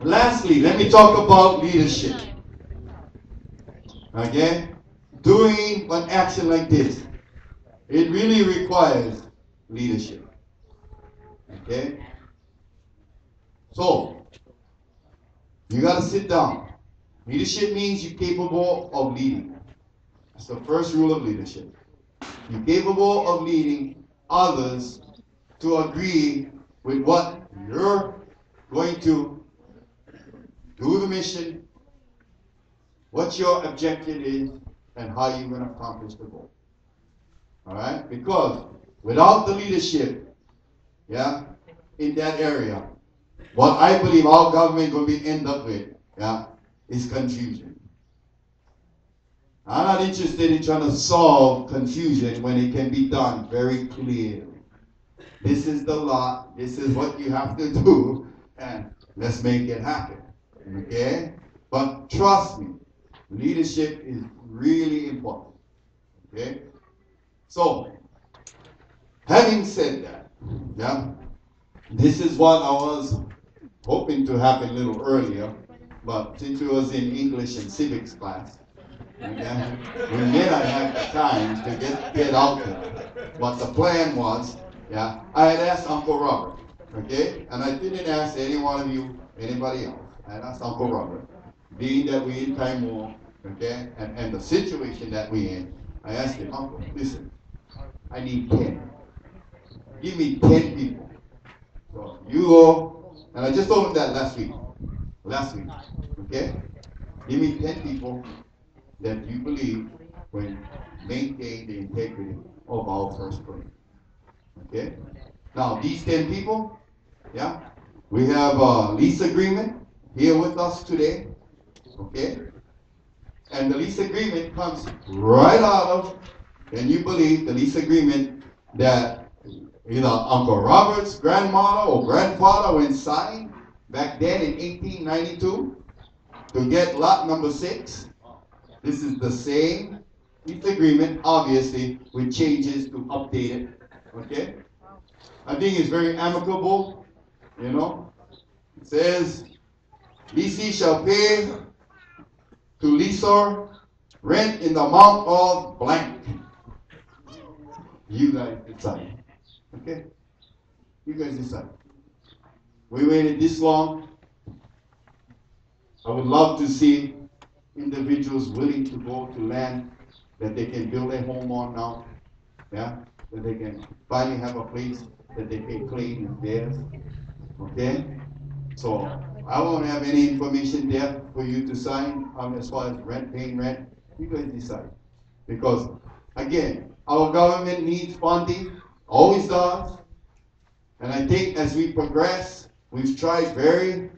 Lastly, let me talk about leadership. Okay? Doing an action like this, it really requires leadership. Okay? So, you got to sit down. Leadership means you're capable of leading. That's the first rule of leadership. You're capable of leading others to agree with what you're going to do, the mission, what your objective is, and how you're going to accomplish the goal. All right? Because without the leadership, yeah, in that area, what I believe our government will be end up with, yeah, is confusion. I'm not interested in trying to solve confusion when it can be done very clearly. This is the law, this is what you have to do, and let's make it happen. Okay? But trust me, leadership is really important. Okay? So, having said that, yeah, this is what I was hoping to happen a little earlier, but since we was in English and civics class, okay, we may not have the time to get out there. But the plan was, yeah, I had asked Uncle Robert, okay, and I didn't ask any one of you, anybody else. I had asked Uncle Robert, being that we in Kaimua, okay, and the situation that we in, I asked him, Uncle, listen, I need 10. Give me 10 people. So you go, and I just told him that last week, okay? Give me 10 people that you believe will maintain the integrity of our first grade. Okay? Now, these 10 people, yeah, we have a lease agreement here with us today, okay? And the lease agreement comes right out of, can you believe, the lease agreement that either Uncle Robert's grandmother or grandfather went signed back then in 1892 to get lot number 6. This is the same lease agreement, obviously, with changes to update it. Okay? I think it's very amicable, you know. It says, leasee shall pay to leaser rent in the amount of blank. You guys decide. Okay? You guys decide. We waited this long. I would love to see individuals willing to go to land that they can build a home on now. Yeah? That they can finally have a place that they can claim as theirs. Okay? So I won't have any information there for you to sign as far as rent, paying rent. You guys decide. Because again, our government needs funding, always does. And I think as we progress, we've tried very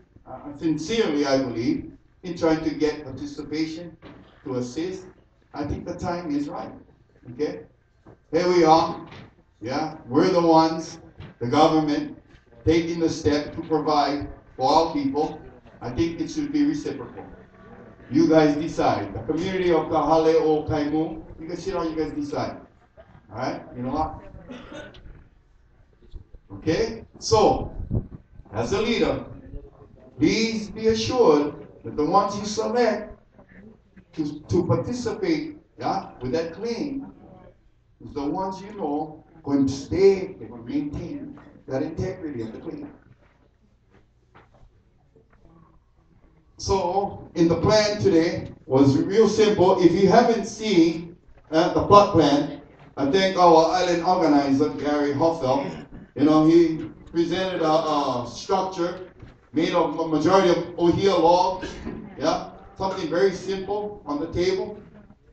sincerely, I believe, in trying to get participation to assist. I think the time is right. Okay? Here we are. Yeah, we're the ones, the government, taking the step to provide for our people. I think it should be reciprocal. You guys decide. The community of Kahaleo Kaimu, you can sit down, you guys decide. Alright? You know what? Okay? So, as a leader, please be assured that the ones you select to participate, yeah, with that claim is the ones you know going to stay and maintain that integrity of the claim. So, in the plan today was real simple. If you haven't seen the plot plan, I think our island organizer, Gary Hoffeld, you know, he presented a structure made of a majority of ohia logs, yeah, something very simple on the table.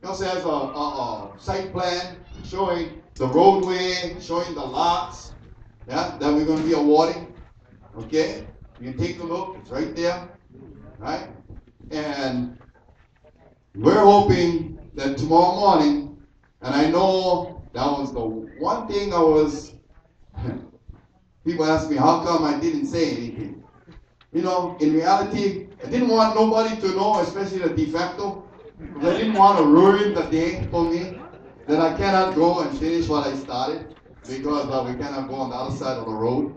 He also has a site plan showing the roadway, showing the lots, yeah, that we're going to be awarding. Okay, you can take a look; it's right there, right? And we're hoping that tomorrow morning, and I know that was the one thing I was. People ask me how come I didn't say anything. You know, in reality, I didn't want nobody to know, especially the de facto, because I didn't want to ruin the day for me. that I cannot go and finish what I started because we cannot go on the other side of the road.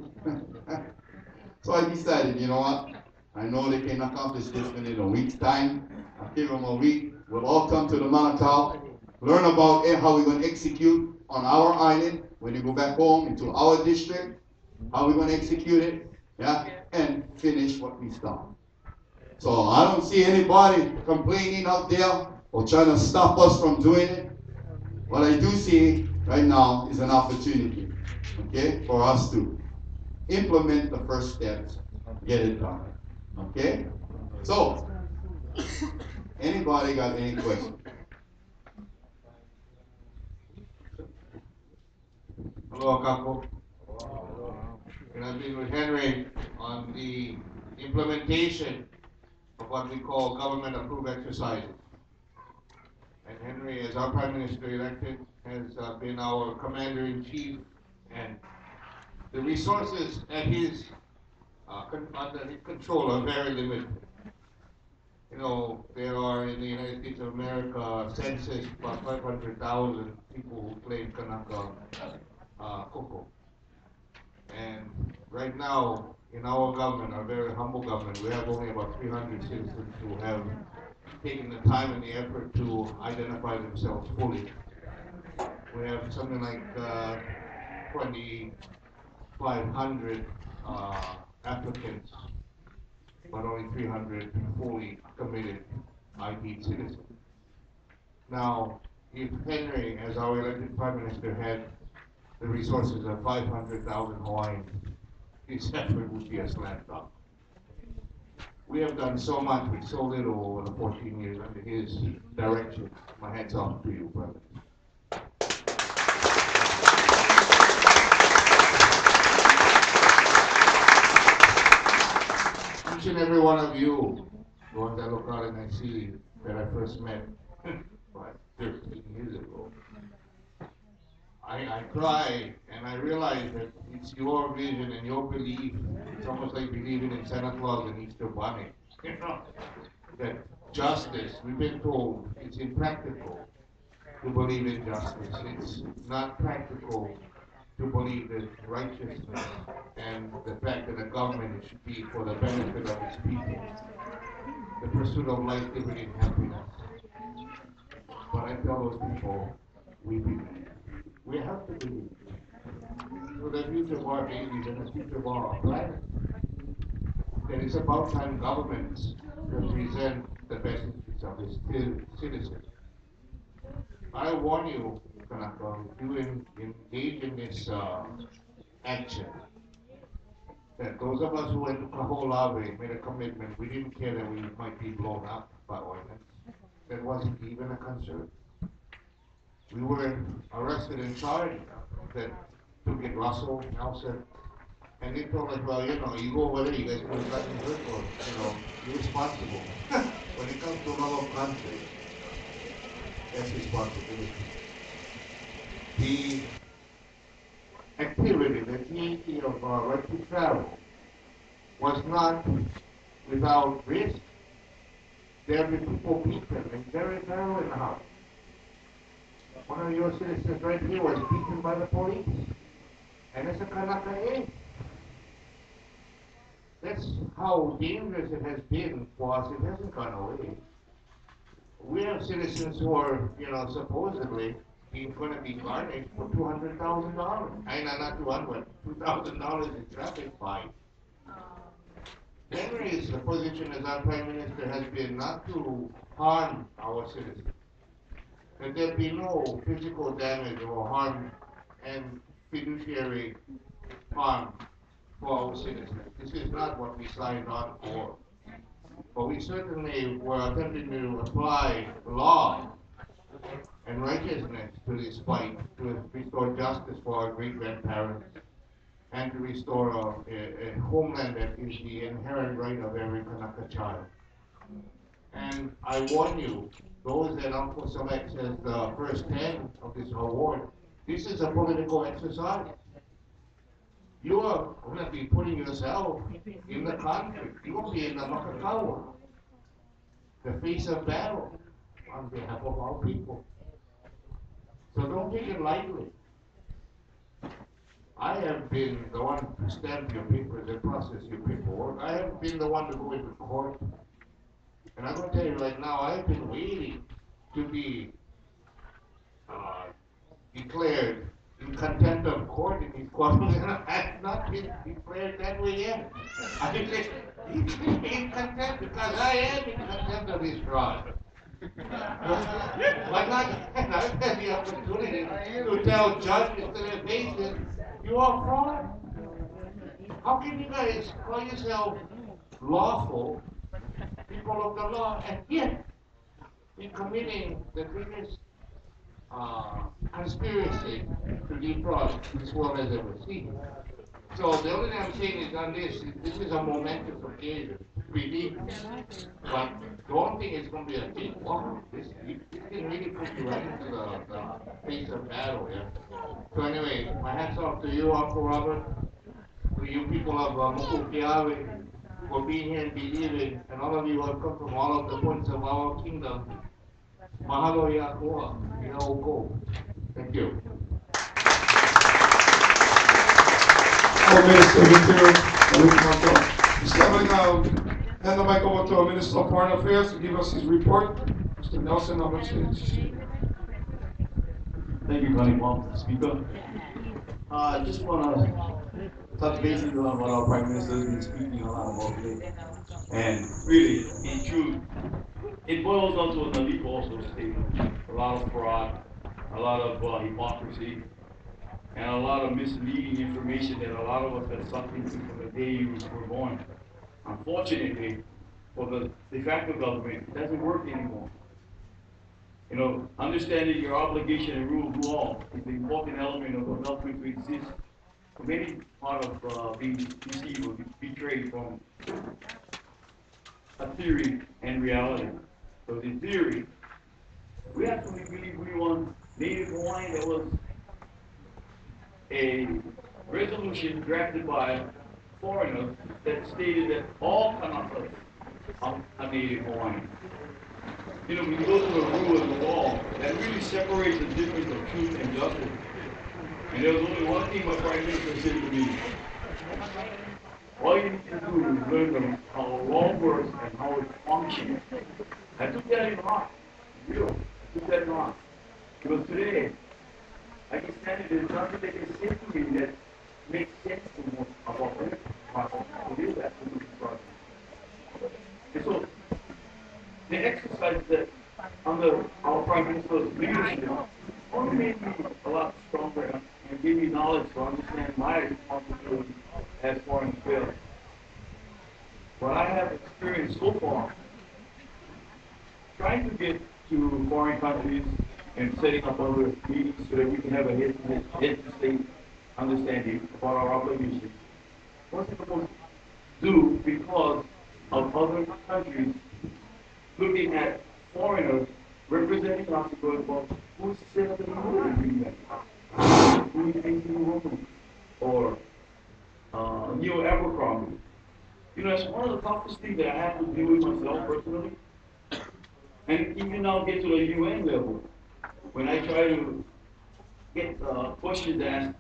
So I decided, you know what? I know they can accomplish this within a week's time. I'll give them a week. We'll all come to the Manukau, learn about how we're going to execute on our island when you go back home into our district, how we're going to execute it, yeah, and finish what we start. So I don't see anybody complaining out there or trying to stop us from doing it. What I do see right now is an opportunity, okay, for us to implement the first steps, get it done, okay? So, anybody got any questions? Hello, Kako. And I've been with Henry on the implementation of what we call government approved exercises. And Henry, as our Prime Minister elected, has been our Commander-in-Chief, and the resources at his under his control are very limited. You know, there are in the United States of America census about 500,000 people who claim Kanaka Koko. And right now, in our government, our very humble government, we have only about 300 citizens who have taken the time and the effort to identify themselves fully. We have something like 2,500 applicants, but only 300 fully committed ID citizens. Now, if Henry, as our elected Prime Minister, had the resources of 500,000 Hawaiians, his effort would be a slam dunk. We have done so much with so little over the 14 years under his direction. My hat's off to you, brother. Each and every one of you, the ones I look out and I see that I first met 13 years ago, I cry and I realize that it's your vision and your belief. It's almost like believing in Santa Claus and Easter Bunny. You know, that justice, we've been told it's impractical to believe in justice. It's not practical to believe that righteousness and the fact that the government should be for the benefit of its people, the pursuit of life, liberty, and happiness. But I tell those people, we believe. We have to believe. For the future of our babies and the future of our planet. That it's about time governments represent the best interests of its citizens. I warn you, Kanaka, if you engage in this action, that those of us who went to Kaho'olawe made a commitment, we didn't care that we might be blown up by ordinance. That wasn't even a concern. We were arrested and charged that to get Russell, Nelson, and they told us, well, you know, you go over there, you guys could have gotten hurt or, you know, you're responsible. When it comes to love of country, that's responsibility. The activity, the activity of right to travel was not without risk. There have been people beaten and very thorough in the house. One of your citizens right here was beaten by the police. And it's a Kanaka age. That's how dangerous it has been for us. It hasn't gone away. We have citizens who are, you know, supposedly going to be garnished for $200,000. I know, not 200, $2,000 in traffic fine. Henry's position as our Prime Minister has been not to harm our citizens. That there be no physical damage or harm and fiduciary harm for our citizens. This is not what we signed on for. But we certainly were attempting to apply law and righteousness to this fight to restore justice for our great-grandparents and to restore a homeland that is the inherent right of every Kanaka child. And I warn you, those that Uncle selects as the first 10 of this award, this is a political exercise. You are going to be putting yourself in the conflict. You will be in the Makakawa, the face of battle on behalf of our people. So don't take it lightly. I have been the one to stamp your papers and process your paperwork. I have been the one to go into court. And I'm going to tell you right now, I've been waiting to be declared in contempt of court in these courtrooms, and I have not been declared that way yet. I've been in contempt because I am in contempt of this fraud. Why not? I've had the opportunity to tell judges to their faces, you are fraud. How can you guys call yourself lawful people of the law and yet be committing the greatest conspiracy to defraud this world has ever seen? So the only thing I'm saying is on this is a momentous occasion, believe me. But the only thing is going to be a big one. This can really put you right into the face of battle, yeah? So anyway, my hats off to you, Uncle Robert, to you people of Moku, Keawe, for being here and believing, and all of you who have come from all of the points of our kingdom. Mahalo yakoa, ina. Thank you. Minister Victor, hand the mic over to our Minister of Foreign Affairs to give us his report. Mr. Nelson, on stage. Thank you, Kalapana, Speaker. I just want to touch bases on what our Prime Minister has been speaking a lot about today. And really, in truth, it boils down to what Nalik also stated. A lot of fraud, a lot of hypocrisy, and a lot of misleading information that a lot of us have sucked into from the day you were born. Unfortunately, for the de facto government, it doesn't work anymore. You know, understanding your obligation and rule of law is an important element of what helps you to exist from any part of being deceived or betrayed from a theory and reality. So the theory, we actually believe we want Native Hawaiian. There was a resolution drafted by foreigners that stated that all Kanakas are Native Hawaiian. You know, when you go to a rule of the law, that really separates the difference of truth and justice. And there was only one thing my Prime Minister said to me. All you need to do is learn how the law works and how it functions. I took that in heart. Real. Took that in heart. Because today, I can stand it, there's nothing that can say to me that makes sense to me about this process. It is absolutely process. And so, the exercise that under our Prime Minister's leadership only made me a lot stronger and gave me knowledge to understand my responsibility as foreign affairs. What I have experienced so far, trying to get to foreign countries and setting up other meetings so that we can have a head-to-state understanding about our obligations. What's it supposed to do because of other countries looking at foreigners representing us about who's set up in the agreement, who is thinking Moku, or Neil Abercrombie. You know, it's one of the toughest things that I have to deal with myself personally. And even now get to the UN level, when I try to get questions asked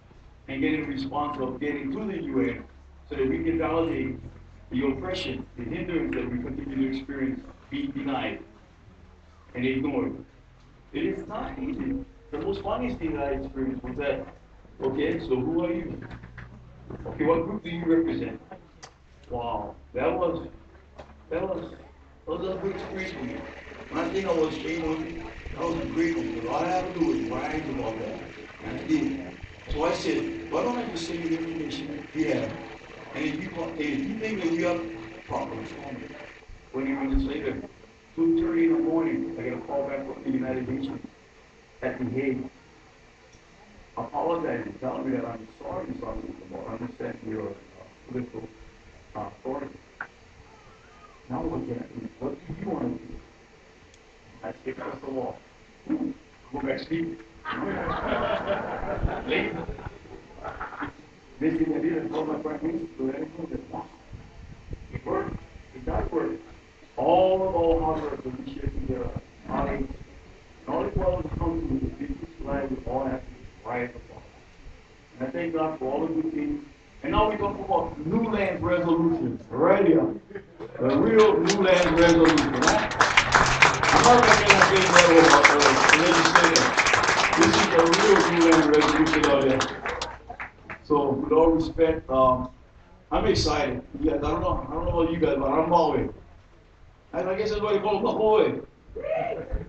and get a response of getting to the UN so that we can validate the oppression, the hindrance that we continue to experience being denied and ignored. It is not easy. The most funniest thing that I experienced was that, okay, so who are you? Okay, what group do you represent? Wow, that was a great experience for me. When I think I was ashamed of it, that was a great one, because all I had to do was brag about that. And I did. So I said, why don't I just send you the information we have? And if you think that we are properly responding, 20 minutes later, 2:30 in the morning, I get a call back from the United Nations at The Hague, apologizing, telling me that I'm sorry, I understand your political authority. Now what can I do? What do you want to do? I skip across the wall. Go back sleep. Late. This thing I did, I told my Prime Minister to let him know that wow, it worked. It does work. All hard work will be shared together. All it was come this life we all have to rise above. And I thank God for all the good things. And now we talk about new land resolution, right here. The real new land resolution, right? I'm not making a big level about the legislature. This is a real new land resolution out there. So with all respect, I'm excited. You guys, I don't know about you guys, but I'm always. I guess that's why you call them Hawaii.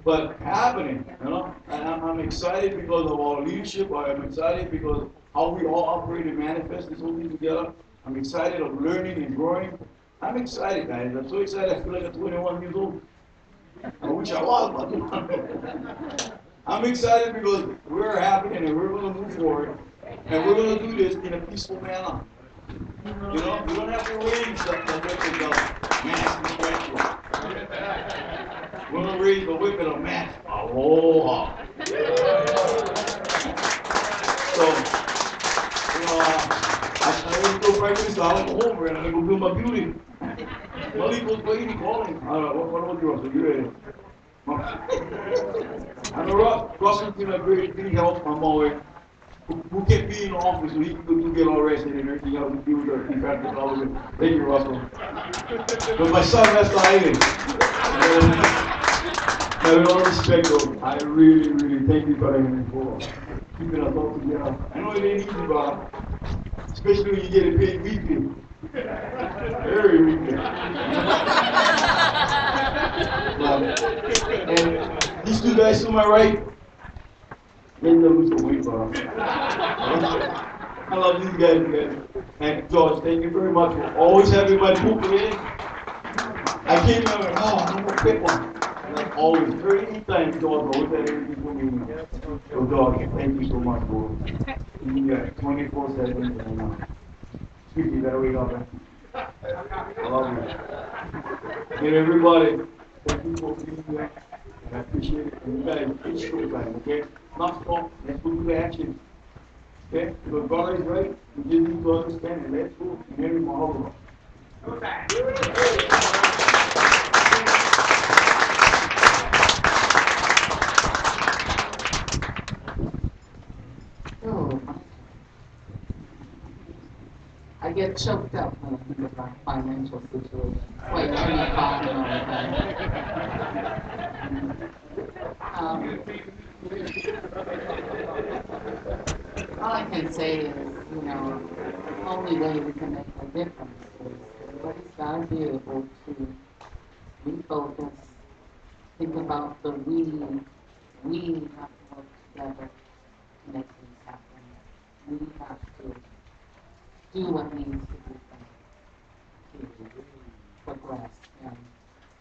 But happening, you know. And I'm excited because of our leadership. I'm excited because how we all operate and manifest this whole thing together. I'm excited of learning and growing. I'm excited, guys. I'm so excited. I feel like I'm 21 years old. I wish I was, but I'm excited because we're happening and we're going to move forward. And we're going to do this in a peaceful manner. You know, we don't have to raise the weapons of mass destruction. We're going to raise the weapon of mass aloha. So, you know, I go Prime Minister, I go home and I go build my building. Maliko's waiting, calling. What about you, Russell? You ready? I know Russell's been a great help on my way. Who kept me in the office so he could get all arrested and everything else to do with the contractors all of it. Thank you, Russell. But my son has to hide it. Now, with all respect, though, I really, really thank you for keeping us all together. I know it ain't easy, but especially when you get it paid weekly. Very weekly. And these two guys to my right, they never lose the weight, bro. I love these guys. And George, thank you very much for always having my book in. I came in and went, no more paper. Like always, 38 times, George, always had everything for me. So, George, thank you so much, bro. You got 24/7. Excuse me, better wake up, man. I love you. And everybody, thank you for being here. I appreciate it. And you guys, it's showtime, okay? Not stop, let's go to the action. Okay? Because God is right, we just need to understand it. Let's go. Mary Mahalo. Oh, I get choked up when I think about financial situation. Quite unified and all that. All I can say is, you know, the only way we can make a difference is everybody's got to be able to refocus, think about the we have to work together to make things happen. We have to do what needs to be done to progress. And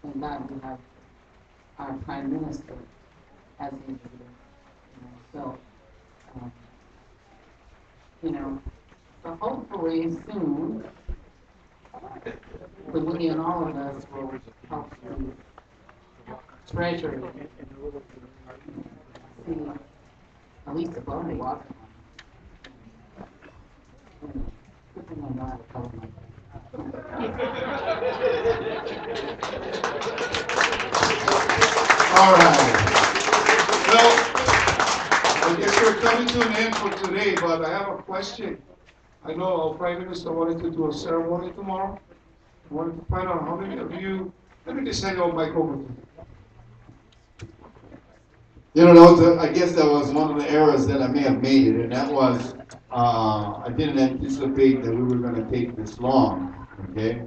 thank God we have our Prime Minister as a leader. So, so hopefully soon, the we and all of us will help the Treasury see at least the bone walk. Good thing I know how to color my All right. Well, I guess we're coming to an end for today, but I have a question. I know our Prime Minister wanted to do a ceremony tomorrow. I wanted to find out how many of you, let me just hand your mic over to you. You know, I guess that was one of the errors that I may have made it, and that was I didn't anticipate that we were going to take this long, okay,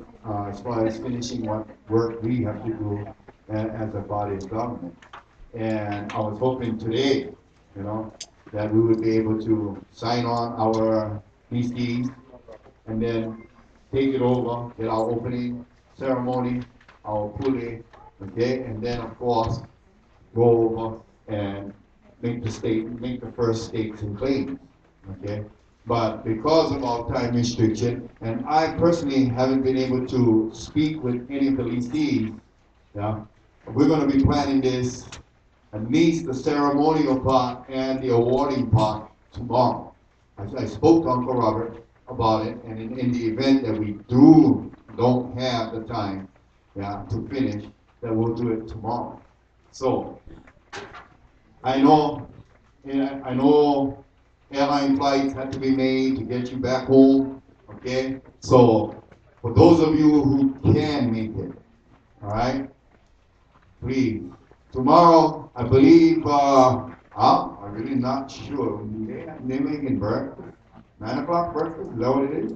as far as finishing what work we have to do as a body of government. And I was hoping today, that we would be able to sign on our PCs and then take it over, get our opening ceremony, our pule, okay, and then of course go over and make the first stakes and claims, okay. But because of our time restriction, and I personally haven't been able to speak with any of the lessees, we're going to be planning this, at least the ceremonial part and the awarding part tomorrow. I spoke to Uncle Robert about it, and in the event that we don't have the time to finish, then we'll do it tomorrow. So, I know and I know airline flights had to be made to get you back home, okay? So, for those of you who can make it, all right, please. Tomorrow, I believe, I'm really not sure. They're making breakfast. 9 o'clock breakfast, is that what it is?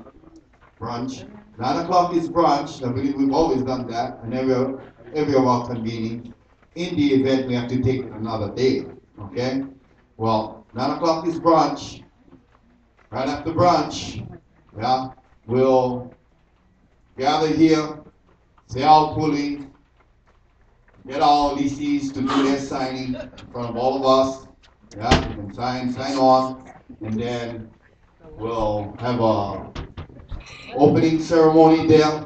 Brunch. 9 o'clock is brunch. I believe we've always done that, and every of our convening. In the event we have to take it another day, okay? Well, 9 o'clock is brunch. Right after brunch, yeah, we'll gather here, say our pulley, get our leases to do their signing in front of all of us, yeah, and sign on, and then we'll have a opening ceremony there,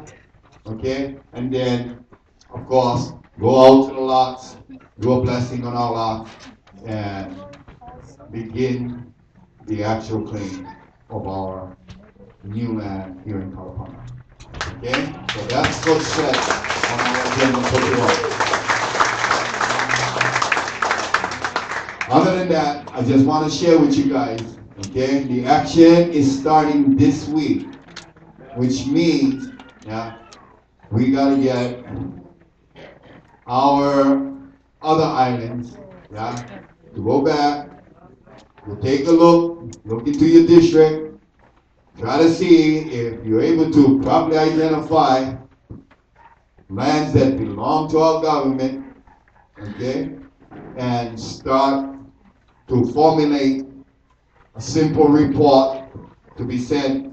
okay, and then, of course, go out to the lots, do a blessing on our lot, and begin the actual claim of our new land here in Kalapana. Okay? So that's what's set on our agenda for tomorrow. Other than that, I just want to share with you guys, okay, the action is starting this week, which means, yeah, we got to get our other islands, yeah, to go back, to take a look into your district, try to see if you're able to properly identify lands that belong to our government, okay, and start to formulate a simple report to be sent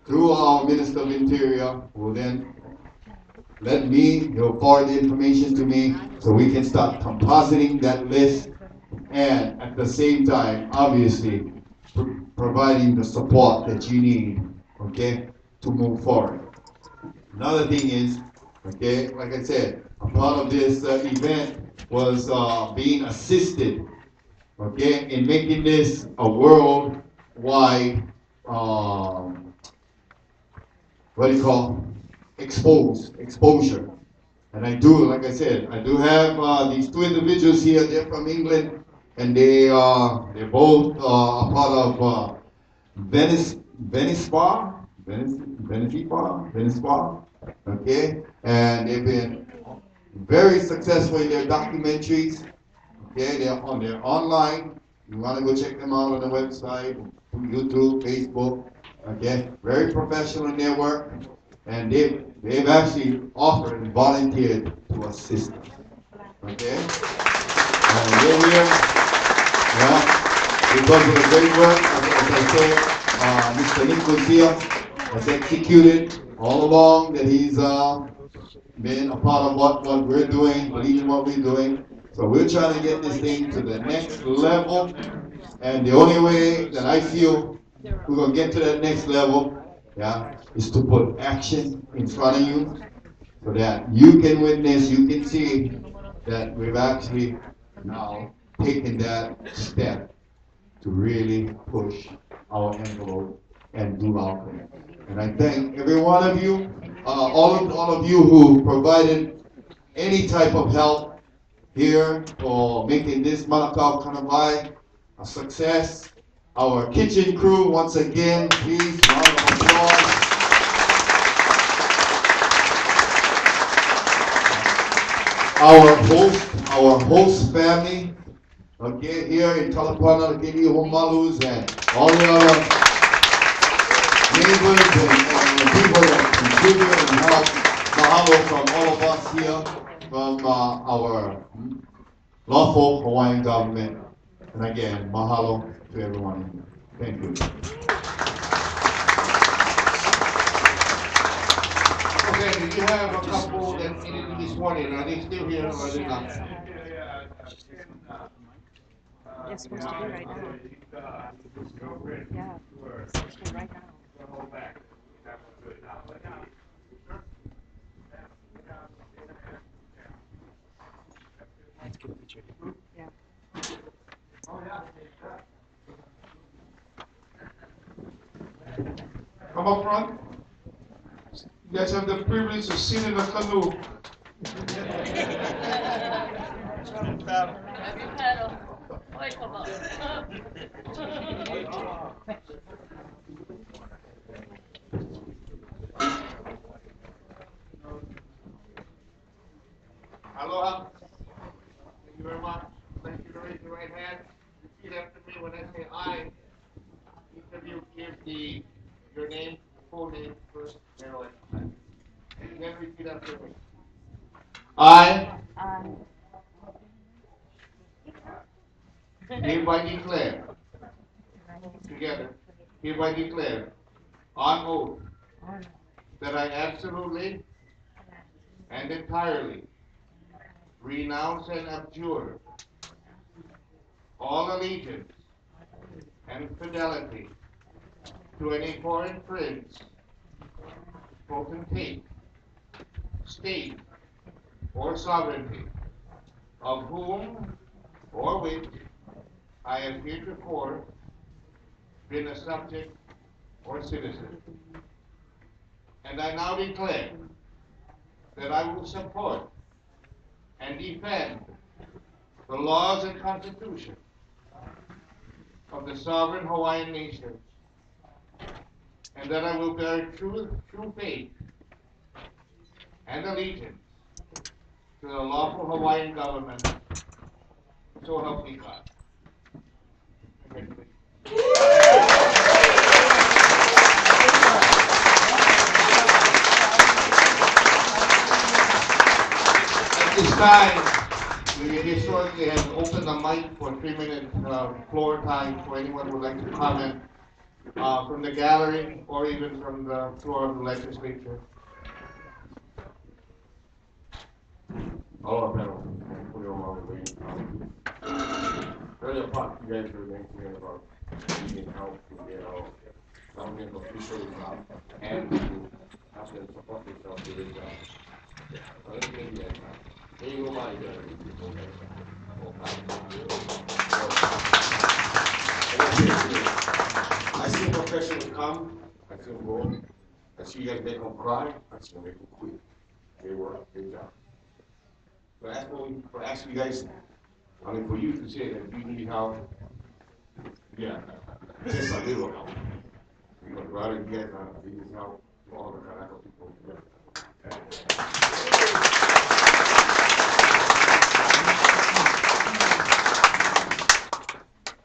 through our Minister of Interior, who will then let me, he'll forward the information to me so we can start compositing that list, and at the same time, obviously, providing the support that you need, okay, to move forward. Another thing is, okay, like I said, a part of this event was being assisted, okay, in making this a worldwide, what do you call, exposure. And I do, like I said, I do have these two individuals here. They're from England, and they're both a part of Venice Spa, okay, and they've been very successful in their documentaries. Okay, they're online. You want to go check them out on the website, YouTube, Facebook. Okay, very professional in their work, and they've actually offered and volunteered to assist us. Okay, and they're here, yeah, because of the great work, as I said, Mr. Nicholas here has executed all along that he's been a part of what we're doing, believing what we're doing. So we're trying to get this thing to the next level, and the only way that I feel we're going to get to that next level, yeah, is to put action in front of you so that you can witness, you can see that we've actually now taken that step to really push our envelope and do our thing. And I thank every one of you, all of you who provided any type of help here for making this Manukau Kanawai a success. Our kitchen crew, once again, please, round of applause. Our host family, okay, here in Kalapana, the Keawe Homalus, and all the other neighbors and the people that contribute and help. Mahalo from all of us here, from our Lawful Hawaiian Government. And again, mahalo to everyone. Thank you. Okay, did you have a couple that needed to be sworn in? Are they still here or are they not? It's supposed to be right now. Yeah, it's supposed to be right now. Let's get a picture. Yeah. Come up front. You guys have the privilege of sitting in a canoe. Every paddle. Aloha. Thank you very much. Thank you to raise your right hand. Repeat after me when I say I. Each of you give your name, full name first, Marilyn. And then repeat after me. I hereby declare, together, hereby declare, on oath, that I absolutely and entirely renounce and abjure all allegiance and fidelity to any foreign prince, potentate, state, or sovereignty, of whom or which I have heretofore been a subject or citizen. And I now declare that I will support and defend the laws and constitution of the sovereign Hawaiian nation, and that I will bear true faith and allegiance to the lawful Hawaiian government, so help me God. At this time, we historically have opened the mic for 3-minute floor time for anyone who would like to comment from the gallery or even from the floor of the legislature. Hello, panel. Put it on my way. Earlier part, you guys were mentioning about needing help to government officials and to ask them to support themselves to their jobs. So let's maybe that time. There you go, my I see a professional come, I see them go, I see you guys make them cry, I see them make them quit. They work, their job. But that's what for asking you guys, I mean, for you to say that you need help, yeah, just a little help. You would rather get these help for all the Kanaka people.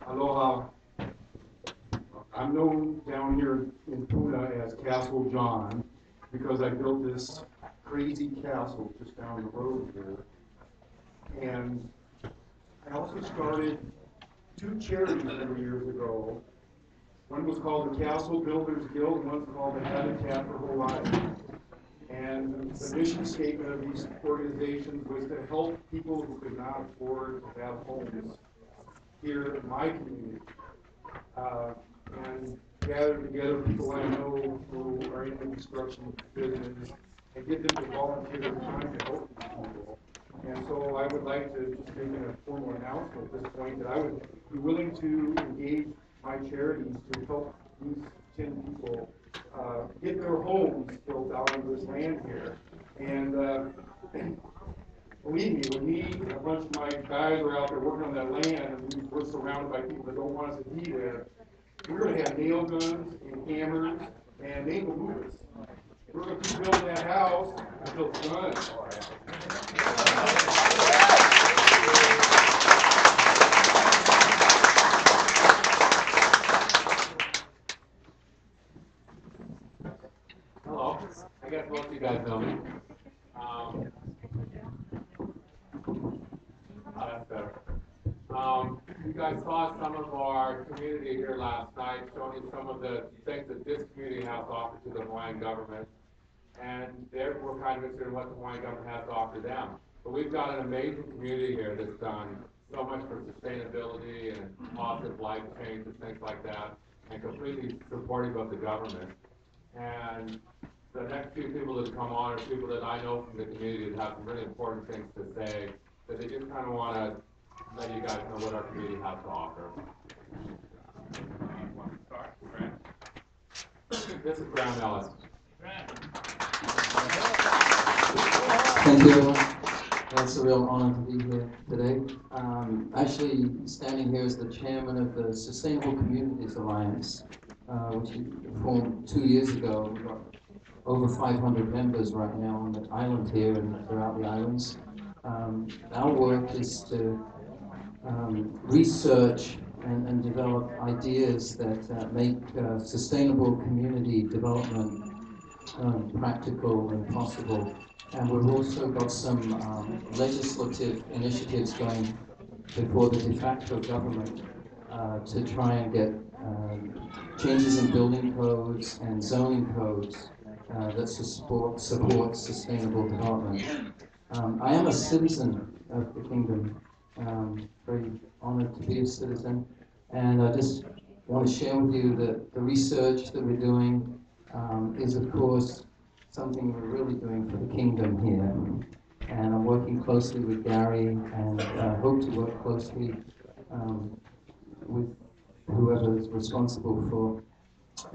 Aloha. I'm known down here in Puna as Castle John because I built this crazy castle just down the road here. And I also started 2 charities several years ago. One was called the Castle Builders Guild, and one was called the Habitat for Hawaii. And the mission statement of these organizations was to help people who could not afford to have homes here in my community. And gather together people I know who are in the construction business and get them to volunteer their time to help these people. And so I would like to just make a formal announcement at this point that I would be willing to engage my charities to help these 10 people get their homes built out on this land here. And believe me, when me and a bunch of my guys are out there working on that land, and we're surrounded by people that don't want us to be there, we're going to have nail guns and hammers, and they will move us. We're going to keep building that house until it's done. Hello. I guess most of you guys know me. That's better. You guys saw some of our community here last night, showing you some of the things that this community has to offer to the Hawaiian government. And we're kind of interested in what the Hawaiian government has to offer them. But we've got an amazing community here that's done so much for sustainability and positive life change and things like that, and completely supportive of the government. And the next few people that come on are people that I know from the community that have some really important things to say, that they just kind of want to let you guys know what our community has to offer. This is Graham Ellis. Thank you. It's a real honor to be here today. Actually, standing here as the chairman of the Sustainable Communities Alliance, which we formed 2 years ago. We've got over 500 members right now on the island here and throughout the islands. Our work is to research and develop ideas that make sustainable community development practical and possible. And we've also got some legislative initiatives going before the de facto government to try and get changes in building codes and zoning codes that support sustainable development. I am a citizen of the kingdom, very honored to be a citizen, and I just want to share with you that the research that we're doing is, of course, something we're really doing for the kingdom here. And I'm working closely with Gary and hope to work closely with whoever is responsible for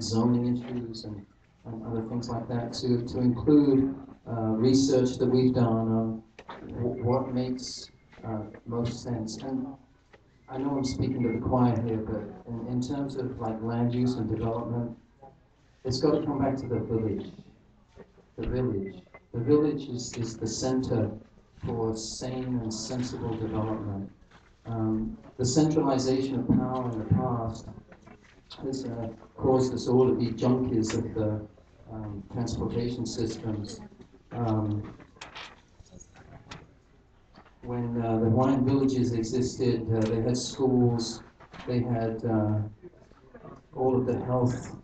zoning issues and other things like that to include research that we've done on what makes most sense. And I know I'm speaking to the choir here, but in terms of like land use and development, it's got to come back to the village. The village. The village is the center for sane and sensible development. The centralization of power in the past has caused us all to be junkies of the transportation systems. When the Hawaiian villages existed, they had schools, they had all of the health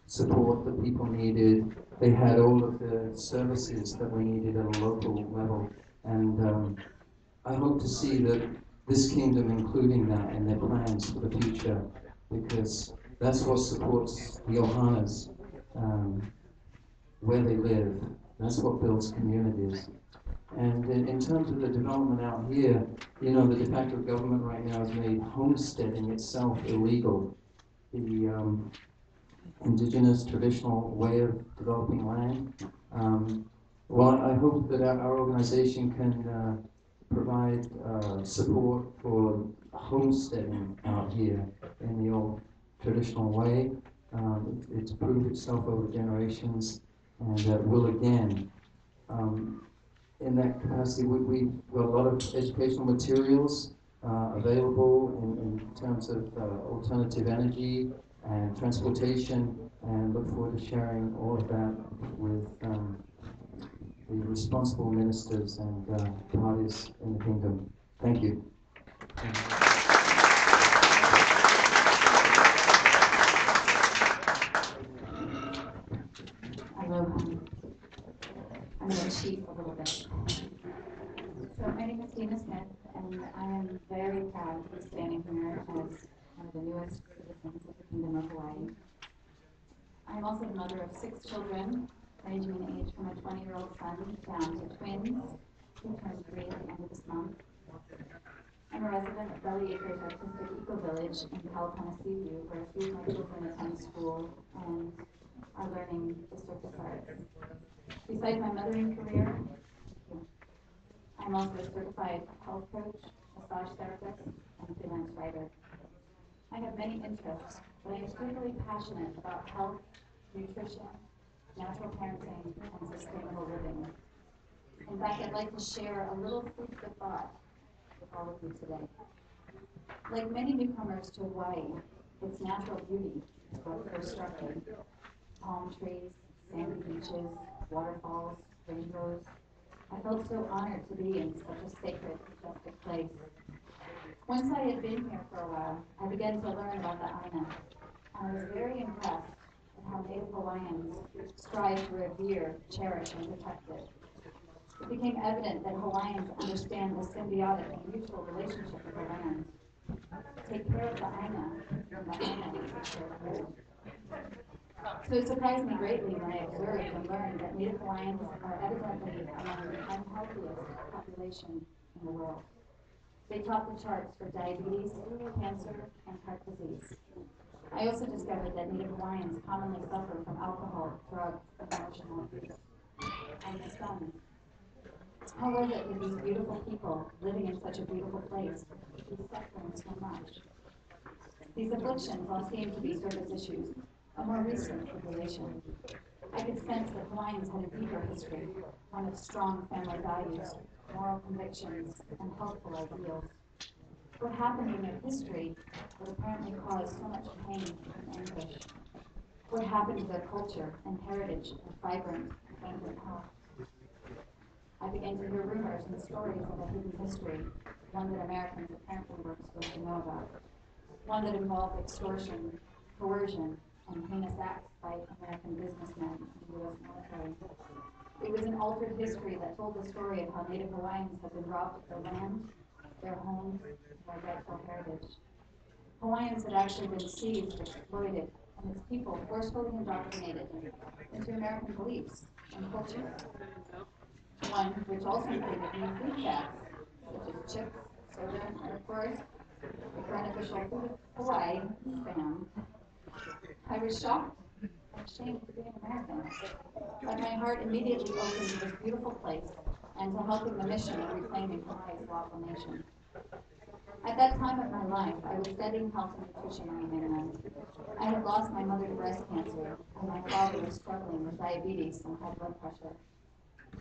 support that people needed, they had all of the services that we needed at a local level. And I hope to see that this kingdom including that in their plans for the future, because that's what supports the Ohanas where they live. That's what builds communities. And in terms of the development out here, you know, the de facto government right now has made homesteading itself illegal. The indigenous traditional way of developing land. Well, I hope that our organization can provide support for homesteading out here in the old traditional way. It's proved itself over generations and will again. In that capacity, we've got a lot of educational materials available in terms of alternative energy and transportation, and look forward to sharing all of that with the responsible ministers and parties in the kingdom. Thank you. Hello. I'm going to cheat a little bit. So my name is Dina Smith, and I am very proud to be standing here as one of the newest citizens of the Kingdom of Hawaii. I'm also the mother of 6 children, ranging in age from a 20-year-old son down to twins, who turns 3 at the end of this month. I'm a resident of Belly Acres Artistic Eco Village in Kalapana, where 3 of my children attend school and are learning the circus arts. Besides my mothering career, I'm also a certified health coach, massage therapist, and freelance writer. I have many interests, but I am particularly passionate about health, nutrition, natural parenting, and sustainable living. In fact, I'd like to share a little food for thought with all of you today. Like many newcomers to Hawaii, its natural beauty is what first struck me. Palm trees, sandy beaches, waterfalls, rainbows. I felt so honored to be in such a sacred, majestic place. Once I had been here for a while, I began to learn about the Aina, and I was very impressed at how Native Hawaiians strive to revere, cherish, and protect it. It became evident that Hawaiians understand the symbiotic and mutual relationship of the land. Take care of the Aina, and the Aina will take care of you. So it surprised me greatly when I observed and learned that Native Hawaiians are evidently among the unhealthiest population in the world. They top the charts for diabetes, cancer, and heart disease. I also discovered that Native Hawaiians commonly suffer from alcohol, drugs, and emotional abuse. I'm stunned. How was it with these beautiful people living in such a beautiful place, who suffering so much? These afflictions all seem to be surface issues, a more recent tribulation. I could sense that Hawaiians had a deeper history, one of strong family values, moral convictions, and helpful ideals. What happened in their history would apparently cause so much pain and anguish. What happened to their culture and heritage of vibrant and health? I began to hear rumors and stories of a hidden history, one that Americans apparently weren't supposed to know about, one that involved extortion, coercion, and heinous acts by American businessmen and the U.S. military. It was an altered history that told the story of how Native Hawaiians had been robbed of their land, their homes, and their rightful heritage. Hawaiians had actually been seized, exploited, and its people forcefully indoctrinated into American beliefs and culture. One which also included new food facts, such as chips, soda, and of course, the current official food of Hawaii, spam. I was shocked and ashamed to be an American, but my heart immediately opened to this beautiful place and to helping the mission of reclaiming Hawaii's lawful nation. At that time of my life, I was studying health and nutrition on the mainland. I had lost my mother to breast cancer, and my father was struggling with diabetes and high blood pressure.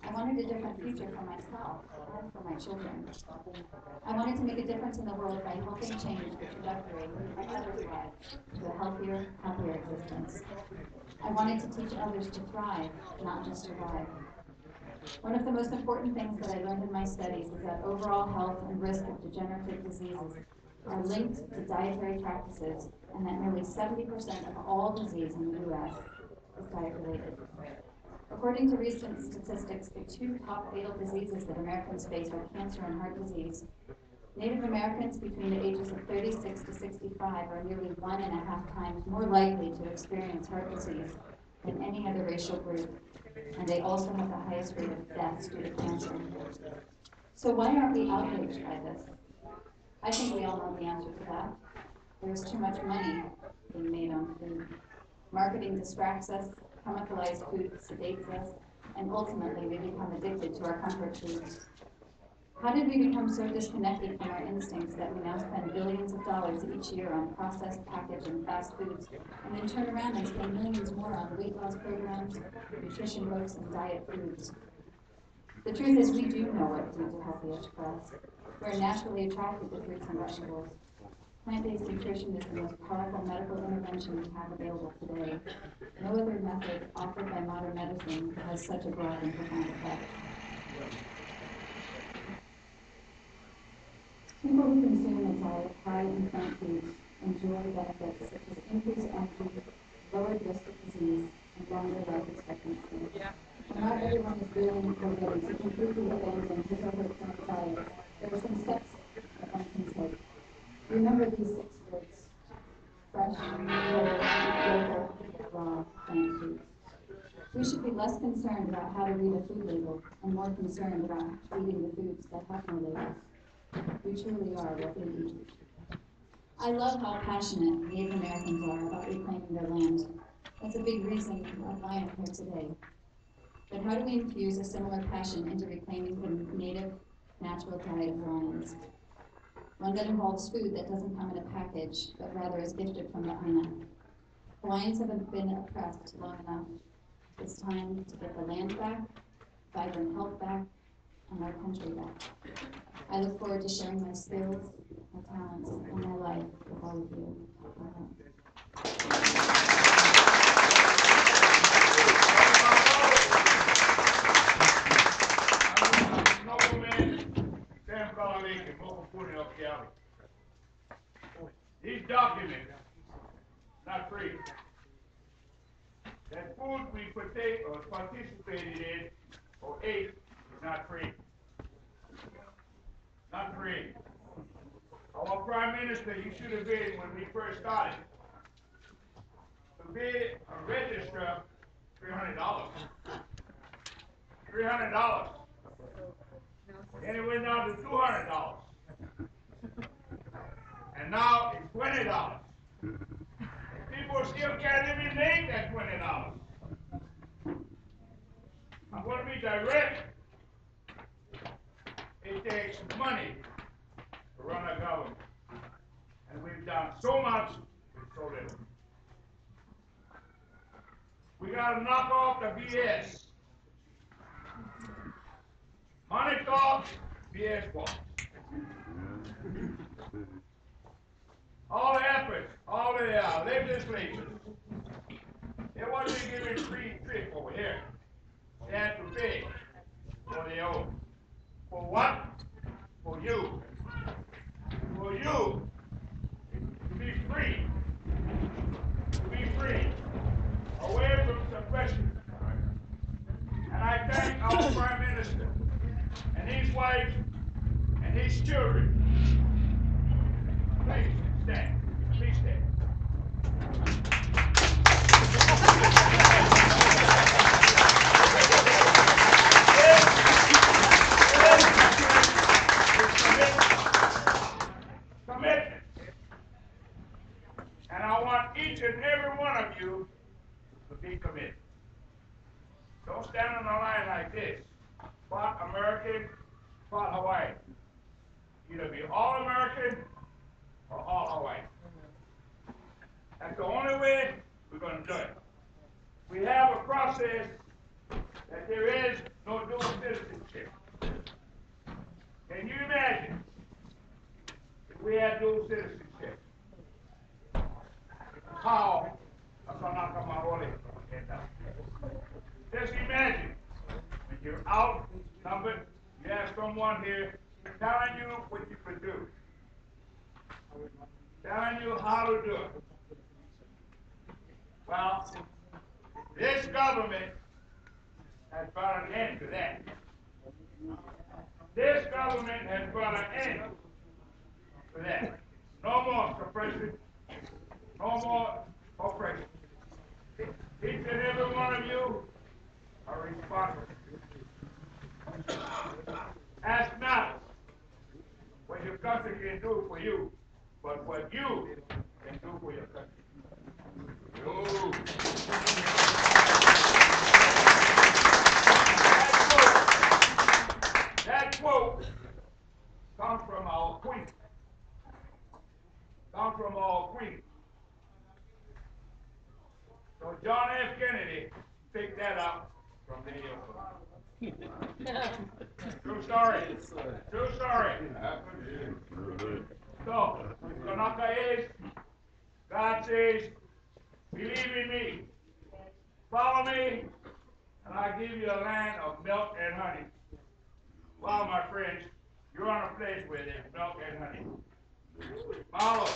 I wanted a different future for myself and for my children. I wanted to make a difference in the world by helping change the trajectory of others' lives to a healthier, happier existence. I wanted to teach others to thrive, not just survive. One of the most important things that I learned in my studies is that overall health and risk of degenerative diseases are linked to dietary practices, and that nearly 70% of all disease in the U.S. is diet-related. According to recent statistics, the two top fatal diseases that Americans face are cancer and heart disease. Native Americans between the ages of 36 to 65 are nearly 1.5 times more likely to experience heart disease than any other racial group, and they also have the highest rate of deaths due to cancer. So why aren't we outraged by this? I think we all know the answer to that. There's too much money being made on food. Marketing distracts us, chemicalized food sedates us, and ultimately we become addicted to our comfort foods. How did we become so disconnected from our instincts that we now spend billions of dollars each year on processed, packaged, and fast foods, and then turn around and spend millions more on weight loss programs, nutrition books, and diet foods? The truth is we do know what foods are healthiest for us. We're naturally attracted to fruits and vegetables. Plant-based nutrition is the most powerful medical intervention we have available today. No other method offered by modern medicine has such a broad and profound effect. People who consume a diet high in plant foods enjoy benefits such as increased energy, lowered risk of disease, and longer life expectancy. And not everyone is willing or ready to completely abandon his or her current diet. There are some steps that one can take. Remember these 6 words: fresh, whole, local, raw, plant foods. We should be less concerned about how to read a food label and more concerned about eating the foods that have no labels. We truly are what we eat. I love how passionate Native Americans are about reclaiming their land. That's a big reason why I'm here today. But how do we infuse a similar passion into reclaiming the native, natural diet of Hawaiians? One that involves food that doesn't come in a package, but rather is gifted from the Aina. Hawaiians have been oppressed long enough. It's time to get the land back, vibrant health back, and our country back. I look forward to sharing my skills, my talents, and my life with all of you. Keawe. These documents, not free. That food we partake or participated in or ate is not free. Not free. Our Prime Minister, you should have been when we first started. To be a registrar, $300. $300. Then it went down to $200. And now it's $20. People still can't even make that $20. I'm going to be direct. It takes money to run a government. And we've done so much with so little. We gotta knock off the BS. Money talks, BS walks. All the efforts, all the legislation, they want to give it free trip over here. They have to pay for their own. For what? For you. For you to be free. To be free. Away from suppression. And I thank our Prime Minister and his wife and his children. Please stand. Please stand. Commitment. And I want each and every one of you to be committed. Don't stand on the line like this. Part American, part Hawaiian. Either be all American or all Hawaiian. That's the only way we're going to do it. We have a process that there is no dual citizenship. Can you imagine if we had dual citizenship? How just imagine when you're outnumbered, you have someone here telling you what you could do, telling you how to do it. Well, this government has brought an end to that. This government has brought an end to that. No more suppression, no more oppression. Each and every one of you are responsible. Ask not what your country can do for you, but what you can do for your country. That quote comes from our queen. Comes from our queen. So John F. Kennedy picked that up from the True story. True story. So, Kanaka is, God says, believe in me, follow me, and I give you a land of milk and honey. Well, my friends, you're on a place where there's milk and honey. Follow.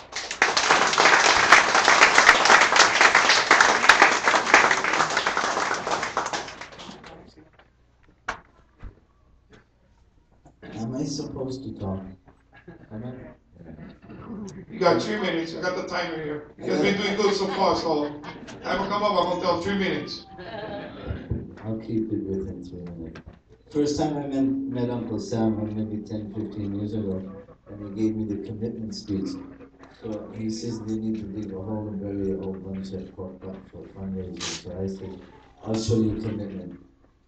Am I supposed to talk? You got 3 minutes. I got the timer here. You guys been doing good so far, so have a come up. I'm gonna tell 3 minutes. I'll keep it within 3 minutes. First time I met Uncle Sam, maybe 10, 15 years ago, and he gave me the commitment speech. So he says they need to dig a hole and bury a whole bunch of pork butt for fundraising. So I said, I'll show you commitment.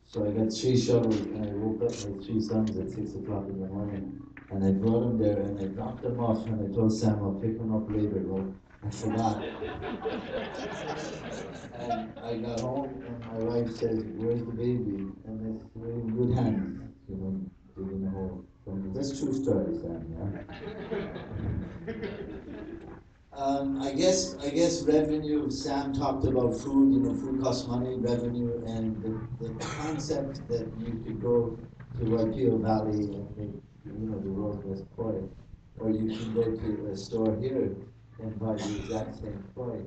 So I got 3 shovels, and I woke up my 3 sons at 6 o'clock in the morning, and I brought them there, and I dropped them off, and I told Sam, I'll pick them up later, but I forgot. And I got home, and my wife says, where's the baby? And I said, we're in good hands, you know, digging the hole. That's true story, Sam, yeah? I guess revenue, Sam talked about food, you know, food costs money, revenue, and the concept that you could go to Waipio Valley and make, you know, the world's best koi, or you can go to a store here and buy the exact same koi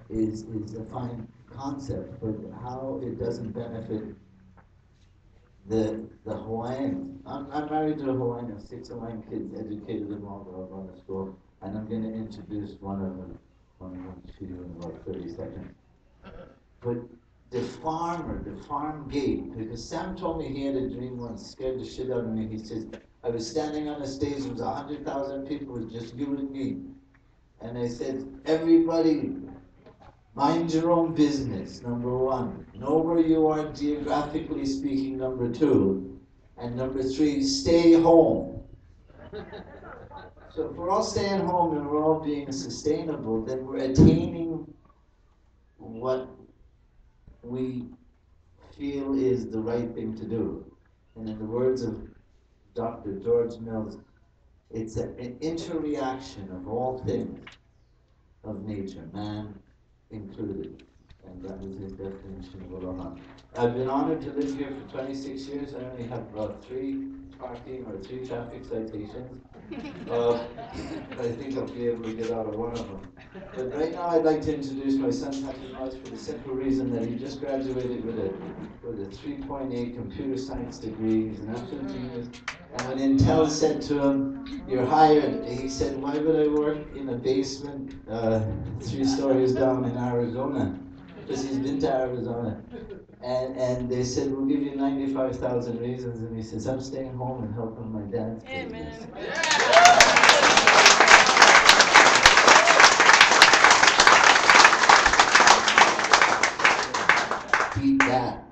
is a fine concept, but how it doesn't benefit the Hawaiians. I'm married to a Hawaiian, I have 6 Hawaiian kids, educated them all, they're all going to school. And I'm going to introduce one of them to you in about 30 seconds. But the farmer, the farm gate, because Sam told me he had a dream once, scared the shit out of me. He says, I was standing on a stage, there was 100,000 people, it was just you and me. And I said, everybody, mind your own business, number 1. Know where you are geographically speaking, number 2. And number 3, stay home. So if we're all staying home and we're all being sustainable, then we're attaining what we feel is the right thing to do. And in the words of Dr. George Mills, it's an interreaction of all things of nature, man included. And that was his definition of aloha. I've been honored to live here for 26 years. I only have about 3 parking or 3 traffic citations. I think I'll be able to get out of one of them. But right now I'd like to introduce my son Patrick Marks for the simple reason that he just graduated with a 3.8 computer science degree. He's an absolute genius. And when Intel said to him, "You're hired," he said, "Why would I work in a basement 3 stories down in Arizona?" Because he's been to Arizona. And they said, "We'll give you 95,000 reasons." And he says, "I'm staying home and helping my dad's business." Beat that.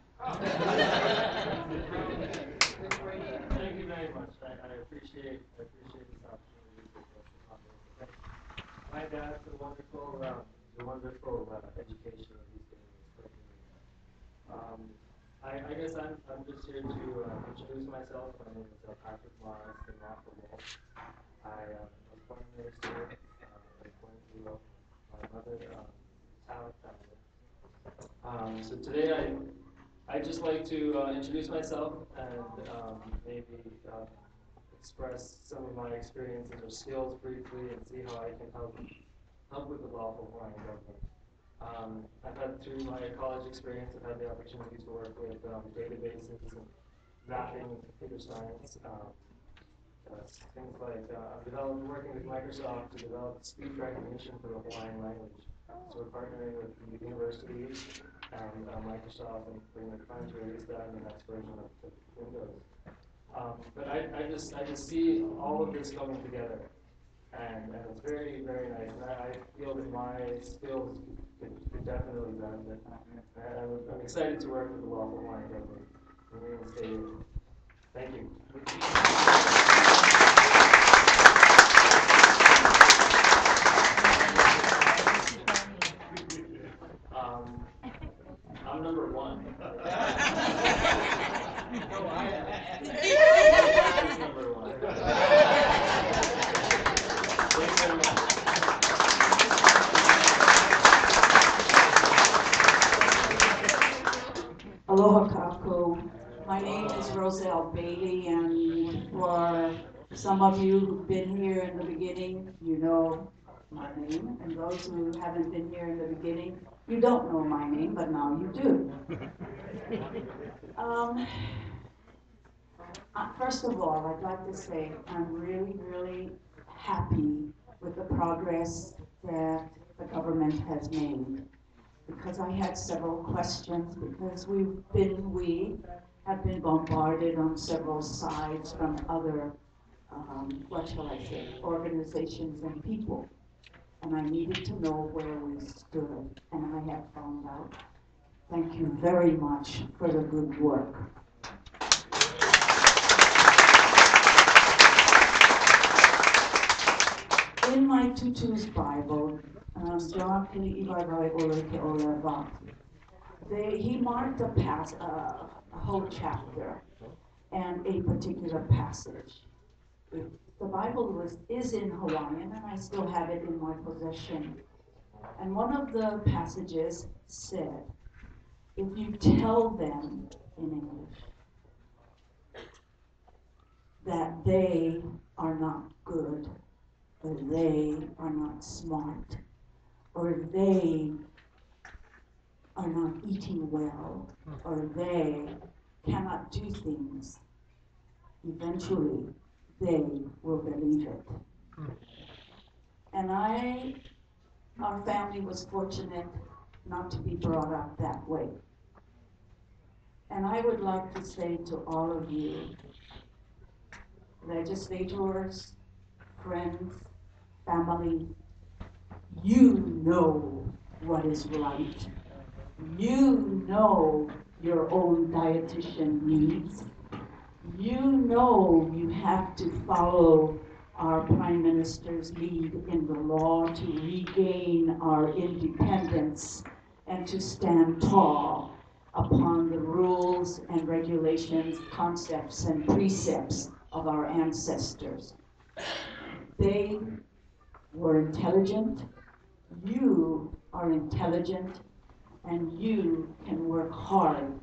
Thank you very much. I appreciate this opportunity to talk about this. My dad's the wonderful education of these things. I guess I'm just here to introduce myself. My name is Patrick Morris in Lawful I was born in Minnesota. I was born in my mother Italian family. So today I'd just like to introduce myself and maybe express some of my experiences or skills briefly and see how I can help with the Lawful Hawaiian Government. I've had, through my college experience, I've had the opportunity to work with databases and mapping and computer science. Things like I'm working with Microsoft to develop speech recognition for the Hawaiian language. So we're partnering with the universities and Microsoft and we're trying to release that in the next version of Windows. But I just see all of this coming together, and it's very, very nice. And I feel that my skills could definitely benefit. And I'm excited to work with the Lawful Hawaiian Government. Thank you. I'm number 1. No, I am number 1. Thank you very much. Aloha kako. My name is Roselle Bailey, and for some of you who've been here in the beginning, you know my name, and those who haven't been here in the beginning, you don't know my name, but now you do. First of all, I'd like to say I'm really, really happy with the progress that the government has made, because I had several questions, because we have been bombarded on several sides from other, what shall I say, organizations and people. And I needed to know where we stood, and I have found out. Thank you very much for the good work. In my Tutu's Bible, John he marked a whole chapter and a particular passage. The Bible is in Hawaiian, and I still have it in my possession. And one of the passages said, if you tell them in English that they are not good, or they are not smart, or they are not eating well, or they cannot do things, eventually they will believe it. And our family was fortunate not to be brought up that way. And I would like to say to all of you, legislators, friends, family, you know what is right. You know your own dietitian needs. You know you have to follow our Prime Minister's lead in the law to regain our independence and to stand tall upon the rules and regulations, concepts and precepts of our ancestors. They were intelligent, you are intelligent, and you can work hard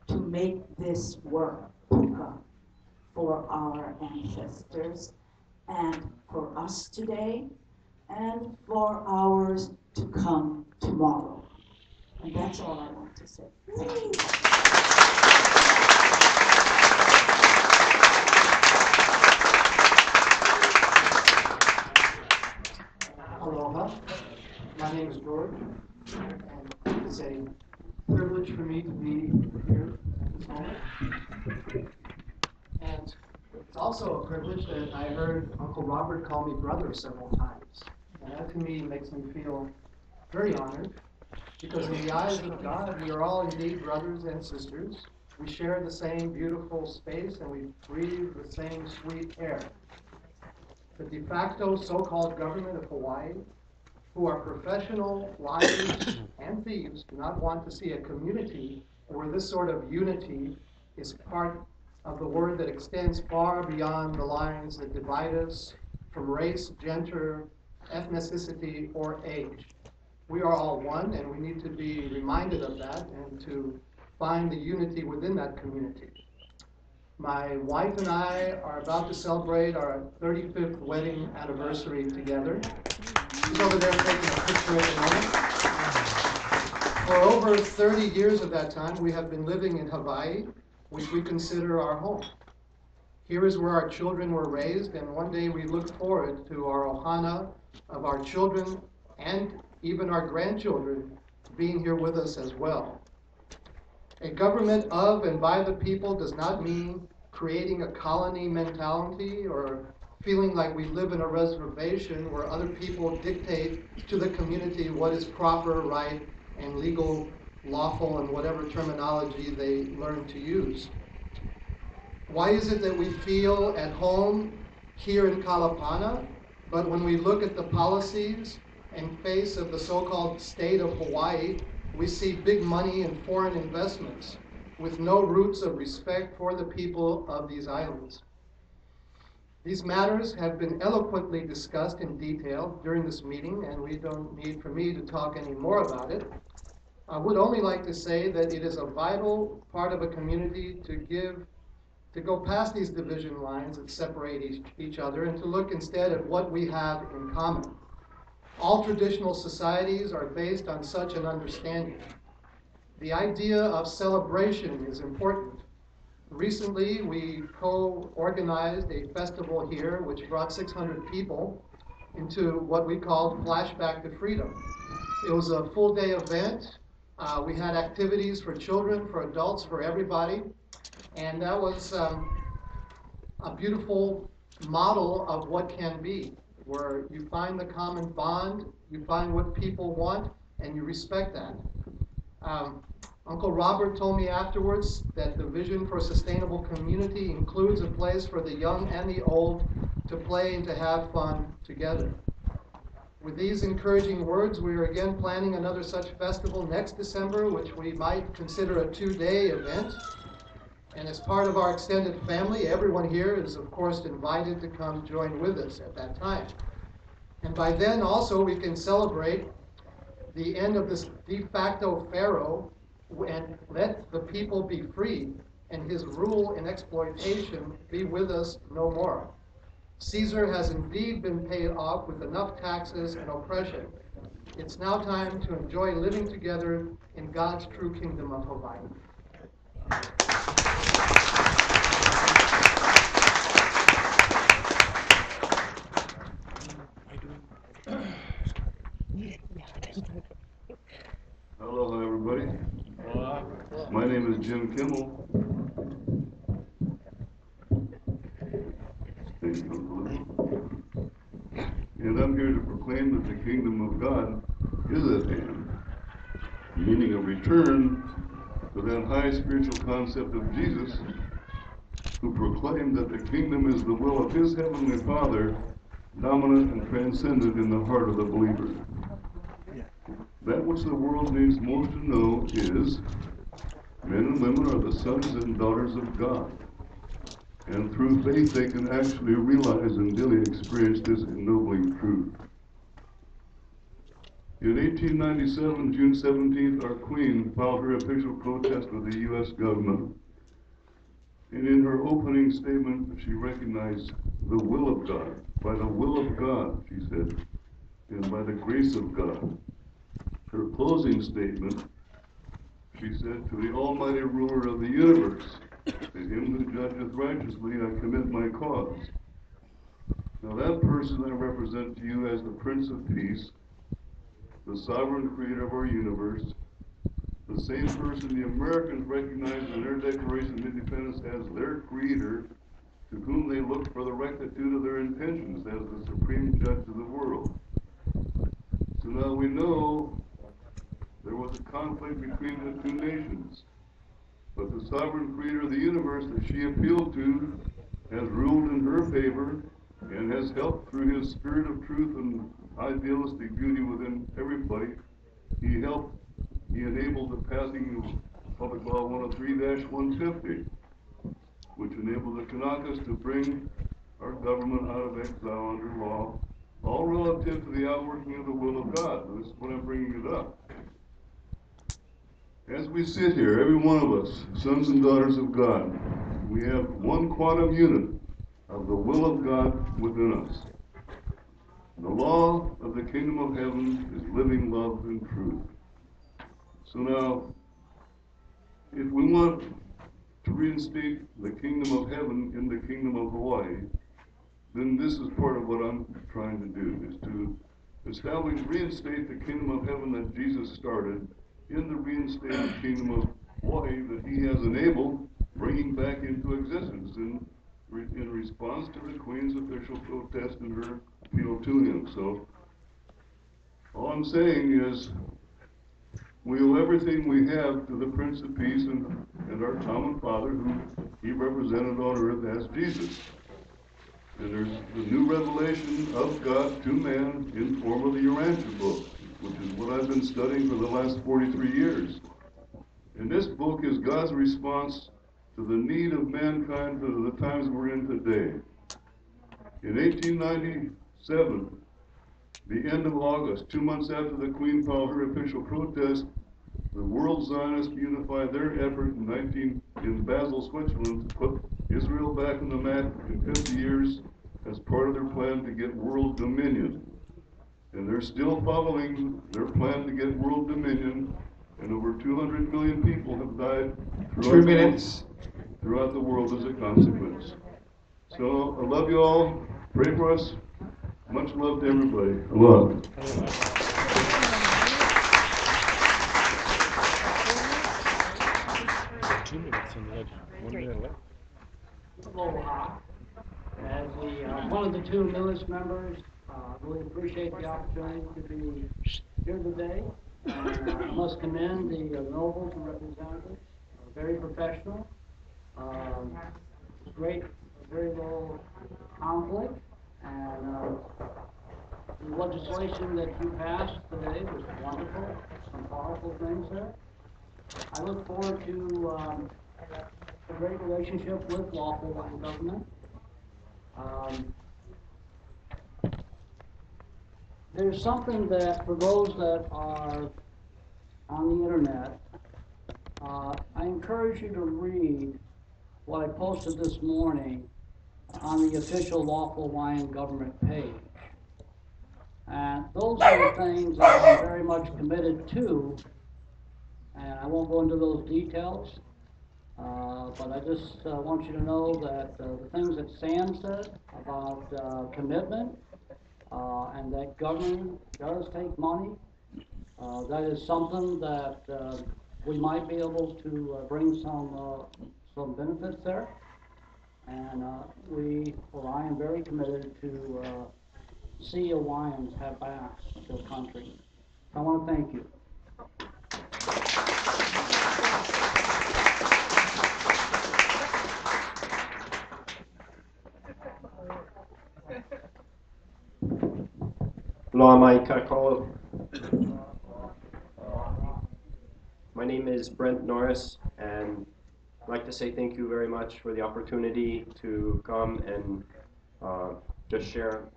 to make this work, Puka, for our ancestors and for us today and for ours to come tomorrow. And that's all I want to say. Thank you. Aloha. My name is George, and it's a privilege for me to be here at this moment. And it's also a privilege that I heard Uncle Robert call me brother several times. And that to me makes me feel very honored, because in the eyes of God, we are all indeed brothers and sisters. We share the same beautiful space and we breathe the same sweet air. The de facto so-called government of Hawaii, who are professional liars and thieves, do not want to see a community where this sort of unity is part of the word that extends far beyond the lines that divide us from race, gender, ethnicity, or age. We are all one, and we need to be reminded of that and to find the unity within that community. My wife and I are about to celebrate our 35th wedding anniversary together. She's over there taking a picture at the moment. For over 30 years of that time, we have been living in Hawaii, which we consider our home. Here is where our children were raised, and one day we look forward to our ohana of our children and even our grandchildren being here with us as well. A government of and by the people does not mean creating a colony mentality or feeling like we live in a reservation where other people dictate to the community what is proper, right, and legal, lawful, and whatever terminology they learn to use. Why is it that we feel at home here in Kalapana, but when we look at the policies and face of the so-called state of Hawaii, we see big money and foreign investments with no roots of respect for the people of these islands? These matters have been eloquently discussed in detail during this meeting, and we don't need for me to talk any more about it. I would only like to say that it is a vital part of a community to go past these division lines that separate each other and to look instead at what we have in common. All traditional societies are based on such an understanding. The idea of celebration is important. Recently, we co-organized a festival here which brought 600 people into what we called Flashback to Freedom. It was a full-day event. We had activities for children, for adults, for everybody. And that was a beautiful model of what can be, where you find the common bond, you find what people want, and you respect that. Uncle Robert told me afterwards that the vision for a sustainable community includes a place for the young and the old to play and to have fun together. With these encouraging words, we are again planning another such festival next December, which we might consider a 2-day event. And as part of our extended family, everyone here is, of course, invited to come join with us at that time. And by then, also, we can celebrate the end of this de facto pharaoh and let the people be free and his rule and exploitation be with us no more. Caesar has indeed been paid off with enough taxes and oppression. It's now time to enjoy living together in God's true kingdom of Hawaii. Aloha, everybody. My name is Jim Kimmel. Thank you, Uncle. And I'm here to proclaim that the kingdom of God is at hand, meaning a return to that high spiritual concept of Jesus who proclaim that the kingdom is the will of his heavenly Father, dominant and transcendent in the heart of the believer. That which the world needs most to know is men and women are the sons and daughters of God. And through faith they can actually realize and daily experience this ennobling truth. In 1897, June 17th, our Queen filed her official protest with the U.S. government. And in her opening statement, she recognized the will of God. By the will of God, she said, and by the grace of God. Her closing statement, she said, to the almighty ruler of the universe, to him who judgeth righteously, I commit my cause. Now that person I represent to you as the Prince of Peace, the sovereign creator of our universe, the same person the Americans recognized in their Declaration of Independence as their creator, to whom they look for the rectitude of their intentions as the supreme judge of the world. So now we know there was a conflict between the two nations, but the sovereign creator of the universe that she appealed to has ruled in her favor and has helped through his spirit of truth and idealistic beauty within everybody. He enabled the passing of Public Law 103-150, which enabled the Kanakas to bring our government out of exile under law, all relative to the outworking of the will of God. This is what I'm bringing it up. As we sit here, every one of us, sons and daughters of God, we have one quantum unit of the will of God within us. The law of the kingdom of heaven is living love and truth. So now, if we want to reinstate the kingdom of heaven in the kingdom of Hawaii, then this is part of what I'm trying to do, is to establish, reinstate the kingdom of heaven that Jesus started in the reinstated kingdom of Hawaii that he has enabled, bringing back into existence in response to the Queen's official protest and her appeal to him. So all I'm saying is we owe everything we have to the Prince of Peace and our common Father, who he represented on earth as Jesus. And there's the new revelation of God to man in form of the Urantia book, which is what I've been studying for the last 43 years. And this book is God's response to the need of mankind for the times we're in today. In 1897, the end of August, 2 months after the Queen filed her official protest, the World Zionists unified their effort in Basel, Switzerland, to put Israel back on the map in 50 years as part of their plan to get world dominion. And they're still following their plan to get world dominion, and over 200 million people have died throughout the world as a consequence. So I love you all. Pray for us. Much love to everybody. Aloha. 2 minutes and we had 1 minute left. Aloha. As one of the two newest members, really appreciate the opportunity to be here today. I must commend the nobles and representatives. Very professional. Great, very little conflict, and the legislation that you passed today was wonderful. Some powerful things there. I look forward to a great relationship with Lawful Hawaiian Government. There's something that, for those that are on the internet, I encourage you to read what I posted this morning on the official Lawful Hawaiian Government page. And those are the things that I'm very much committed to, and I won't go into those details, but I just want you to know that the things that Sam said about commitment, and that government does take money, that is something that we might be able to bring some benefits there. And I am very committed to see Hawaiians have back their country. I want to thank you. Loamai Kakolo. My name is Brent Norris, and I'd like to say thank you very much for the opportunity to come and just share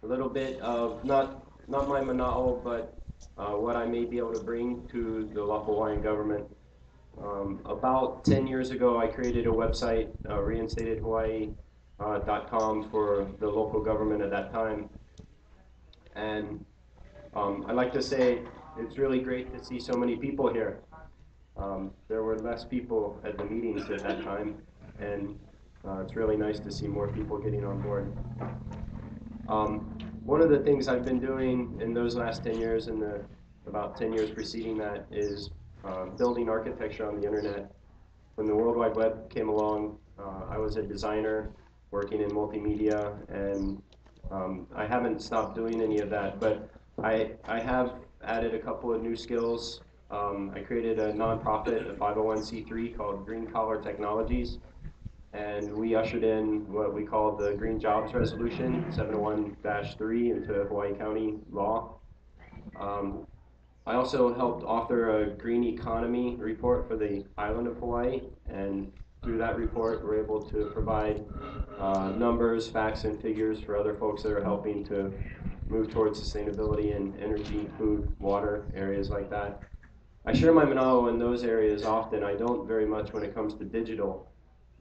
a little bit of not my mana'o, but what I may be able to bring to the Lawful Hawaiian Government. About 10 years ago, I created a website, reinstatedhawaii.com, for the local government at that time. And I'd like to say it's really great to see so many people here. There were less people at the meetings at that time, and it's really nice to see more people getting on board. One of the things I've been doing in those last 10 years and the about 10 years preceding that is building architecture on the internet. When the World Wide Web came along, I was a designer working in multimedia, and I haven't stopped doing any of that, but I have added a couple of new skills. I created a nonprofit, a 501c3 called Green Collar Technologies, and we ushered in what we call the Green Jobs Resolution 701-3 into Hawaii County law. I also helped author a green economy report for the island of Hawaii, and through that report we're able to provide numbers, facts, and figures for other folks that are helping to move towards sustainability in energy, food, water, areas like that. I share my mana'o in those areas often. I don't very much when it comes to digital,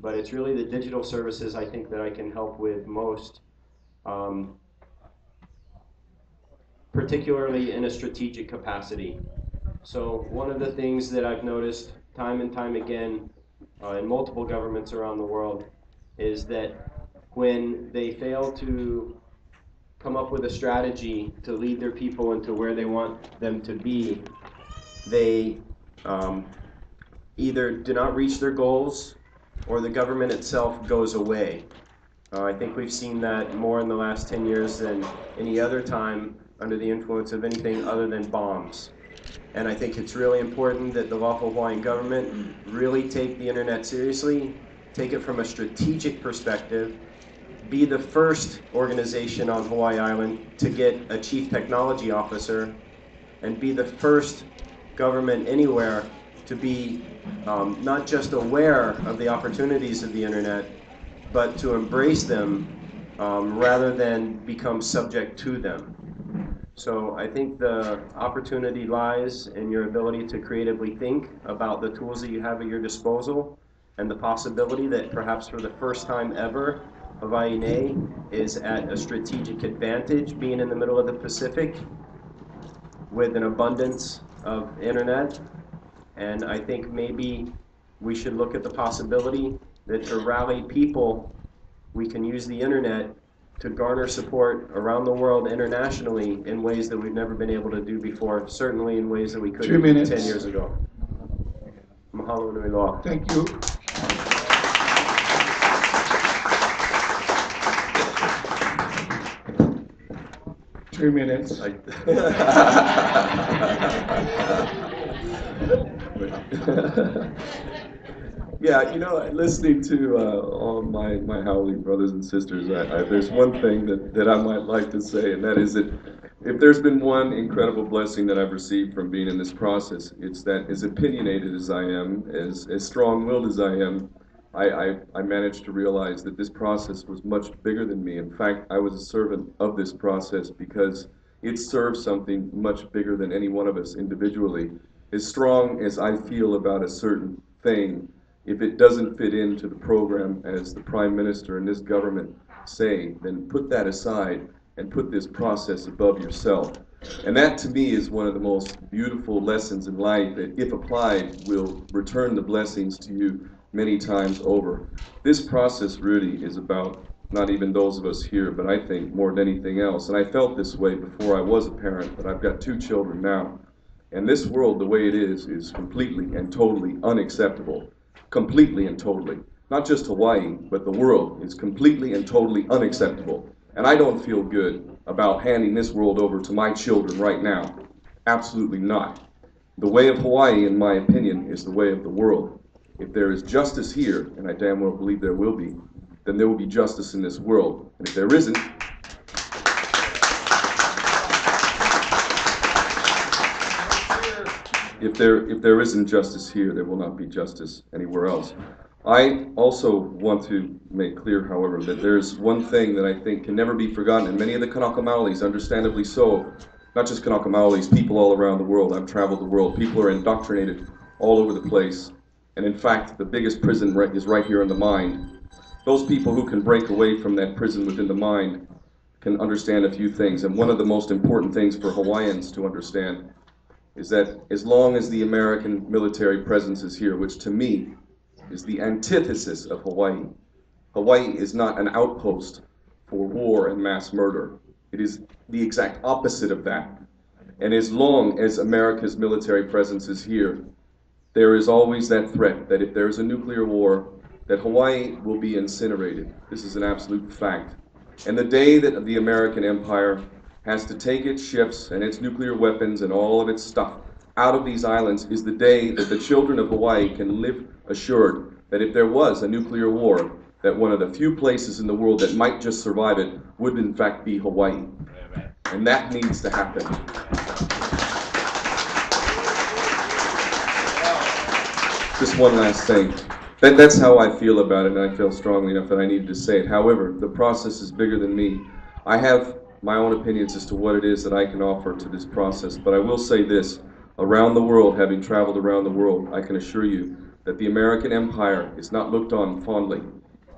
but it's really the digital services I think that I can help with most, particularly in a strategic capacity. So one of the things that I've noticed time and time again in multiple governments around the world is that when they fail to come up with a strategy to lead their people into where they want them to be, they either do not reach their goals or the government itself goes away. I think we've seen that more in the last 10 years than any other time under the influence of anything other than bombs. And I think it's really important that the Lawful Hawaiian Government really take the internet seriously, take it from a strategic perspective, be the first organization on Hawaii Island to get a chief technology officer, and be the first government anywhere to be not just aware of the opportunities of the internet, but to embrace them rather than become subject to them. So I think the opportunity lies in your ability to creatively think about the tools that you have at your disposal, and the possibility that perhaps for the first time ever, Hawaii is at a strategic advantage being in the middle of the Pacific with an abundance of internet. And I think maybe we should look at the possibility that to rally people, we can use the internet to garner support around the world internationally in ways that we've never been able to do before, certainly in ways that we couldn't 10 years ago. Mahalo nui loa. Thank you. Three minutes. Yeah, you know, listening to all my Haole brothers and sisters, there's one thing that I might like to say, and that is that if there's been one incredible blessing that I've received from being in this process, it's that as opinionated as I am, as strong-willed as I am, I managed to realize that this process was much bigger than me. In fact, I was a servant of this process because it serves something much bigger than any one of us individually. As strong as I feel about a certain thing, if it doesn't fit into the program as the Prime Minister and this government say, then put that aside and put this process above yourself. And that to me is one of the most beautiful lessons in life that, if applied, will return the blessings to you many times over. This process really is about not even those of us here, but I think more than anything else. And I felt this way before I was a parent, but I've got 2 children now. And this world, the way it is completely and totally unacceptable. Completely and totally. Not just Hawaii, but the world is completely and totally unacceptable. And I don't feel good about handing this world over to my children right now. Absolutely not. The way of Hawaii, in my opinion, is the way of the world. If there is justice here, and I damn well believe there will be, then there will be justice in this world. And if there isn't, if there isn't justice here, there will not be justice anywhere else. I also want to make clear, however, that there's one thing that I think can never be forgotten, and many of the Kanaka Maoris, understandably so, not just Kanaka Maoris, people all around the world. I've traveled the world. People are indoctrinated all over the place. And in fact, the biggest prison is right here in the mind. Those people who can break away from that prison within the mind can understand a few things. And one of the most important things for Hawaiians to understand is that as long as the American military presence is here, which to me is the antithesis of Hawaii. Hawaii is not an outpost for war and mass murder. It is the exact opposite of that. And as long as America's military presence is here, there is always that threat that if there is a nuclear war, that Hawaii will be incinerated. This is an absolute fact. And the day that the American empire has to take its ships and its nuclear weapons and all of its stuff out of these islands is the day that the children of Hawaii can live assured that if there was a nuclear war, that one of the few places in the world that might just survive it would in fact be Hawaii. And that needs to happen. Just one last thing. That's how I feel about it, and I feel strongly enough that I needed to say it. However, the process is bigger than me. I have my own opinions as to what it is that I can offer to this process, but I will say this. Around the world, having traveled around the world, I can assure you that the American empire is not looked on fondly,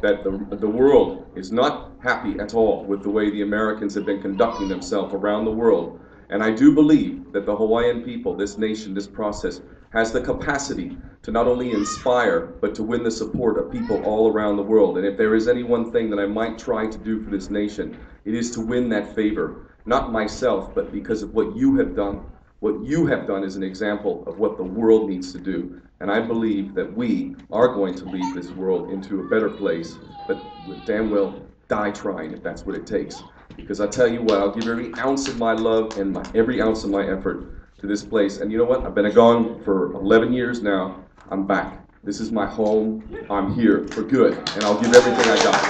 that the world is not happy at all with the way the Americans have been conducting themselves around the world. And I do believe that the Hawaiian people, this nation, this process, has the capacity to not only inspire, but to win the support of people all around the world. And if there is any one thing that I might try to do for this nation, it is to win that favor. Not myself, but because of what you have done. What you have done is an example of what the world needs to do. And I believe that we are going to lead this world into a better place, but we'll damn well die trying if that's what it takes. Because I tell you what, I'll give every ounce of my love and every ounce of my effort to this place. And you know what? I've been gone for 11 years now. I'm back. This is my home. I'm here for good. And I'll give everything I got.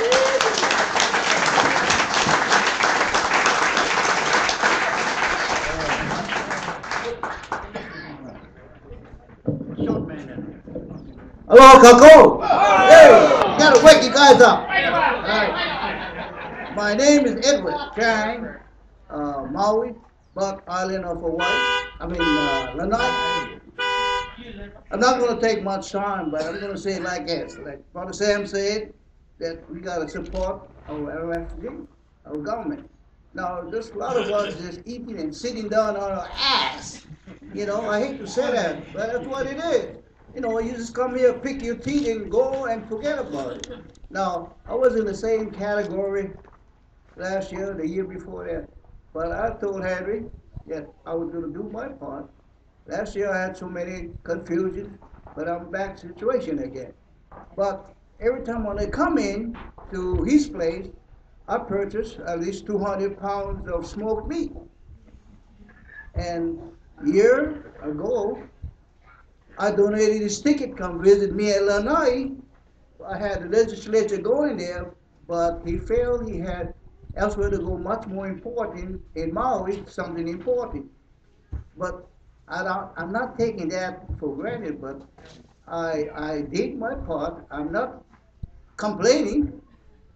Hello, Kako. Hey, gotta wake you guys up. My name is Edward Chang, Maui, Buck Island of Hawaii. Lanai. I'm not going to take much time, but I'm going to say it like this. Like Brother Sam said, that we got to support our refugee, our government. Now, there's a lot of us just eating and sitting down on our ass. You know, I hate to say that, but that's what it is. You know, you just come here, pick your teeth, and go and forget about it. Now, I was in the same category last year, the year before that, but I told Henry that I was going to do my part. Last year I had so many confusions, but I'm back situation again. But every time when I come in to his place, I purchase at least 200 pounds of smoked meat. And a year ago, I donated his ticket, come visit me at Lanai. I had the legislature going there, but he failed. He had elsewhere to go much more important in Maui, something important. But I'm not taking that for granted, but I did my part. I'm not complaining,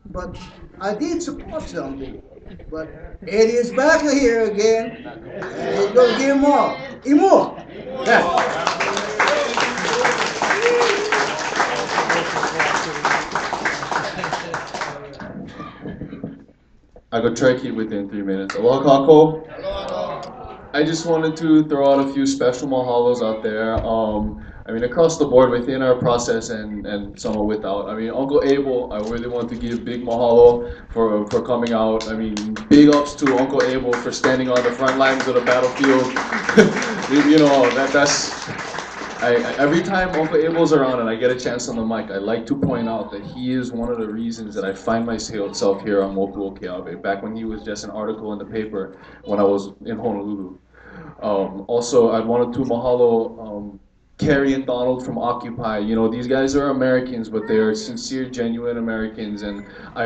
but I did support something. But Eddie is back here again, and he's going to give more. More. Yeah. I could track it within 3 minutes. Aloha kako. I just wanted to throw out a few special mahalos out there. Across the board within our process and some without. Uncle Abel, I really want to give big mahalo for coming out. Big ups to Uncle Abel for standing on the front lines of the battlefield. Every time Uncle Abel's around and I get a chance on the mic, I like to point out that he is one of the reasons that I find myself here on Moku, Keawe, back when he was just an article in the paper when I was in Honolulu. Also, I wanted to mahalo Carrie and Donald from Occupy. These guys are Americans, but they are sincere, genuine Americans, and I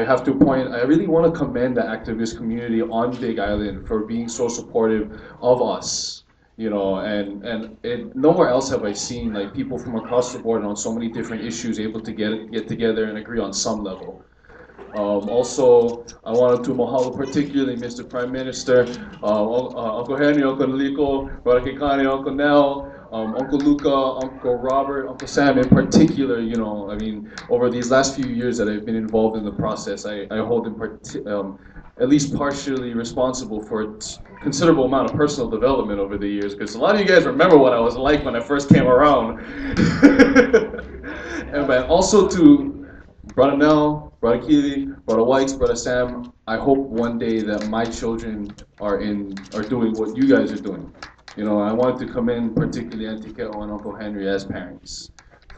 really want to commend the activist community on Big Island for being so supportive of us. you know, and nowhere else have I seen like people from across the board on so many different issues able to get together and agree on some level. Also, I wanted to mahalo particularly Mr. Prime Minister, Uncle Henry, Uncle Nico, Brother Kekani, Uncle Nell, Uncle Luca, Uncle Robert, Uncle Sam in particular. You know, I mean, over these last few years that I've been involved in the process, I hold at least partially responsible for a considerable amount of personal development over the years, because a lot of you guys remember what I was like when I first came around. And also to Brother Nell, Brother Keawe, Brother Whites, Brother Sam, I hope one day that my children are doing what you guys are doing. You know, I wanted to commend particularly Auntie Keawe and Uncle Henry as parents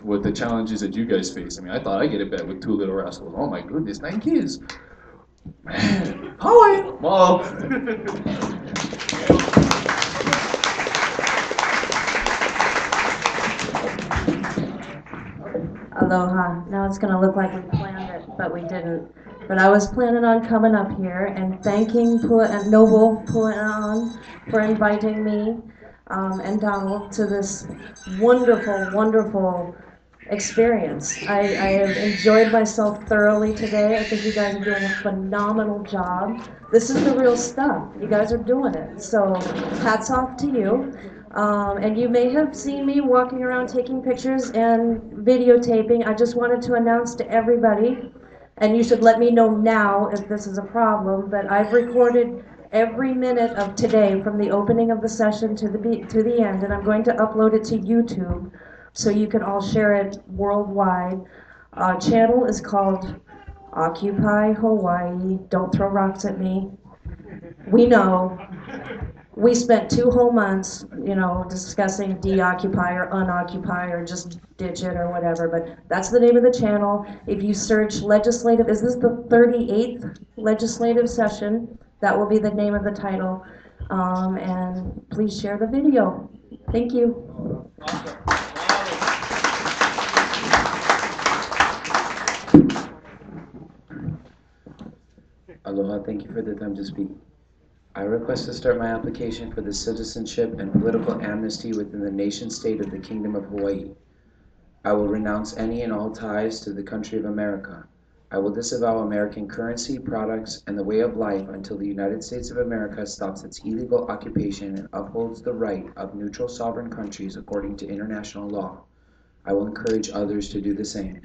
with the challenges that you guys face. I mean, I thought I'd get it bad with 2 little rascals. Oh my goodness, 9 kids. Man, how are you? Mom. Aloha. Now it's going to look like we planned it, but we didn't. But I was planning on coming up here and thanking Noble Pu'an for inviting me and Donald to this wonderful, wonderful experience. I have enjoyed myself thoroughly today. I think you guys are doing a phenomenal job. This is the real stuff. You guys are doing it. So hats off to you. And you may have seen me walking around taking pictures and videotaping. I just wanted to announce to everybody, and you should let me know now if this is a problem, but I've recorded every minute of today from the opening of the session to the end, and I'm going to upload it to YouTube so you can all share it worldwide. Channel is called Occupy Hawaii. Don't throw rocks at me. We know. We spent 2 whole months, you know, discussing deoccupy or unoccupy or just ditch it or whatever, but that's the name of the channel. If you search legislative, is this the 38th legislative session? That will be the name of the title. And please share the video. Thank you. Aloha, thank you for the time to speak. I request to start my application for the citizenship and political amnesty within the nation-state of the Kingdom of Hawaii. I will renounce any and all ties to the country of America. I will disavow American currency, products, and the way of life until the United States of America stops its illegal occupation and upholds the right of neutral sovereign countries according to international law. I will encourage others to do the same.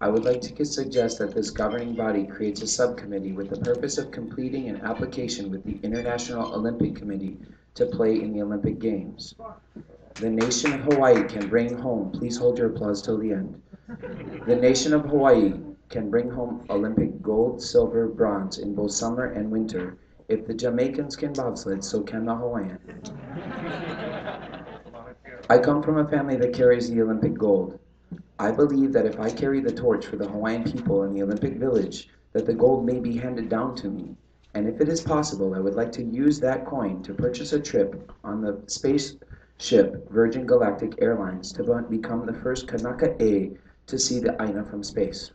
I would like to suggest that this governing body creates a subcommittee with the purpose of completing an application with the International Olympic Committee to play in the Olympic Games. The nation of Hawaii can bring home, please hold your applause till the end. The nation of Hawaii can bring home Olympic gold, silver, bronze in both summer and winter. If the Jamaicans can bobsled, so can the Hawaiian. I come from a family that carries the Olympic gold. I believe that if I carry the torch for the Hawaiian people in the Olympic Village, that the gold may be handed down to me. And if it is possible, I would like to use that coin to purchase a trip on the spaceship Virgin Galactic Airlines to become the first Kanaka-A to see the Aina from space.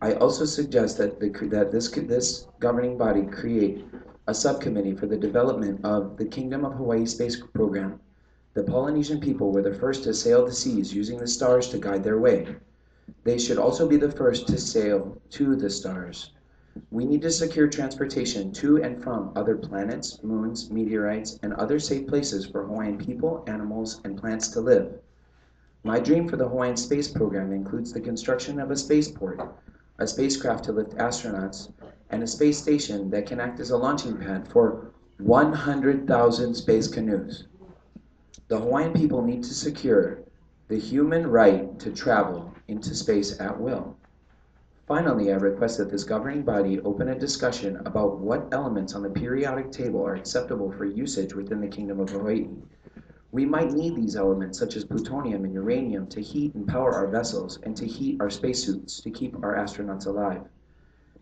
I also suggest that this governing body create a subcommittee for the development of the Kingdom of Hawaii space program. The Polynesian people were the first to sail the seas using the stars to guide their way. They should also be the first to sail to the stars. We need to secure transportation to and from other planets, moons, meteorites, and other safe places for Hawaiian people, animals, and plants to live. My dream for the Hawaiian space program includes the construction of a spaceport, a spacecraft to lift astronauts, and a space station that can act as a launching pad for 100,000 space canoes. The Hawaiian people need to secure the human right to travel into space at will. Finally, I request that this governing body open a discussion about what elements on the periodic table are acceptable for usage within the Kingdom of Hawaii. We might need these elements, such as plutonium and uranium, to heat and power our vessels and to heat our spacesuits to keep our astronauts alive.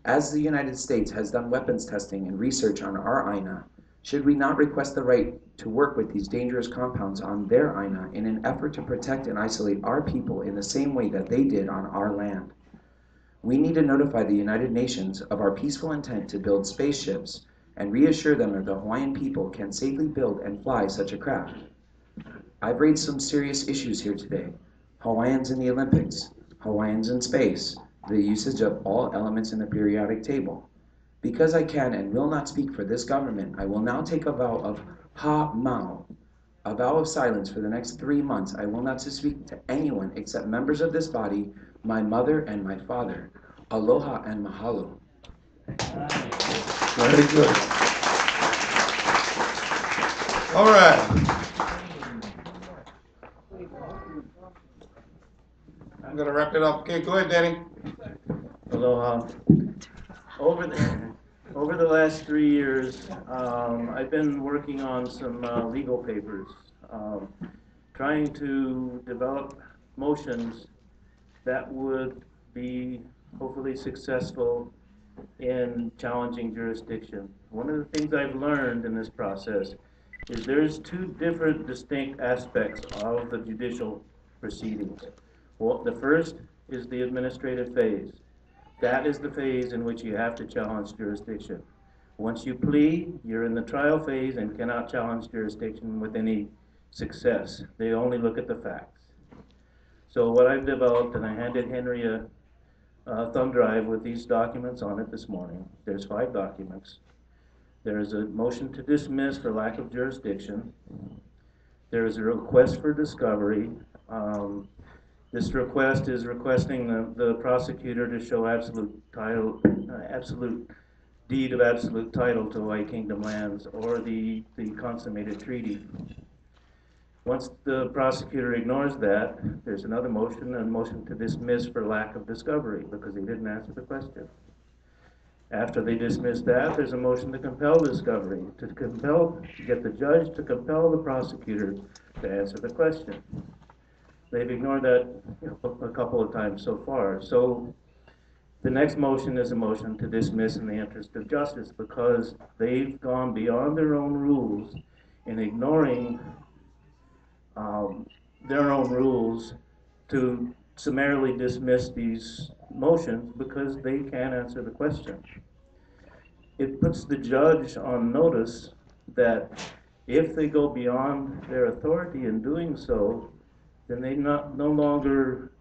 As the United States has done weapons testing and research on our Aina, should we not request the right to work with these dangerous compounds on their Aina in an effort to protect and isolate our people in the same way that they did on our land? We need to notify the United Nations of our peaceful intent to build spaceships and reassure them that the Hawaiian people can safely build and fly such a craft. I've raised some serious issues here today. Hawaiians in the Olympics, Hawaiians in space, the usage of all elements in the periodic table. Because I can and will not speak for this government, I will now take a vow of ha mau, a vow of silence for the next 3 months. I will not speak to anyone except members of this body, my mother and my father. Aloha and mahalo. Very good. All right. I'm gonna wrap it up. Okay, go ahead, Danny. Aloha. Over the last 3 years, I've been working on some legal papers, trying to develop motions that would be hopefully successful in challenging jurisdiction. One of the things I've learned in this process is there's 2 different distinct aspects of the judicial proceedings. Well, the first is the administrative phase. That is the phase in which you have to challenge jurisdiction. Once you plead, you're in the trial phase and cannot challenge jurisdiction with any success. They only look at the facts. So what I've developed, and I handed Henry a thumb drive with these documents on it this morning. There's 5 documents. There's a motion to dismiss for lack of jurisdiction. There's a request for discovery. This request is requesting the prosecutor to show absolute deed of absolute title to Hawaii Kingdom lands or the consummated treaty. Once the prosecutor ignores that, there's another motion, a motion to dismiss for lack of discovery because he didn't answer the question. After they dismiss that, there's a motion to compel discovery, to get the judge to compel the prosecutor to answer the question. They've ignored that a couple of times so far. So the next motion is a motion to dismiss in the interest of justice because they've gone beyond their own rules in ignoring their own rules to summarily dismiss these motions because they can't answer the question. It puts the judge on notice that if they go beyond their authority in doing so, then they're no longer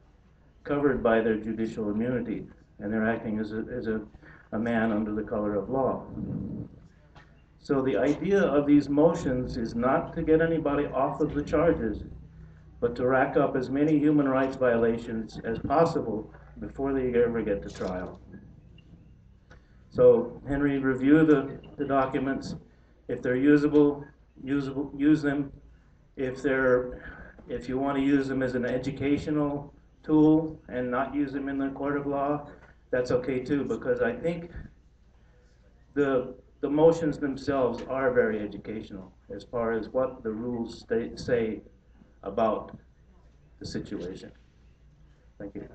covered by their judicial immunity, and they're acting as a man under the color of law. So the idea of these motions is not to get anybody off of the charges, but to rack up as many human rights violations as possible before they ever get to trial. So Henry, review the documents. If they're usable, use them. If you want to use them as an educational tool and not use them in the court of law, that's okay too, because I think the motions themselves are very educational as far as what the rules say about the situation. Thank you.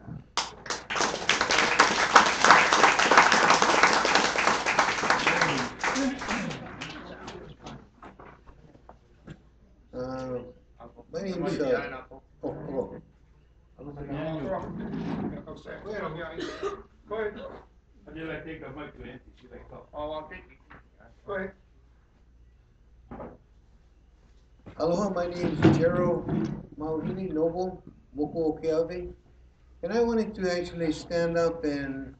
My name is Aloha, my name is Gerald Mauhini Noble, Moku Keawe, and I wanted to actually stand up and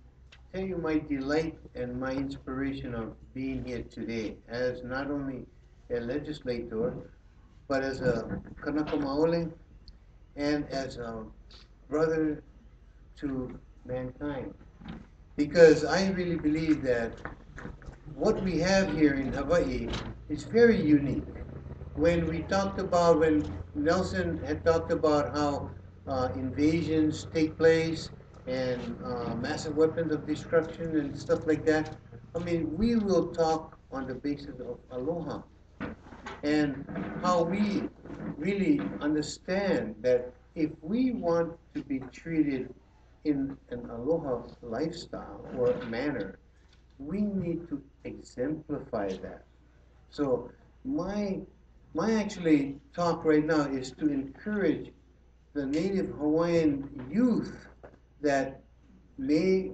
tell you my delight and my inspiration of being here today as not only a legislator, but as a Kanaka Maole and as a brother to mankind. Because I really believe that what we have here in Hawaii is very unique. When Nelson had talked about how invasions take place and massive weapons of destruction and stuff like that, I mean, we will talk on the basis of aloha and how we really understand that if we want to be treated in an aloha lifestyle or manner, we need to exemplify that. So my actually talk right now is to encourage the native Hawaiian youth that may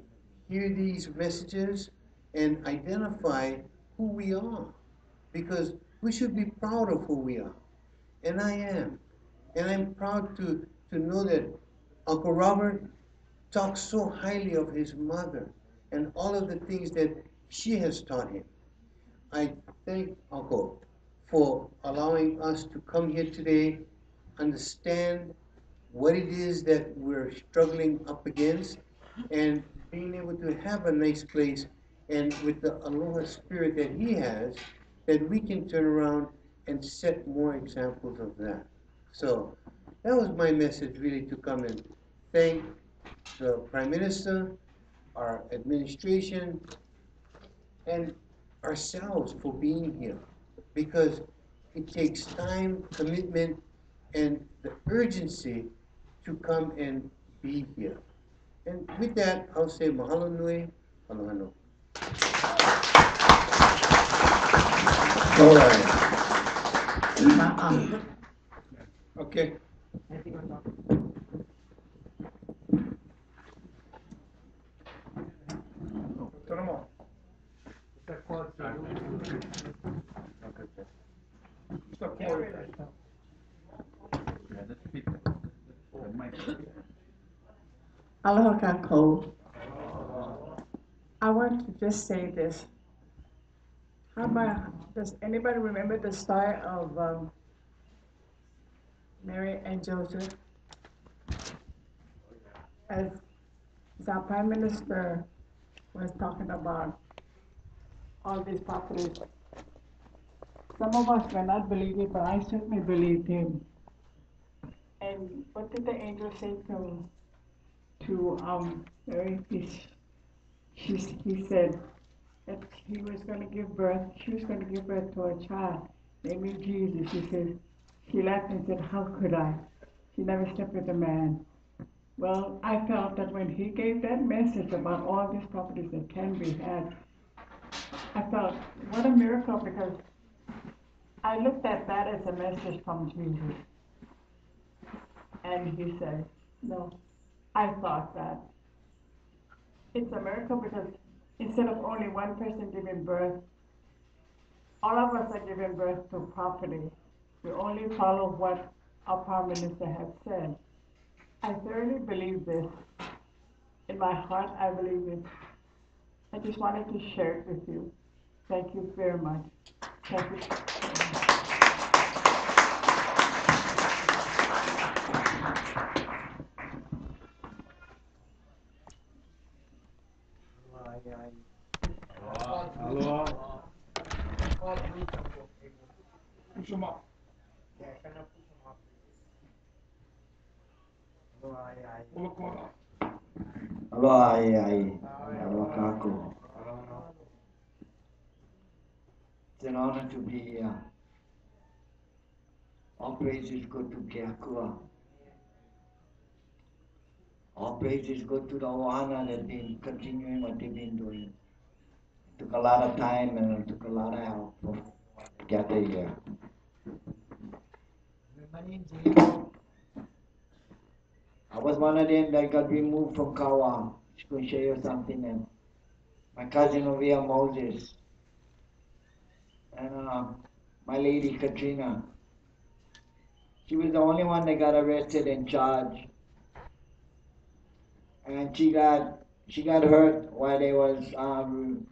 hear these messages and identify who we are, because we should be proud of who we are. And I am. And I'm proud to know that Uncle Robert talks so highly of his mother and all of the things that she has taught him. I thank Uncle for allowing us to come here today, understand what it is that we're struggling up against, and being able to have a nice place, and with the aloha spirit that he has, that we can turn around and set more examples of that. So that was my message, really, to come and thank the Prime Minister, our administration, and ourselves for being here, because it takes time, commitment, and the urgency to come and be here. And with that, I'll say mahalo nui, aloha no. All right. Okay. Aloha kākou. I want to just say this. Does anybody remember the story of Mary and Joseph? As our Prime Minister was talking about all these properties, some of us may not believe it, but I certainly believed him. And what did the angel say to Mary? He said that he was going to give birth, she was going to give birth to a child named Jesus. He said, she laughed and said, how could I? She never slept with a man. Well, I felt that when he gave that message about all these properties that can be had, I felt, what a miracle, because I looked at that as a message from Jesus. And he said, no, I thought that it's a miracle because instead of only one person giving birth, all of us are giving birth to property. We only follow what our Prime Minister has said. I thoroughly believe this. In my heart, I believe it. I just wanted to share it with you. Thank you very much. Thank you. Aloha. Push them up. Aloha ai. Aloha kākou. It's an honor to be here. All praises go to Keakua. All praises go to the Ohana that have been continuing what they've been doing. It took a lot of time and it took a lot of help to get here. I was one of them that got removed from Kawa. Just going to show you something. And my cousin over here, Moses, and my lady Katrina. She was the only one that got arrested and charged. And she got hurt while they was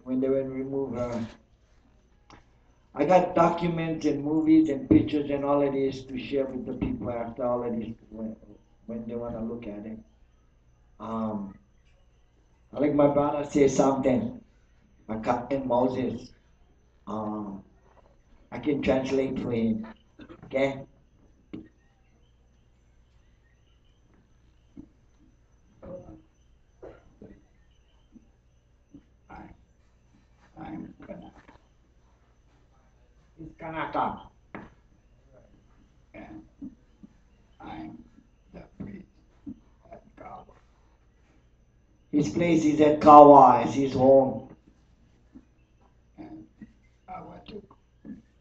when they would remove her. I got documents and movies and pictures and all of this to share with the people after all of this when they want to look at it. I like my brother say something. My cousin Moses. I can translate for him. Okay? I'm gonna. He's Kanaka. And I'm the priest at Kawa. His place is at Kawa, it's his home. And I want to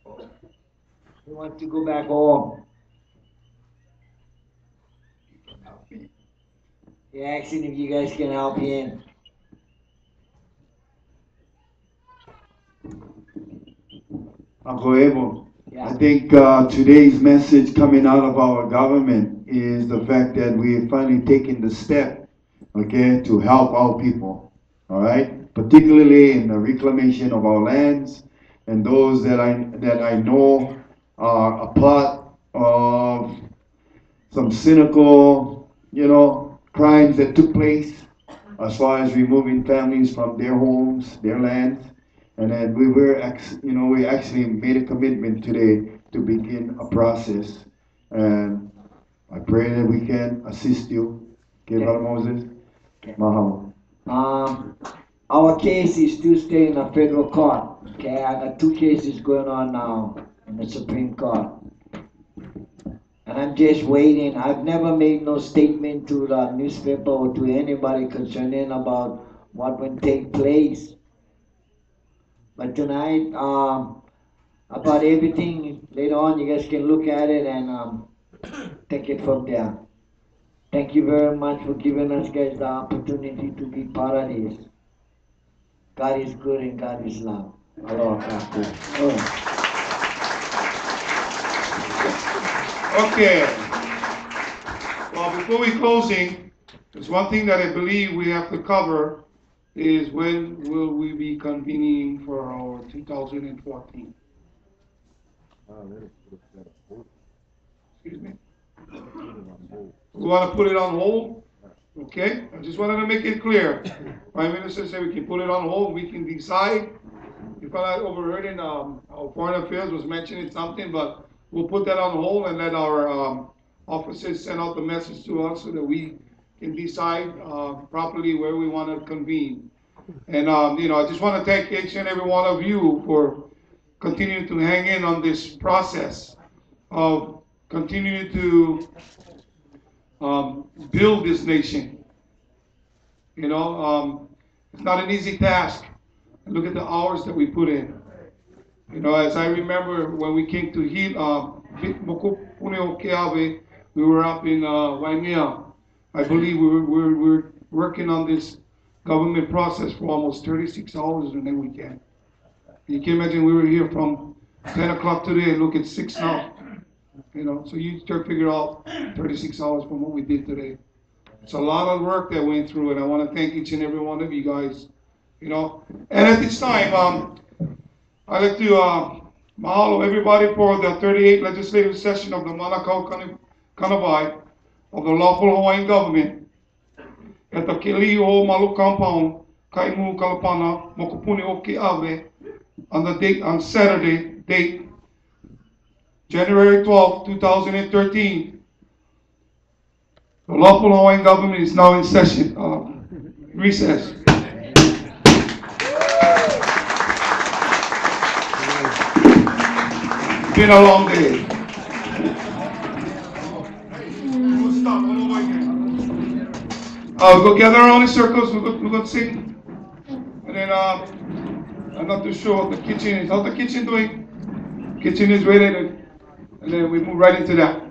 go. He wants to go back home. You can help me. He's asking if you guys can help him. Uncle Abel, I think today's message coming out of our government is the fact that we're finally taking the step, okay, to help our people, all right? Particularly in the reclamation of our lands, and those that I know are a part of some cynical, crimes that took place as far as removing families from their homes, their lands. And then we actually made a commitment today to begin a process. And I pray that we can assist you. Okay, Brother Moses? Mahalo. Our case is still staying in the federal court. Okay, I got 2 cases going on now in the Supreme Court. And I'm just waiting. I've never made no statement to the newspaper or to anybody concerning about what will take place. But tonight, about everything, later on you guys can look at it and take it from there. Thank you very much for giving us guys the opportunity to be part of this. God is good and God is love. Aloha. Okay. Well, before we closing, there's one thing that I believe we have to cover is when will we be convening for our 2014? Excuse me. We want to put it on hold? Okay, I just wanted to make it clear. Prime Minister said we can put it on hold, we can decide. If I overheard our Foreign Affairs was mentioning something, but we'll put that on hold and let our officers send out the message to us so that we can decide properly where we want to convene. And I just want to thank each and every one of you for continuing to hang in on this process of continuing to build this nation. It's not an easy task. Look at the hours that we put in. As I remember when we came to Moku, Keawe, we were up in Waimea. I believe we were working on this government process for almost 36 hours and then we can. You can imagine we were here from 10 o'clock today and look at 6 now. So you start to figure out 36 hours from what we did today. It's a lot of work that went through, and I want to thank each and every one of you guys. And at this time, I'd like to mahalo everybody for the 38th legislative session of the Manukau Kanawai of the Lawful Hawaiian Government at the Kelio Malu Compound, Kaimu Kalapana, Mokupuni o Keawe, on Saturday, date January 12, 2013. The Lawful Hawaiian Government is now in session, recess. It's been a long day. We'll gather around in circles, we're going to sing. And then, I'm not too sure what the kitchen is. How's the kitchen doing? Kitchen is ready, and then we move right into that.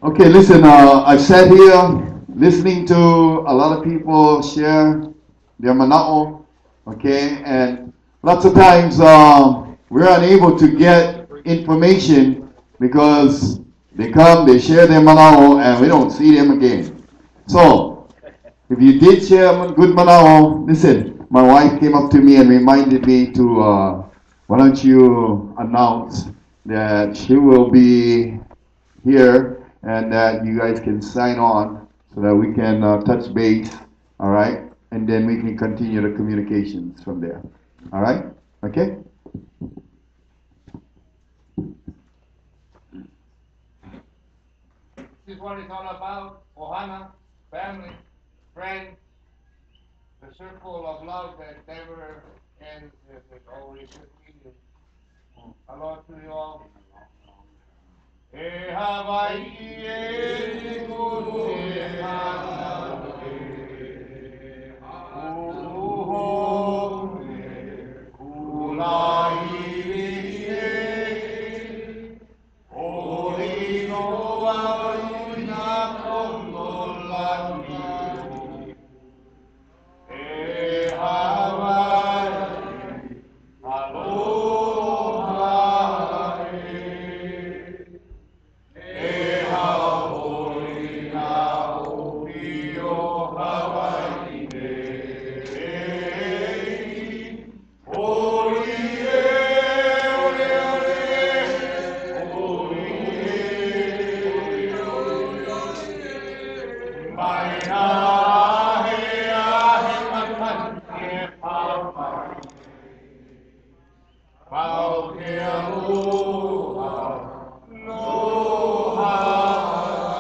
Okay, listen, I've sat here listening to a lot of people share their mana'o, okay, and lots of times we're unable to get information because they come, they share their mana'o, and we don't see them again. So, if you did share good mana'o, listen, my wife came up to me and reminded me to, why don't you announce that she will be here and that you guys can sign on so that we can touch base, all right? And then we can continue the communications from there, all right? Okay? is what it's all about. Ohana, family, friends, the circle of love that never ends, that always continues. Aloha to you all. E Hawaii e kuru e Hawaii. Uho e kulai e. Ori no au na kono laki. E Hawaii. Aloha e. E haori na opi o Hawaii e. Ori e, ore ore, ori e, ori ore. Mai ahe matani e pāpai. Pau ke aloha, no Hawaii.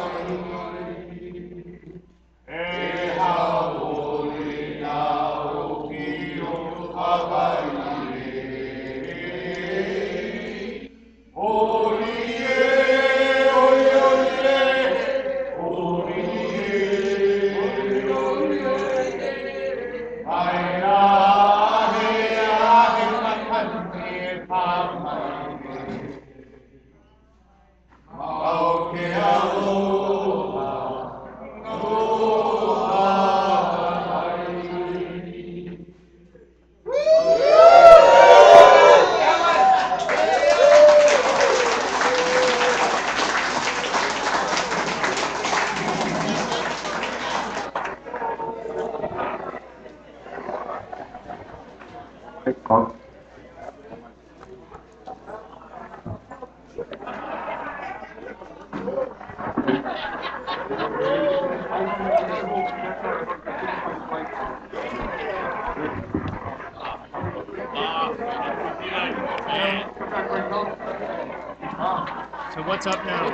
E haori na opi o Hawaii e. Ori e, ori ori, ori e, ori ori. Mai ahe matani e pāpai. Mau ke aloha, no Hawaii. So what's up now?